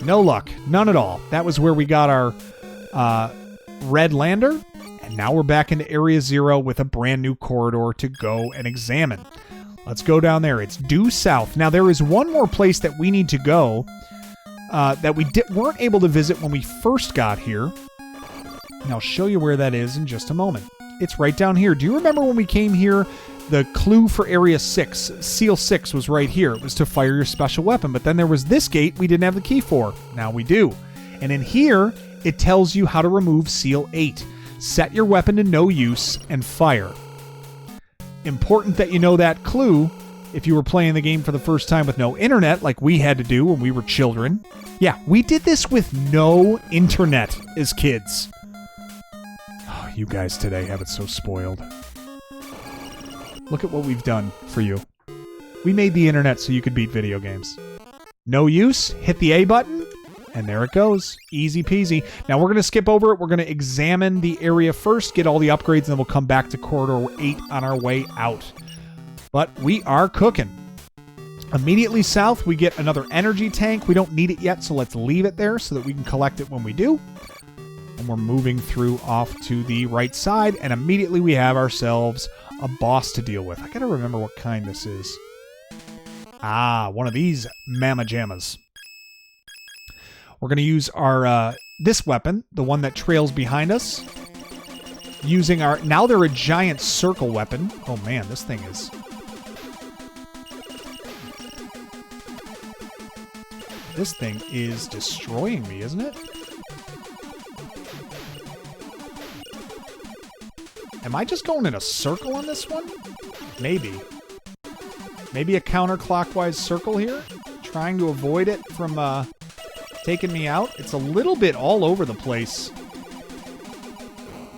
No luck. None at all. That was where we got our red lander. And now we're back into Area 0 with a brand new corridor to go and examine. Let's go down there. It's due south. Now, there is one more place that we need to go that we weren't able to visit when we first got here. And I'll show you where that is in just a moment. It's right down here. Do you remember when we came here, the clue for Area 6, Seal 6, was right here. It was to fire your special weapon. But then there was this gate we didn't have the key for. Now we do. And in here, it tells you how to remove Seal 8. Set your weapon to no use and fire. Important that you know that clue if you were playing the game for the first time with no internet like we had to do when we were children. Yeah, we did this with no internet as kids. Oh, you guys today have it so spoiled. Look at what we've done for you. We made the internet so you could beat video games. No use, hit the A button, and there it goes. Easy peasy. Now we're going to skip over it. We're going to examine the area first, get all the upgrades, and then we'll come back to Corridor 8 on our way out. But we are cooking. Immediately south, we get another energy tank. We don't need it yet, so let's leave it there so that we can collect it when we do. And we're moving through off to the right side, and immediately we have ourselves a boss to deal with. I got to remember what kind this is. Ah, one of these Mama Jammas. We're going to use our this weapon, the one that trails behind us. Using our... Now they're a giant circle weapon. Oh man, this thing is... This thing is destroying me, isn't it? Am I just going in a circle on this one? Maybe. Maybe a counterclockwise circle here? Trying to avoid it from taking me out. It's a little bit all over the place.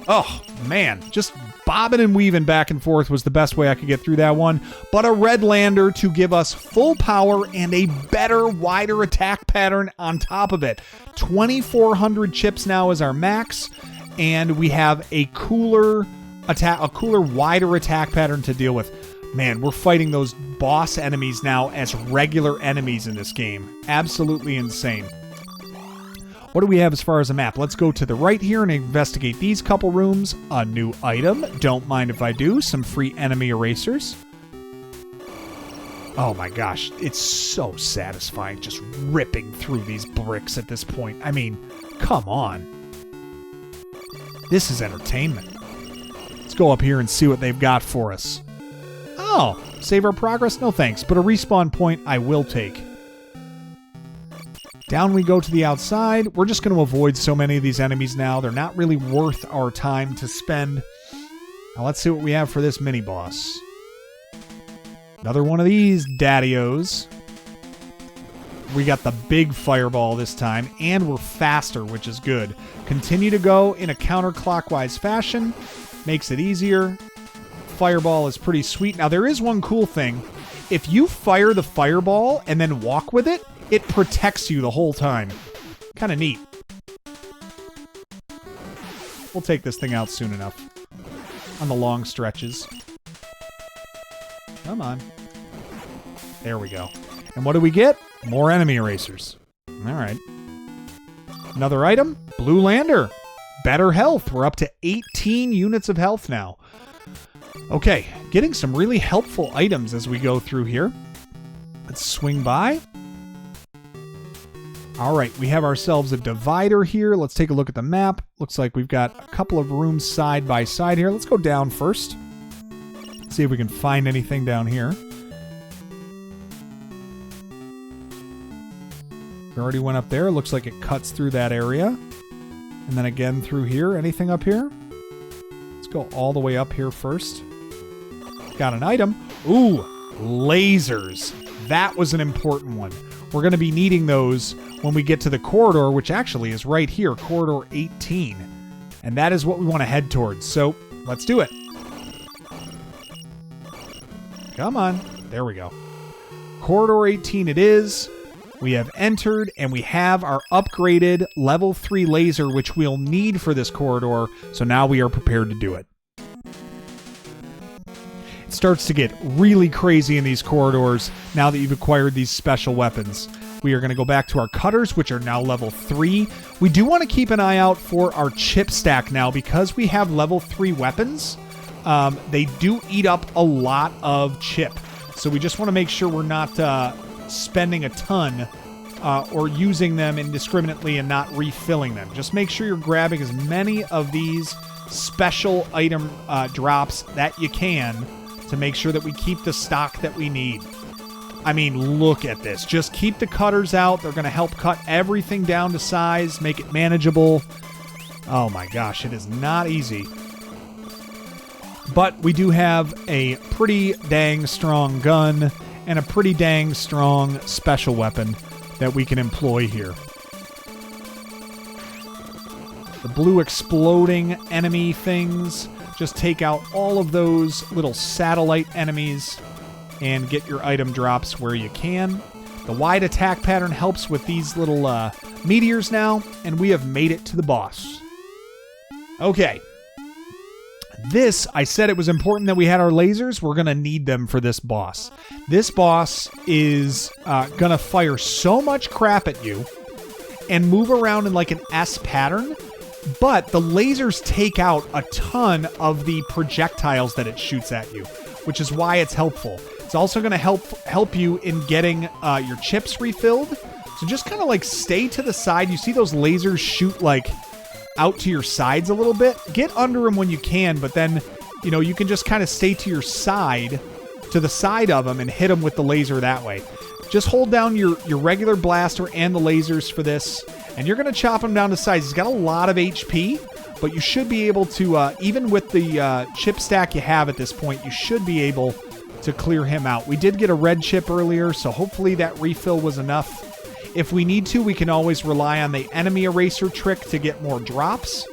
Oh, man. Just bobbing and weaving back and forth was the best way I could get through that one. But a red lander to give us full power and a better, wider attack pattern on top of it. 2,400 chips now is our max, and we have a cooler, wider attack pattern to deal with. Man, we're fighting those boss enemies now as regular enemies in this game. Absolutely insane. What do we have as far as a map? Let's go to the right here and investigate these couple rooms. A new item. Don't mind if I do. Some free enemy erasers. Oh my gosh. It's so satisfying just ripping through these bricks at this point. I mean, come on. This is entertainment. Let's go up here and see what they've got for us. Oh, save our progress? No thanks, but a respawn point I will take. Down we go to the outside. We're just going to avoid so many of these enemies now. They're not really worth our time to spend. Now let's see what we have for this mini-boss. Another one of these daddy-os. We got the big fireball this time, and we're faster, which is good. Continue to go in a counterclockwise fashion. Makes it easier. Fireball is pretty sweet. Now, there is one cool thing. If you fire the fireball and then walk with it, it protects you the whole time. Kind of neat. We'll take this thing out soon enough. On the long stretches. Come on. There we go. And what do we get? More enemy erasers. Alright. Another item. Blue lander. Better health. We're up to 18 units of health now. Okay. Getting some really helpful items as we go through here. Let's swing by. Alright, we have ourselves a divider here. Let's take a look at the map. Looks like we've got a couple of rooms side by side here. Let's go down first. See if we can find anything down here. We already went up there. Looks like it cuts through that area. And then again through here. Anything up here? Let's go all the way up here first. Got an item. Ooh, lasers. That was an important one. We're going to be needing those when we get to the corridor, which actually is right here, corridor 18. And that is what we want to head towards. So let's do it. Come on. There we go. Corridor 18 it is. We have entered, and we have our upgraded level 3 laser, which we'll need for this corridor. So now we are prepared to do it. It starts to get really crazy in these corridors now that you've acquired these special weapons. We are going to go back to our cutters, which are now level 3. We do want to keep an eye out for our chip stack now because we have level 3 weapons. They do eat up a lot of chip. So we just want to make sure we're not spending a ton or using them indiscriminately and not refilling them. Just make sure you're grabbing as many of these special item drops that you can to make sure that we keep the stock that we need. I mean, look at this. Just keep the cutters out. They're going to help cut everything down to size, make it manageable. Oh my gosh, it is not easy. But we do have a pretty dang strong gun and a pretty dang strong special weapon that we can employ here. The blue exploding enemy things. Just take out all of those little satellite enemies and get your item drops where you can. The wide attack pattern helps with these little meteors now, and we have made it to the boss. Okay. This, I said it was important that we had our lasers. We're going to need them for this boss. This boss is going to fire so much crap at you and move around in like an S pattern, but the lasers take out a ton of the projectiles that it shoots at you, which is why it's helpful. It's also going to help you in getting your chips refilled. So just kind of like stay to the side. You see those lasers shoot like out to your sides a little bit. Get under them when you can, but then, you know, you can just kind of stay to your side, to the side of them and hit them with the laser that way. Just hold down your regular blaster and the lasers for this, and you're going to chop him down to size. He's got a lot of HP, but you should be able to, even with the chip stack you have at this point, you should be able to clear him out. We did get a red chip earlier, so hopefully that refill was enough. If we need to, we can always rely on the enemy eraser trick to get more drops.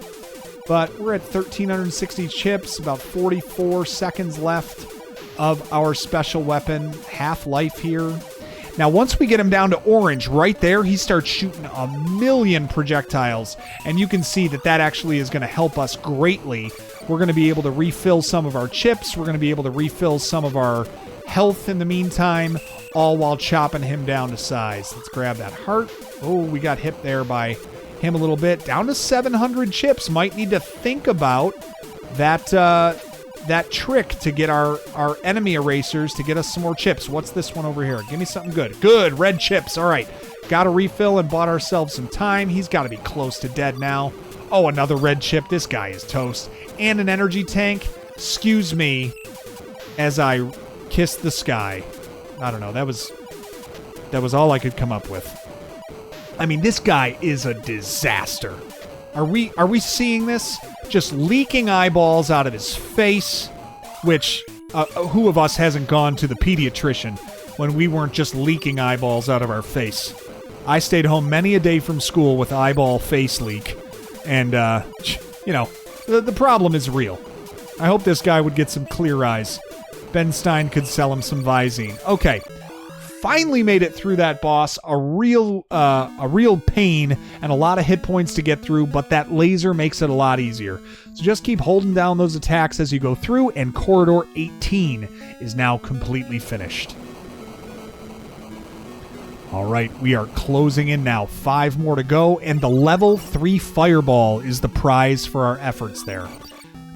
But we're at 1,360 chips, about 44 seconds left of our special weapon. Half life here. Now, once we get him down to orange, right there, he starts shooting a million projectiles. And you can see that that actually is going to help us greatly. We're going to be able to refill some of our chips. We're going to be able to refill some of our health in the meantime, all while chopping him down to size. Let's grab that heart. Oh, we got hit there by him a little bit. Down to 700 chips. Might need to think about that that trick to get our enemy erasers to get us some more chips. What's this one over here? Give me something good. Good, red chips. All right. Got a refill and bought ourselves some time. He's got to be close to dead now. Oh, another red chip. This guy is toast. And an energy tank. Excuse me as I kiss the sky. I don't know. That was all I could come up with. I mean, this guy is a disaster. Are we seeing this? Just leaking eyeballs out of his face, which who of us hasn't gone to the pediatrician when we weren't just leaking eyeballs out of our face? I stayed home many a day from school with eyeball face leak, and you know, the problem is real. I hope this guy would get some clear eyes. Ben Stein could sell him some Visine. Okay. Finally made it through that boss. A real pain and a lot of hit points to get through, but that laser makes it a lot easier. So just keep holding down those attacks as you go through, and Corridor 18 is now completely finished. All right, we are closing in now. 5 more to go, and the level 3 fireball is the prize for our efforts there.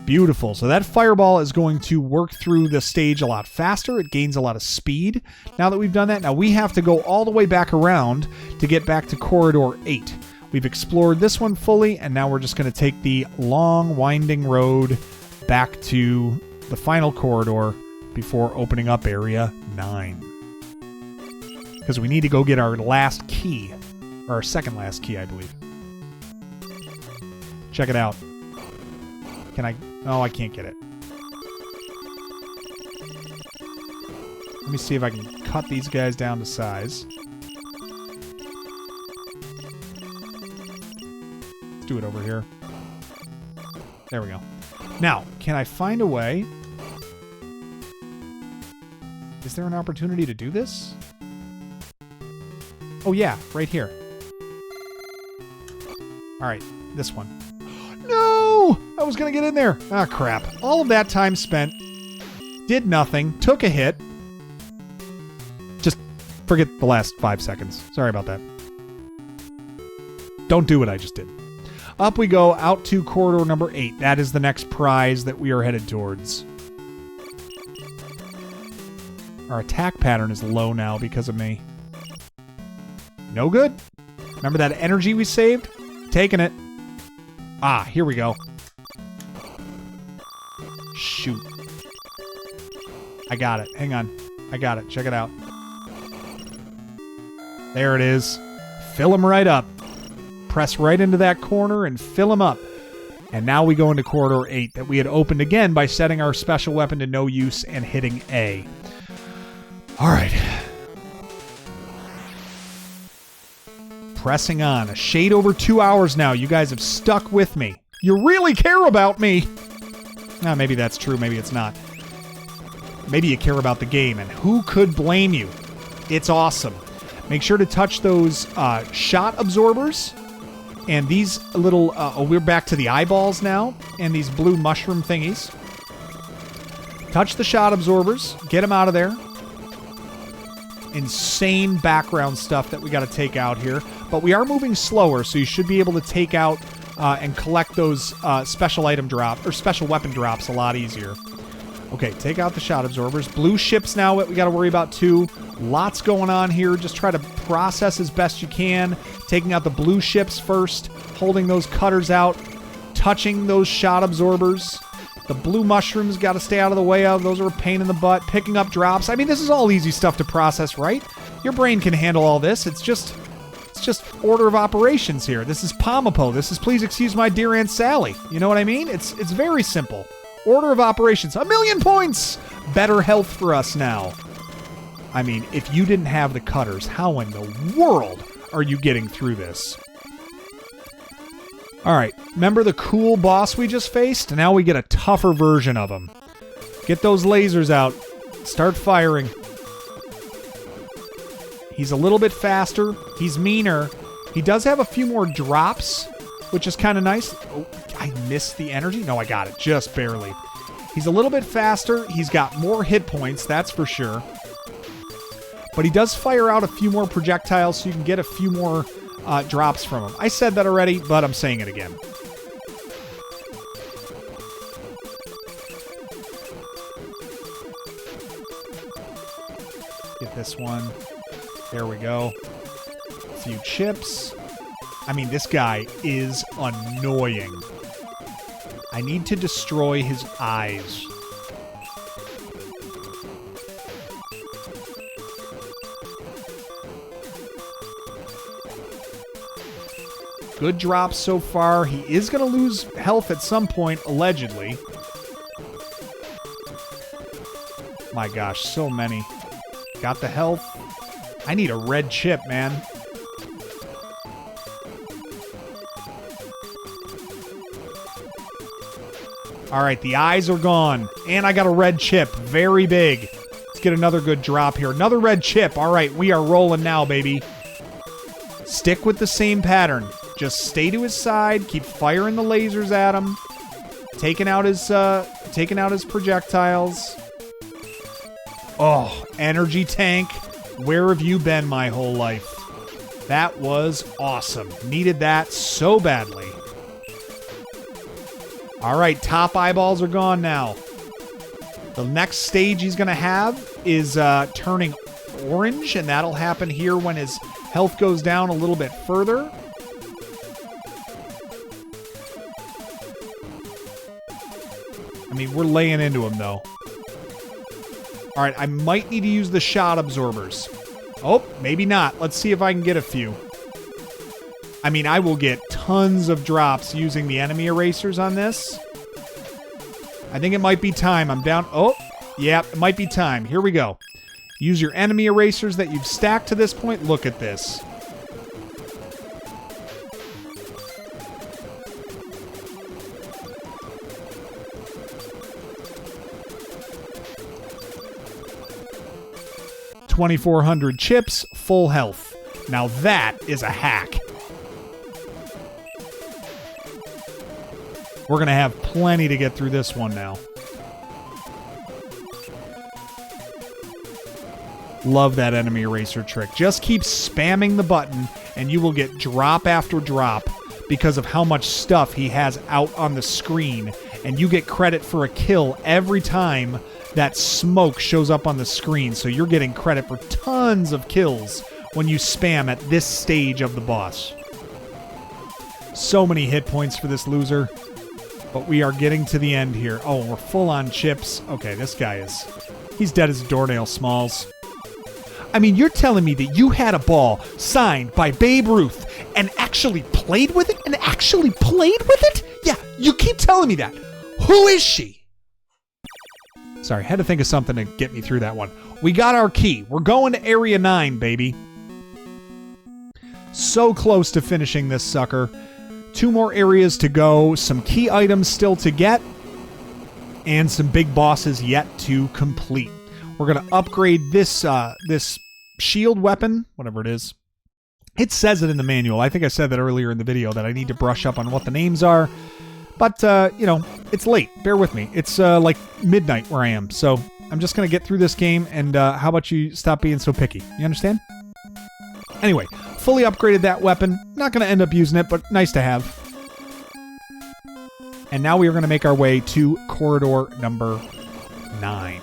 Beautiful. So that fireball is going to work through the stage a lot faster. It gains a lot of speed now that we've done that. Now we have to go all the way back around to get back to Corridor 8. We've explored this one fully, and now we're just going to take the long, winding road back to the final corridor before opening up Area 9. Because we need to go get our last key, or our second last key, I believe. Check it out. Can I... Oh, I can't get it. Let me see if I can cut these guys down to size. Let's do it over here. There we go. Now, can I find a way? Is there an opportunity to do this? Oh yeah, right here. Alright, this one. No! I was going to get in there. Ah, crap. All of that time spent. Did nothing. Took a hit. Just forget the last 5 seconds. Sorry about that. Don't do what I just did. Up we go, out to corridor number 8. That is the next prize that we are headed towards. Our attack pattern is low now because of me. No good. Remember that energy we saved? Taking it. Ah, here we go. Shoot. I got it. Hang on. I got it. Check it out. There it is. Fill him right up. Press right into that corner and fill him up. And now we go into Corridor 8 that we had opened again by setting our special weapon to no use and hitting A. Alright. Pressing on. A shade over 2 hours now. You guys have stuck with me. You really care about me! Ah, maybe that's true. Maybe it's not. Maybe you care about the game, and who could blame you? It's awesome. Make sure to touch those shot absorbers. And these little... we're back to the eyeballs now. And these blue mushroom thingies. Touch the shot absorbers. Get them out of there. Insane background stuff that we got to take out here. But we are moving slower, so you should be able to take out and collect those special item drop or special weapon drops a lot easier. Okay, take out the shot absorbers. Blue ships now what we got to worry about too. Lots going on here. Just try to process as best you can. Taking out the blue ships first. Holding those cutters out. Touching those shot absorbers. The blue mushrooms got to stay out of the way of. Those are a pain in the butt. Picking up drops. I mean, this is all easy stuff to process, right? Your brain can handle all this. It's just order of operations here. This is Pomapo. This is Please Excuse My Dear Aunt Sally. You know what I mean? It's very simple. Order of operations. 1,000,000 points! Better health for us now. I mean, if you didn't have the cutters, how in the world are you getting through this? All right, remember the cool boss we just faced? Now we get a tougher version of him. Get those lasers out. Start firing. He's a little bit faster. He's meaner. He does have a few more drops, which is kind of nice. Oh, I missed the energy. No, I got it. Just barely. He's a little bit faster. He's got more hit points, that's for sure. But he does fire out a few more projectiles, so you can get a few more drops from him. I said that already, but I'm saying it again. Get this one. There we go. A few chips. I mean, this guy is annoying. I need to destroy his eyes. Good drops so far. He is going to lose health at some point, allegedly. My gosh, so many. Got the health. I need a red chip, man. All right, the eyes are gone. And I got a red chip. Very big. Let's get another good drop here. Another red chip. All right, we are rolling now, baby. Stick with the same pattern. Just stay to his side. Keep firing the lasers at him. Taking out his projectiles. Oh, energy tank. Where have you been my whole life? That was awesome. Needed that so badly. All right, top eyeballs are gone now. The next stage he's going to have is turning orange, and that'll happen here when his health goes down a little bit further. I mean, we're laying into him, though. All right, I might need to use the shot absorbers. Oh, maybe not. Let's see if I can get a few. I mean, I will get tons of drops using the enemy erasers on this. I think it might be time. I'm down. Oh, yeah, it might be time. Here we go. Use your enemy erasers that you've stacked to this point. Look at this. $2,400 chips, full health. Now that is a hack. We're going to have plenty to get through this one now. Love that enemy eraser trick. Just keep spamming the button and you will get drop after drop because of how much stuff he has out on the screen. And you get credit for a kill every time that smoke shows up on the screen. So you're getting credit for tons of kills when you spam at this stage of the boss. So many hit points for this loser. But we are getting to the end here. Oh, we're full on chips. Okay, this guy he's dead as a doornail, Smalls. I mean, you're telling me that you had a ball signed by Babe Ruth and actually played with it? Yeah, you keep telling me that. Who is she? Sorry, had to think of something to get me through that one. We got our key. We're going to Area 9, baby. So close to finishing this sucker. 2 more areas to go, some key items still to get, and some big bosses yet to complete. We're going to upgrade this this shield weapon, whatever it is. It says it in the manual. I think I said that earlier in the video that I need to brush up on what the names are. But, you know, it's late. Bear with me. It's like midnight where I am. So I'm just going to get through this game, and how about you stop being so picky? You understand? Anyway, fully upgraded that weapon. Not going to end up using it, but nice to have. And now we are going to make our way to corridor number 9.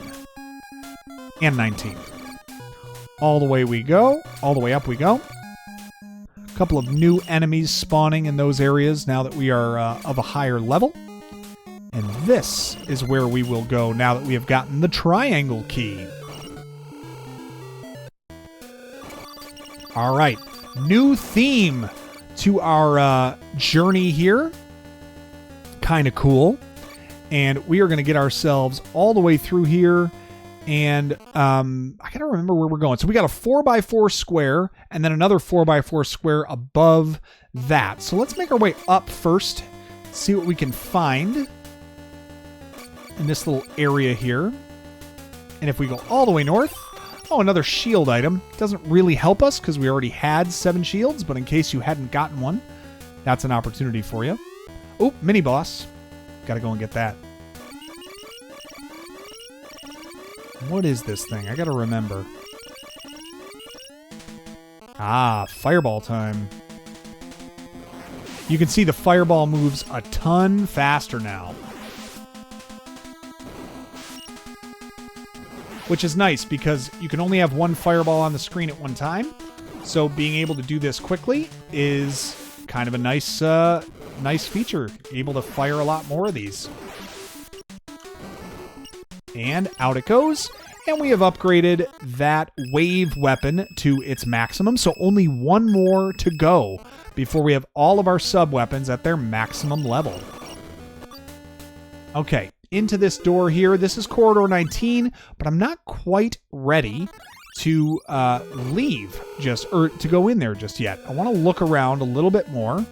And 19. All the way we go. All the way up we go. A couple of new enemies spawning in those areas now that we are of a higher level. And this is where we will go now that we have gotten the triangle key. All right. New theme to our journey here. Kind of cool. And we are going to get ourselves all the way through here And I gotta remember where we're going. So we got a 4x4 square and then another 4x4 square above that. So let's make our way up first, see what we can find in this little area here. And if we go all the way north, oh, another shield item. Doesn't really help us because we already had 7 shields, but in case you hadn't gotten one, that's an opportunity for you. Oh, mini boss. Gotta go and get that. What is this thing? I gotta remember. Ah, fireball time. You can see the fireball moves a ton faster now. Which is nice because you can only have one fireball on the screen at one time. So being able to do this quickly is kind of a nice nice feature. Able to fire a lot more of these. And out it goes. And we have upgraded that wave weapon to its maximum. So only one more to go before we have all of our sub-weapons at their maximum level. Okay, into this door here. This is corridor 19, but I'm not quite ready to leave or to go in there just yet. I want to look around a little bit more,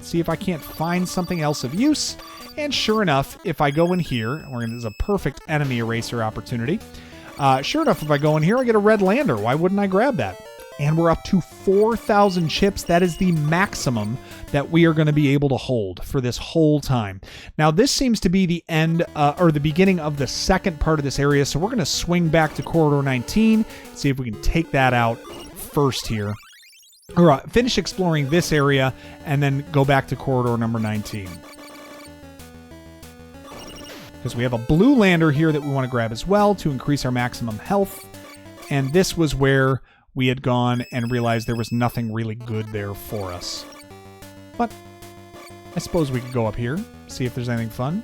see if I can't find something else of use. And sure enough, if I go in here, this is a perfect enemy eraser opportunity. Sure enough, if I go in here, I get a red lander. Why wouldn't I grab that? And we're up to 4,000 chips. That is the maximum that we are going to be able to hold for this whole time. Now, this seems to be the end or the beginning of the second part of this area. So we're going to swing back to corridor 19, see if we can take that out first here. Or finish exploring this area and then go back to corridor number 19. Because we have a blue lander here that we want to grab as well to increase our maximum health. And this was where we had gone and realized there was nothing really good there for us. But I suppose we could go up here, see if there's anything fun.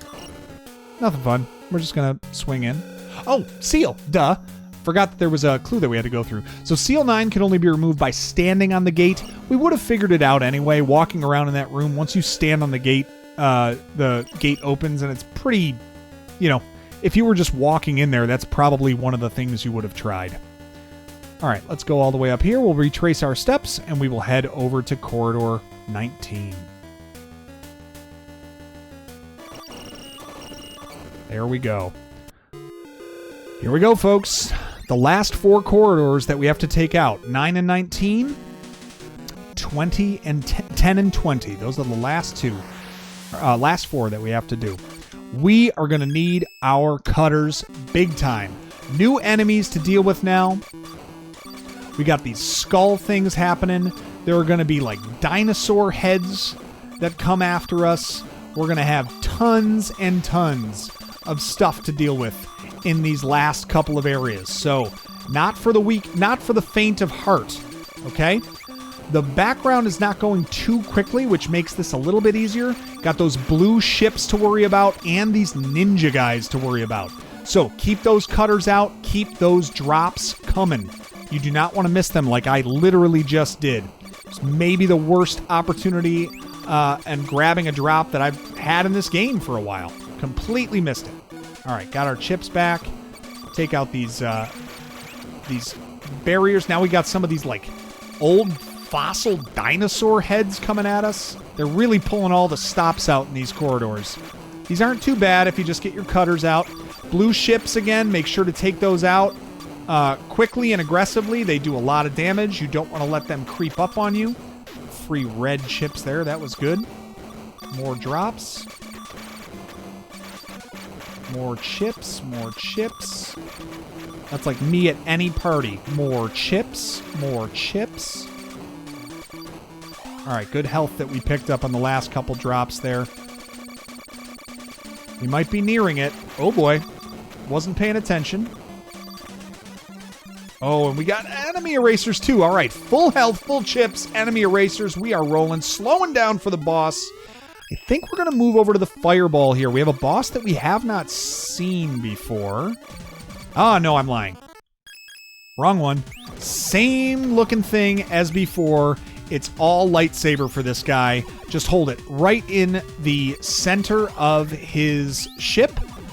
Nothing fun. We're just going to swing in. Oh, seal. Duh. Forgot that there was a clue that we had to go through. So seal 9 can only be removed by standing on the gate. We would have figured it out anyway, walking around in that room. Once you stand on the gate opens, and it's pretty, if you were just walking in there, that's probably one of the things you would have tried. All right, let's go all the way up here. We'll retrace our steps, and we will head over to corridor 19. There we go. Here we go, folks. The last 4 corridors that we have to take out. 9 and 19, 20 and 10 and 20. Those are the last 4 that we have to do. We are going to need our cutters big time. New enemies to deal with now. We got these skull things happening. There are going to be like dinosaur heads that come after us. We're going to have tons and tons of stuff to deal with in these last couple of areas. So not for the weak, not for the faint of heart. Okay? The background is not going too quickly, which makes this a little bit easier. Got those blue ships to worry about and these ninja guys to worry about. So keep those cutters out. Keep those drops coming. You do not want to miss them like I literally just did. It's maybe the worst opportunity and grabbing a drop that I've had in this game for a while. Completely missed it. All right, got our chips back. Take out these barriers. Now we got some of these like old fossil dinosaur heads coming at us. They're really pulling all the stops out in these corridors. These aren't too bad if you just get your cutters out. Blue ships again, make sure to take those out quickly and aggressively. They do a lot of damage. You don't want to let them creep up on you. Free red chips there. That was good. More drops. More chips. More chips. That's like me at any party. More chips. More chips. All right, good health that we picked up on the last couple drops there. We might be nearing it. Oh boy. Wasn't paying attention. Oh, and we got enemy erasers too. All right, full health, full chips, enemy erasers. We are rolling, slowing down for the boss. I think we're going to move over to the fireball here. We have a boss that we have not seen before. Oh, no, I'm lying. Wrong one. Same looking thing as before. It's all lightsaber for this guy. Just hold it right in the center of his ship.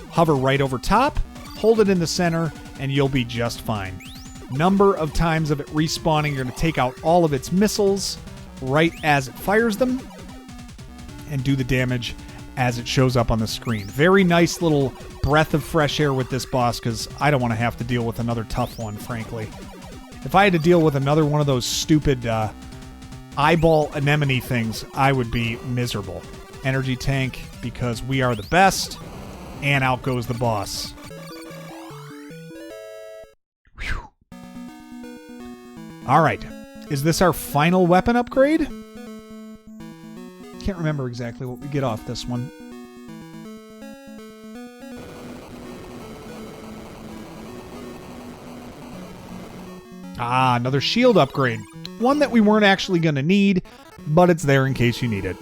Hover right over top. Hold it in the center. and you'll be just fine. Number of times of it respawning, you're going to take out all of its missiles right as it fires them and do the damage as it shows up on the screen. Very nice little breath of fresh air with this boss, because I don't want to have to deal with another tough one, frankly. If I had to deal with another one of those stupid eyeball anemone things, I would be miserable. Energy tank, because we are the best, and out goes the boss. Whew. All right. Is this our final weapon upgrade? Can't remember exactly what we get off this one. Ah, another shield upgrade. One that we weren't actually going to need, but it's there in case you need it.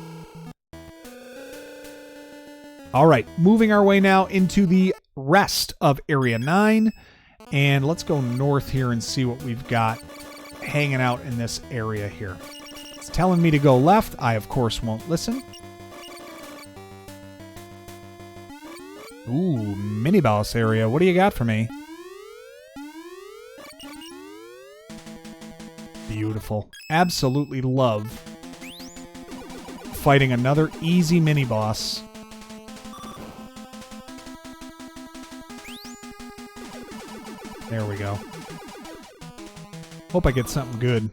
All right, moving our way now into the rest of Area 9. And let's go north here and see what we've got hanging out in this area here. It's telling me to go left. I, of course, won't listen. Ooh, mini boss area. What do you got for me? Beautiful. Absolutely love fighting another easy mini boss. There we go. Hope I get something good.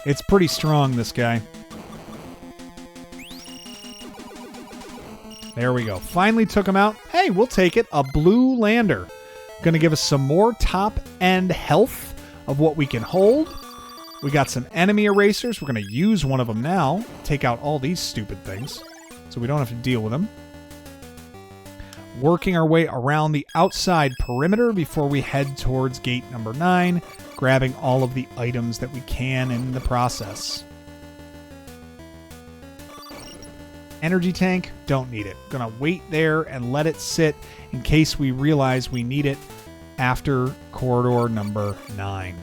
It's pretty strong, this guy. There we go. Finally took him out. Hey, we'll take it. A blue lander. Going to give us some more top-end health of what we can hold. We got some enemy erasers. We're going to use one of them now. Take out all these stupid things so we don't have to deal with them. Working our way around the outside perimeter before we head towards gate number 9, grabbing all of the items that we can in the process. Energy tank, don't need it. Gonna wait there and let it sit in case we realize we need it after corridor number 9.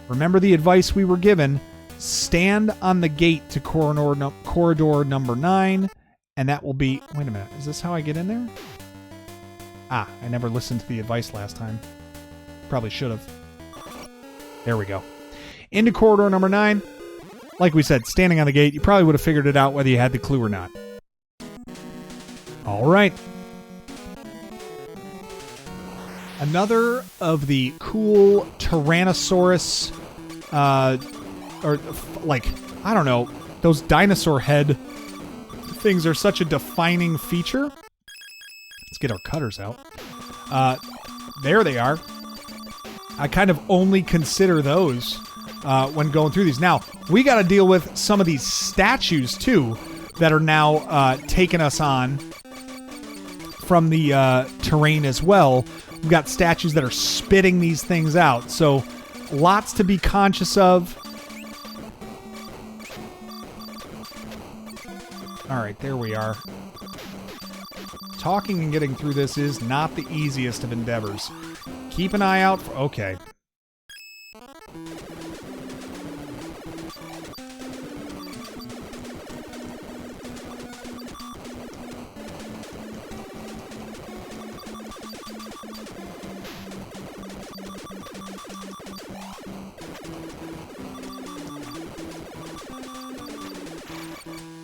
Remember the advice we were given. Stand on the gate to corridor number 9, and that will be... Wait a minute, is this how I get in there? Ah, I never listened to the advice last time. Probably should have. There we go. Into corridor number 9. Like we said, standing on the gate, you probably would have figured it out whether you had the clue or not. All right. Another of the cool Tyrannosaurus, or like, I don't know, those dinosaur head things are such a defining feature. Let's get our cutters out. There they are. I kind of only consider those when going through these. Now, we got to deal with some of these statues, too, that are now taking us on from the terrain as well. We've got statues that are spitting these things out, so lots to be conscious of. All right, there we are. Talking and getting through this is not the easiest of endeavors. Keep an eye out for... Okay.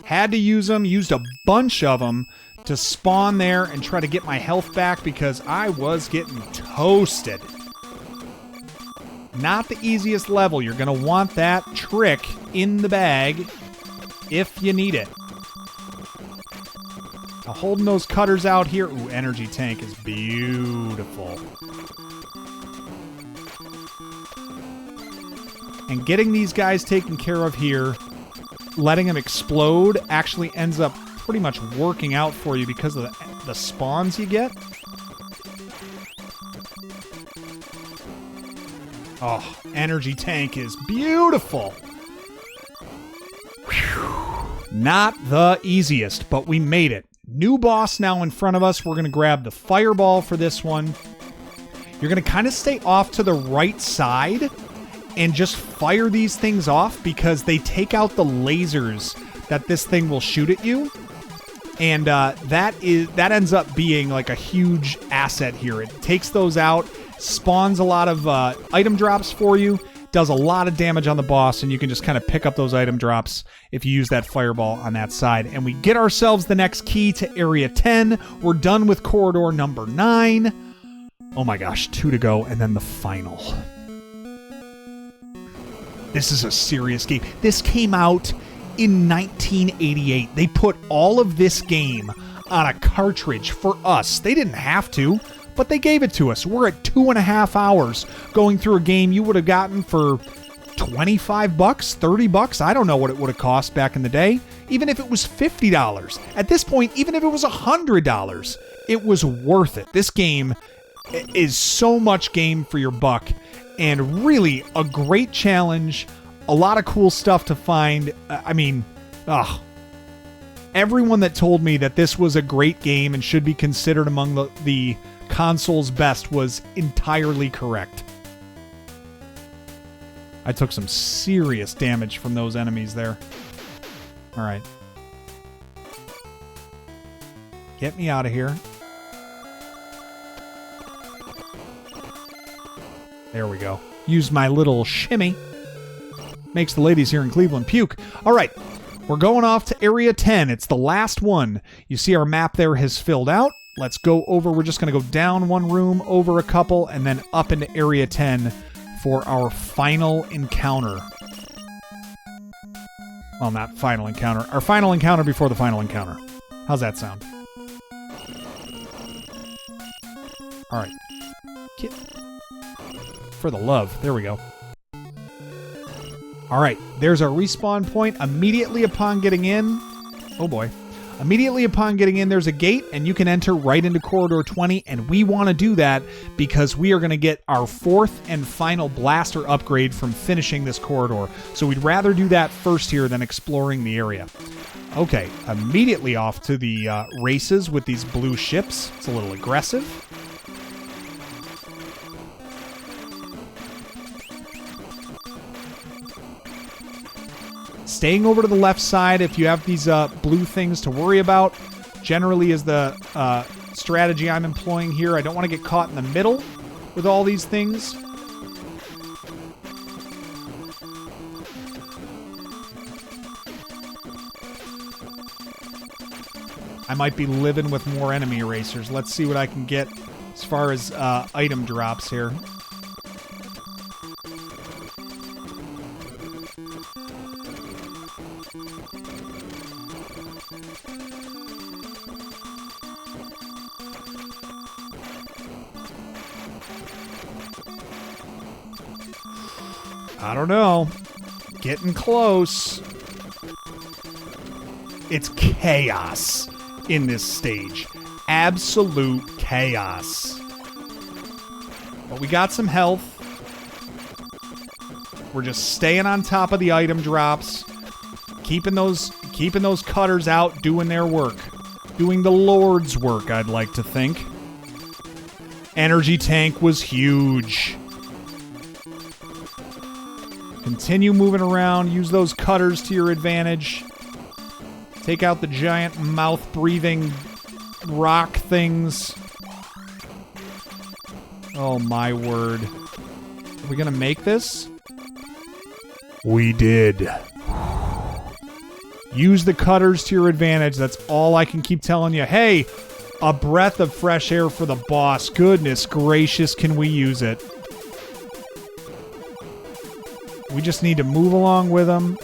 Had to use them, used a bunch of them to spawn there and try to get my health back because I was getting toasted. Not the easiest level. You're going to want that trick in the bag if you need it. Now, holding those cutters out here. Ooh, energy tank is beautiful. And getting these guys taken care of here, letting them explode, actually ends up pretty much working out for you because of the spawns you get. Oh, energy tank is beautiful. Whew. Not the easiest, but we made it. New boss now in front of us. We're going to grab the fireball for this one. You're going to kind of stay off to the right side and just fire these things off because they take out the lasers that this thing will shoot at you. And that ends up being like a huge asset here. It takes those out, spawns a lot of item drops for you, does a lot of damage on the boss, and you can just kind of pick up those item drops if you use that fireball on that side. And we get ourselves the next key to Area 10. We're done with corridor number 9. Oh my gosh, 2 to go, and then the final. This is a serious game. This came out in 1988. They put all of this game on a cartridge for us. They didn't have to, but they gave it to us. We're at 2.5 hours going through a game you would have gotten for $25, $30. I don't know what it would have cost back in the day. Even if it was $50. At this point, even if it was $100, it was worth it. This game is so much game for your buck, and really a great challenge. A lot of cool stuff to find. Everyone that told me that this was a great game and should be considered among the console's best was entirely correct. I took some serious damage from those enemies there. All right. Get me out of here. There we go. Use my little shimmy. Makes the ladies here in Cleveland puke. All right. We're going off to Area 10. It's the last one. You see our map there has filled out. Let's go over. We're just going to go down one room, over a couple, and then up into Area 10 for our final encounter. Well, not final encounter. Our final encounter before the final encounter. How's that sound? All right. For the love. There we go. All right. There's our respawn point. Immediately upon getting in... Oh, boy. Immediately upon getting in, there's a gate, and you can enter right into Corridor 20, and we want to do that because we are going to get our 4th and final blaster upgrade from finishing this corridor. So we'd rather do that first here than exploring the area. Okay, immediately off to the races with these blue ships. It's a little aggressive. Staying over to the left side if you have these blue things to worry about generally is the strategy I'm employing here. I don't want to get caught in the middle with all these things. I might be living with more enemy erasers. Let's see what I can get as far as item drops here. I don't know. Getting close. It's chaos in this stage. Absolute chaos. But we got some health. We're just staying on top of the item drops. Keeping those cutters out, doing their work. Doing the Lord's work, I'd like to think. Energy tank was huge. Continue moving around. Use those cutters to your advantage. Take out the giant mouth-breathing rock things. Oh, my word. Are we going to make this? We did. Use the cutters to your advantage. That's all I can keep telling you. Hey, a breath of fresh air for the boss. Goodness gracious, can we use it? We just need to move along with them.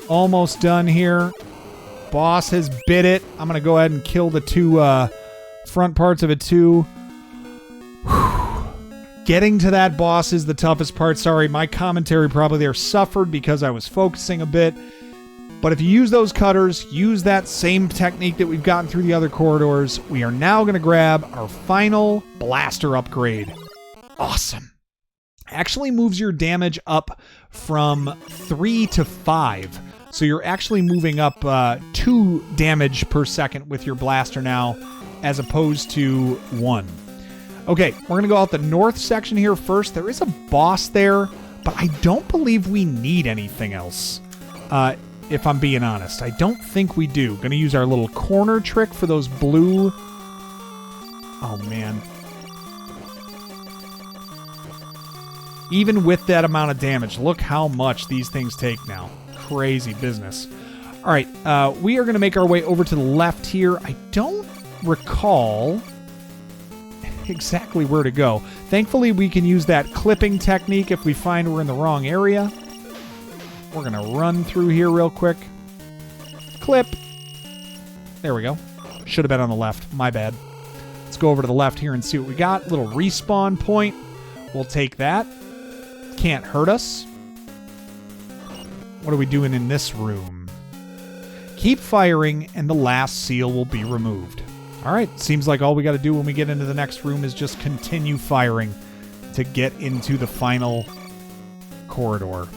Almost done here. Boss has bit it. I'm going to go ahead and kill the two front parts of it too. Whew. Getting to that boss is the toughest part. Sorry, my commentary probably there suffered because I was focusing a bit. But if you use those cutters, use that same technique that we've gotten through the other corridors, we are now going to grab our final blaster upgrade. Awesome. Actually moves your damage up from 3 to 5. So you're actually moving up 2 damage per second with your blaster now, as opposed to 1. Okay, we're going to go out the north section here first. There is a boss there, but I don't believe we need anything else. If I'm being honest. I don't think we do. Going to use our little corner trick for those blue... Oh, man. Even with that amount of damage, look how much these things take now. Crazy business. All right, we are going to make our way over to the left here. I don't recall exactly where to go. Thankfully, we can use that clipping technique if we find we're in the wrong area. We're going to run through here real quick. Clip. There we go. Should have been on the left. My bad. Let's go over to the left here and see what we got. Little respawn point. We'll take that. Can't hurt us. What are we doing in this room? Keep firing and the last seal will be removed. Alright, seems like all we got to do when we get into the next room is just continue firing to get into the final corridor.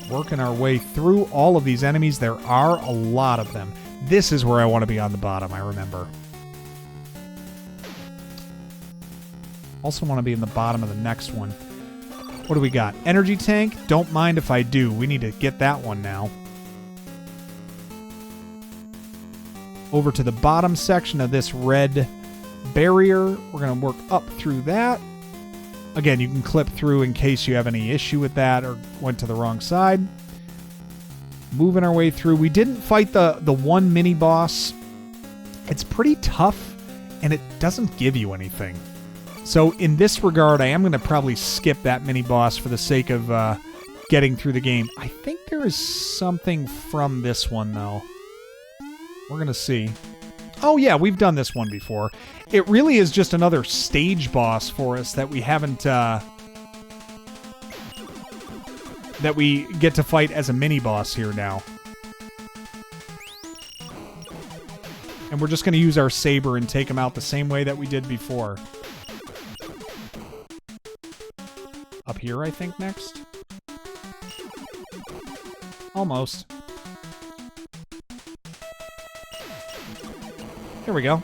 Working our way through all of these enemies. There are a lot of them. This is where I want to be on the bottom, I remember. Also want to be in the bottom of the next one. What do we got? Energy tank? Don't mind if I do. We need to get that one now. Over to the bottom section of this red barrier. We're going to work up through that. Again, you can clip through in case you have any issue with that or went to the wrong side. Moving our way through. We didn't fight the one mini boss. It's pretty tough, and it doesn't give you anything. So in this regard, I am going to probably skip that mini boss for the sake of getting through the game. I think there is something from this one, though. We're going to see. Oh, yeah, we've done this one before. It really is just another stage boss for us that we haven't... that we get to fight as a mini-boss here now. And we're just going to use our saber and take him out the same way that we did before. Up here, I think, next? Almost. There we go.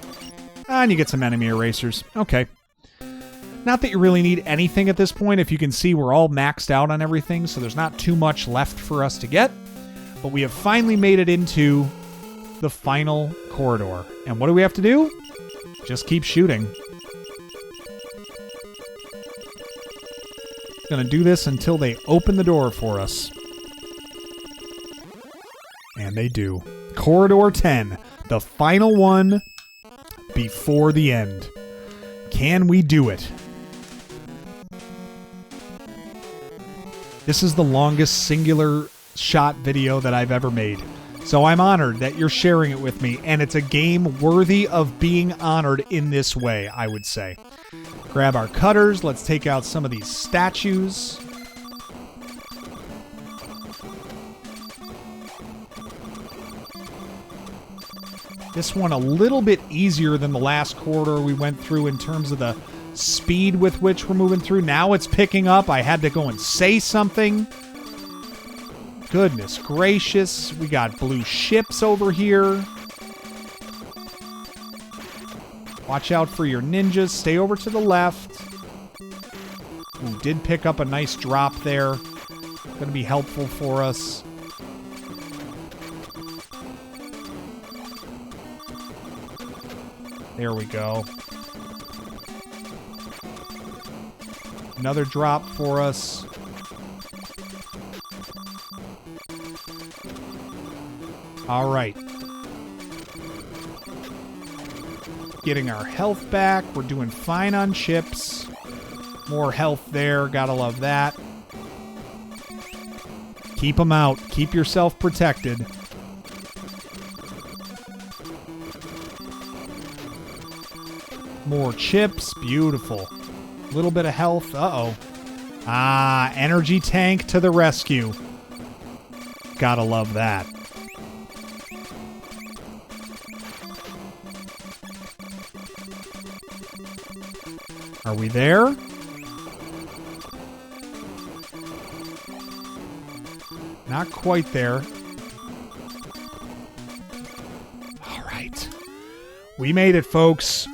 And you get some enemy erasers. Okay. Not that you really need anything at this point. If you can see, we're all maxed out on everything, so there's not too much left for us to get. But we have finally made it into the final corridor. And what do we have to do? Just keep shooting. Gonna do this until they open the door for us. And they do. Corridor 10. The final one before the end. Can we do it? This is the longest singular shot video that I've ever made. So I'm honored that you're sharing it with me, and it's a game worthy of being honored in this way, I would say. Grab our cutters. Let's take out some of these statues. This one a little bit easier than the last corridor we went through in terms of the speed with which we're moving through. Now it's picking up. I had to go and say something. Goodness gracious. We got blue ships over here. Watch out for your ninjas. Stay over to the left. Ooh, did pick up a nice drop there. Going to be helpful for us. There we go. Another drop for us. All right. Getting our health back. We're doing fine on chips. More health there. Gotta love that. Keep them out. Keep yourself protected. More chips. Beautiful. Little bit of health. Uh-oh. Ah, energy tank to the rescue. Gotta love that. Are we there? Not quite there. All right. We made it, folks.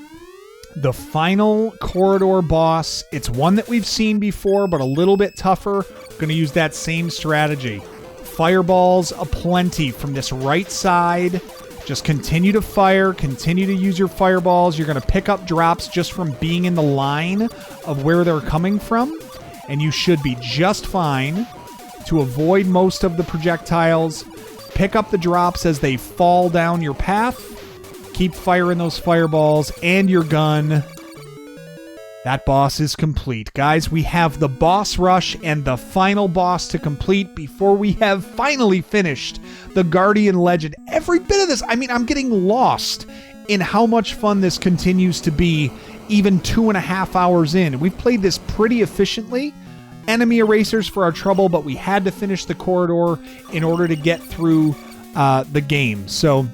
The final corridor boss. It's one that we've seen before, but a little bit tougher. Going to use that same strategy. Fireballs aplenty from this right side. Just continue to fire. Continue to use your fireballs. You're going to pick up drops just from being in the line of where they're coming from. And you should be just fine to avoid most of the projectiles. Pick up the drops as they fall down your path. Keep firing those fireballs and your gun. That boss is complete. Guys, we have the boss rush and the final boss to complete before we have finally finished the Guardian Legend. Every bit of this, I mean, I'm getting lost in how much fun this continues to be even 2.5 hours in. We've played this pretty efficiently. Enemy erasers for our trouble, but we had to finish the corridor in order to get through the game. So,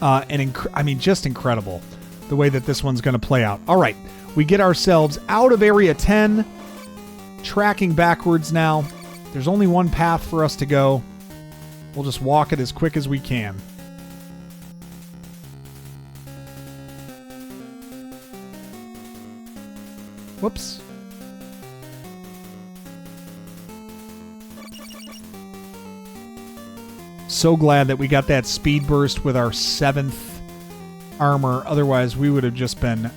I mean, just incredible the way that this one's going to play out. All right, we get ourselves out of Area 10, tracking backwards now. There's only one path for us to go. We'll just walk it as quick as we can. Whoops. So glad that we got that speed burst with our 7th armor. Otherwise, we would have just been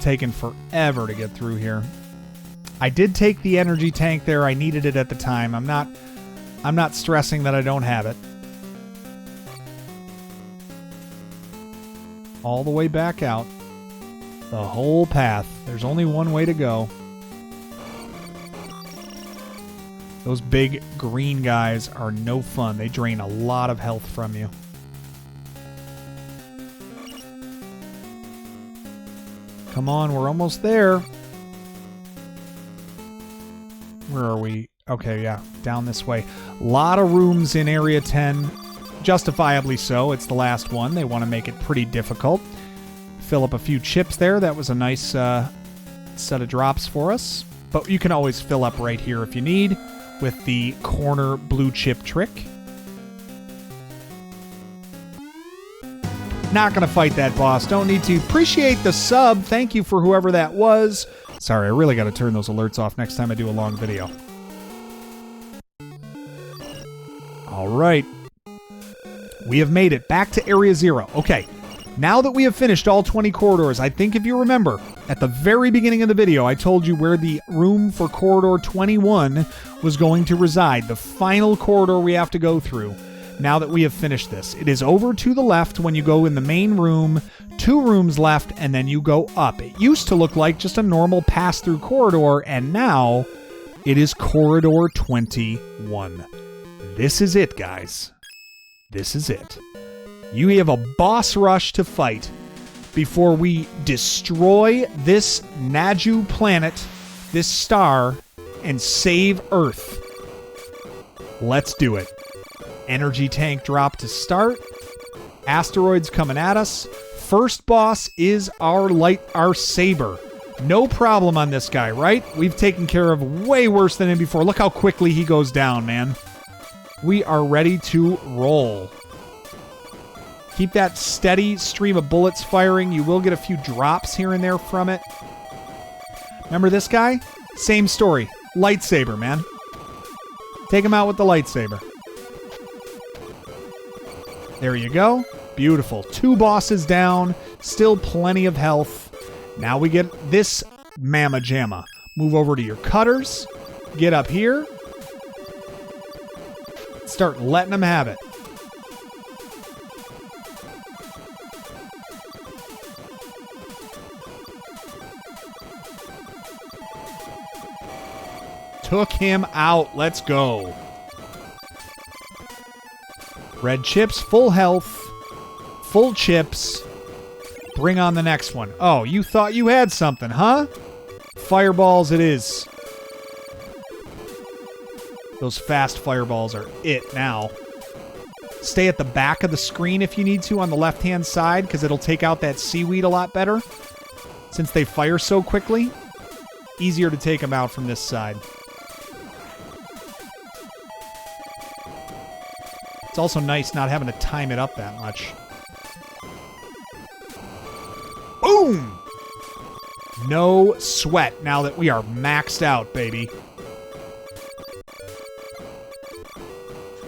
taking forever to get through here. I did take the energy tank there. I needed it at the time. I'm not stressing that I don't have it. All the way back out. The whole path. There's only one way to go. Those big green guys are no fun. They drain a lot of health from you. Come on, we're almost there. Where are we? Okay, yeah, down this way. A lot of rooms in Area 10. Justifiably so. It's the last one. They want to make it pretty difficult. Fill up a few chips there. That was a nice set of drops for us. But you can always fill up right here if you need with the corner blue chip trick. Not going to fight that boss. Don't need to. Appreciate the sub. Thank you for whoever that was. Sorry, I really got to turn those alerts off next time I do a long video. All right. We have made it back to Area 0. Okay. Now that we have finished all 20 corridors, I think if you remember, at the very beginning of the video, I told you where the room for Corridor 21 was going to reside, the final corridor we have to go through. Now that we have finished this, it is over to the left when you go in the main room, 2 rooms left, and then you go up. It used to look like just a normal pass-through corridor, and now it is Corridor 21. This is it, guys. This is it. You have a boss rush to fight before we destroy this Naju planet, this star, and save Earth. Let's do it. Energy tank drop to start. Asteroids coming at us. First boss is our saber. No problem on this guy, right? We've taken care of way worse than him before. Look how quickly he goes down, man. We are ready to roll. Keep that steady stream of bullets firing. You will get a few drops here and there from it. Remember this guy? Same story. Lightsaber, man. Take him out with the lightsaber. There you go. Beautiful. 2 bosses down. Still plenty of health. Now we get this mamma jamma. Move over to your cutters. Get up here. Start letting them have it. Took him out. Let's go. Red chips, full health, full chips. Bring on the next one. Oh, you thought you had something, huh? Fireballs it is. Those fast fireballs are it now. Stay at the back of the screen if you need to on the left-hand side because it'll take out that seaweed a lot better. Since they fire so quickly, easier to take them out from this side. It's also nice not having to time it up that much. Boom! No sweat now that we are maxed out, baby.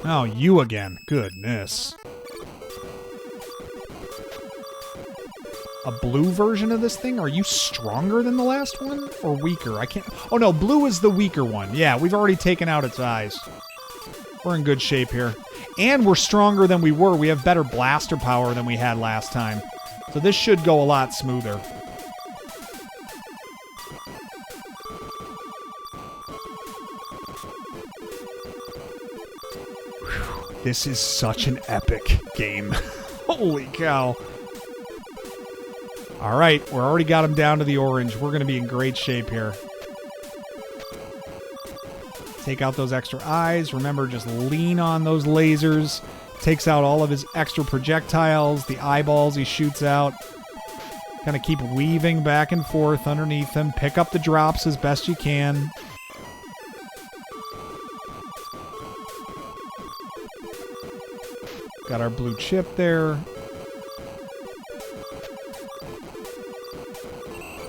Oh, you again. Goodness. A blue version of this thing? Are you stronger than the last one? Or weaker? I can't... Oh, no. Blue is the weaker one. Yeah, we've already taken out its eyes. We're in good shape here. And we're stronger than we were. We have better blaster power than we had last time. So this should go a lot smoother. This is such an epic game. Holy cow. Alright, we're already got him down to the orange. We're going to be in great shape here. Take out those extra eyes. Remember, just lean on those lasers. Takes out all of his extra projectiles, the eyeballs he shoots out. Kind of keep weaving back and forth underneath him. Pick up the drops as best you can. Got our blue chip there.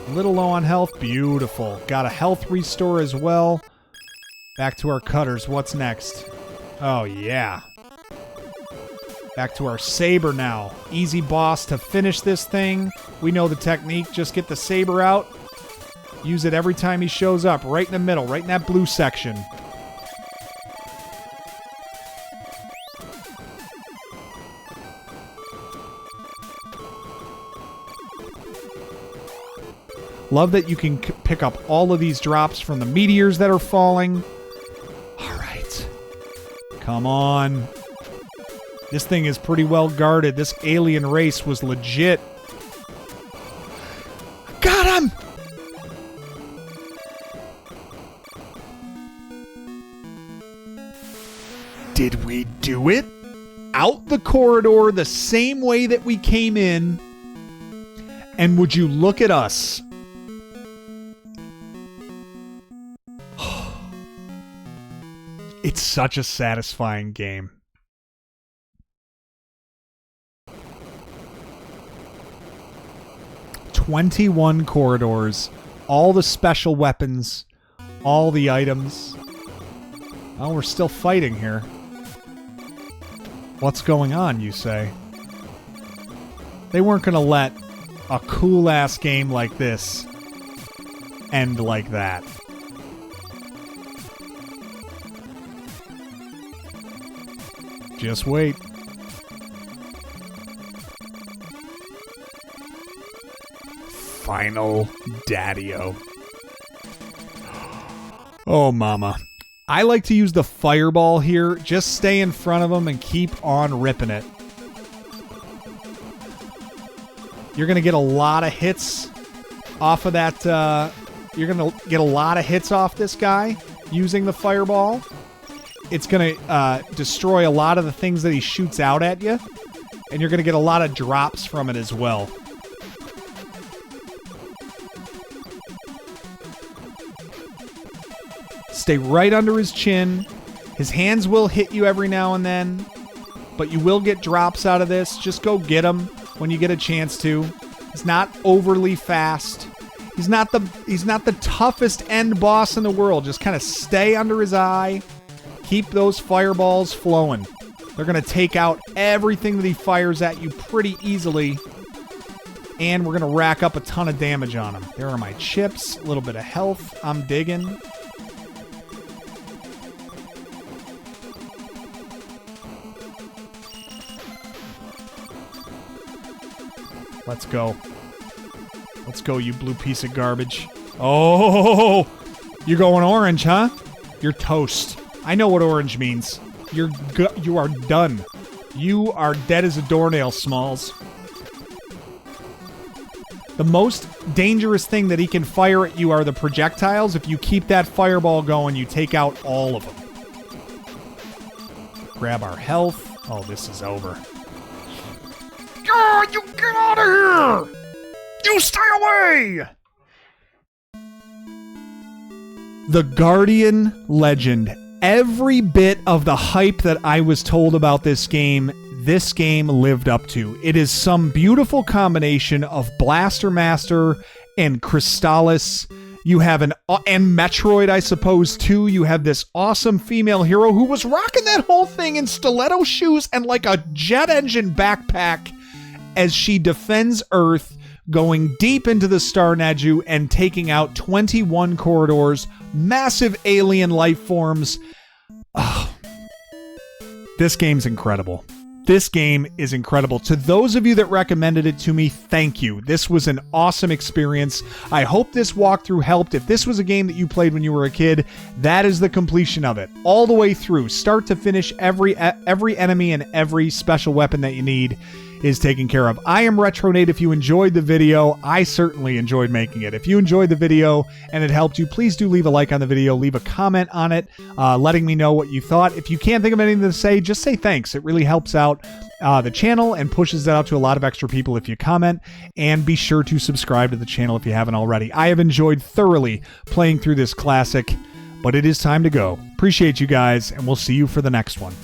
A little low on health. Beautiful. Got a health restore as well. Back to our cutters. What's next? Oh, yeah. Back to our saber now. Easy boss to finish this thing. We know the technique. Just get the saber out. Use it every time he shows up. Right in the middle. Right in that blue section. Love that you can pick up all of these drops from the meteors that are falling. All right. Come on. This thing is pretty well guarded. This alien race was legit. Got him! Did we do it? Out the corridor the same way that we came in. And would you look at us? It's such a satisfying game. "21 corridors, all the special weapons, all the items." Oh, we're still fighting here. What's going on, you say? They weren't going to let a cool-ass game like this end like that. Just wait. Final Daddy-O. Oh, mama. I like to use the fireball here. Just stay in front of them and keep on ripping it. You're going to get a lot of hits off of that. You're going to get a lot of hits off this guy using the fireball. It's going to destroy a lot of the things that he shoots out at you. And you're going to get a lot of drops from it as well. Stay right under his chin. His hands will hit you every now and then. But you will get drops out of this. Just go get him when you get a chance to. He's not overly fast. He's not the toughest end boss in the world. Just kind of stay under his eye. Keep those fireballs flowing. They're going to take out everything that he fires at you pretty easily. And we're going to rack up a ton of damage on him. There are my chips. A little bit of health. I'm digging. Let's go. Let's go, you blue piece of garbage. Oh, you're going orange, huh? You're toast. I know what orange means. You are done. You are dead as a doornail, Smalls. The most dangerous thing that he can fire at you are the projectiles. If you keep that fireball going, you take out all of them. Grab our health. Oh, this is over. Oh, you get out of here! You stay away! The Guardian Legend Every bit of the hype that I was told about this game lived up to. It is some beautiful combination of Blaster Master and Crystallis. You have and Metroid, I suppose, too. You have this awesome female hero who was rocking that whole thing in stiletto shoes and like a jet engine backpack as she defends Earth, going deep into the star Naju and taking out 21 corridors, massive alien life forms. Oh, this game's incredible. This game is incredible. To those of you that recommended it to me, thank you. This was an awesome experience. I hope this walkthrough helped. If this was a game that you played when you were a kid, that is the completion of it. All the way through, start to finish, every enemy and every special weapon that you need is taken care of. I am RetroNate. If you enjoyed the video, I certainly enjoyed making it. If you enjoyed the video and it helped you, please do leave a like on the video, leave a comment on it, letting me know what you thought. If you can't think of anything to say, just say thanks. It really helps out the channel and pushes it out to a lot of extra people if you comment. And be sure to subscribe to the channel if you haven't already. I have enjoyed thoroughly playing through this classic, but it is time to go. Appreciate you guys, and we'll see you for the next one.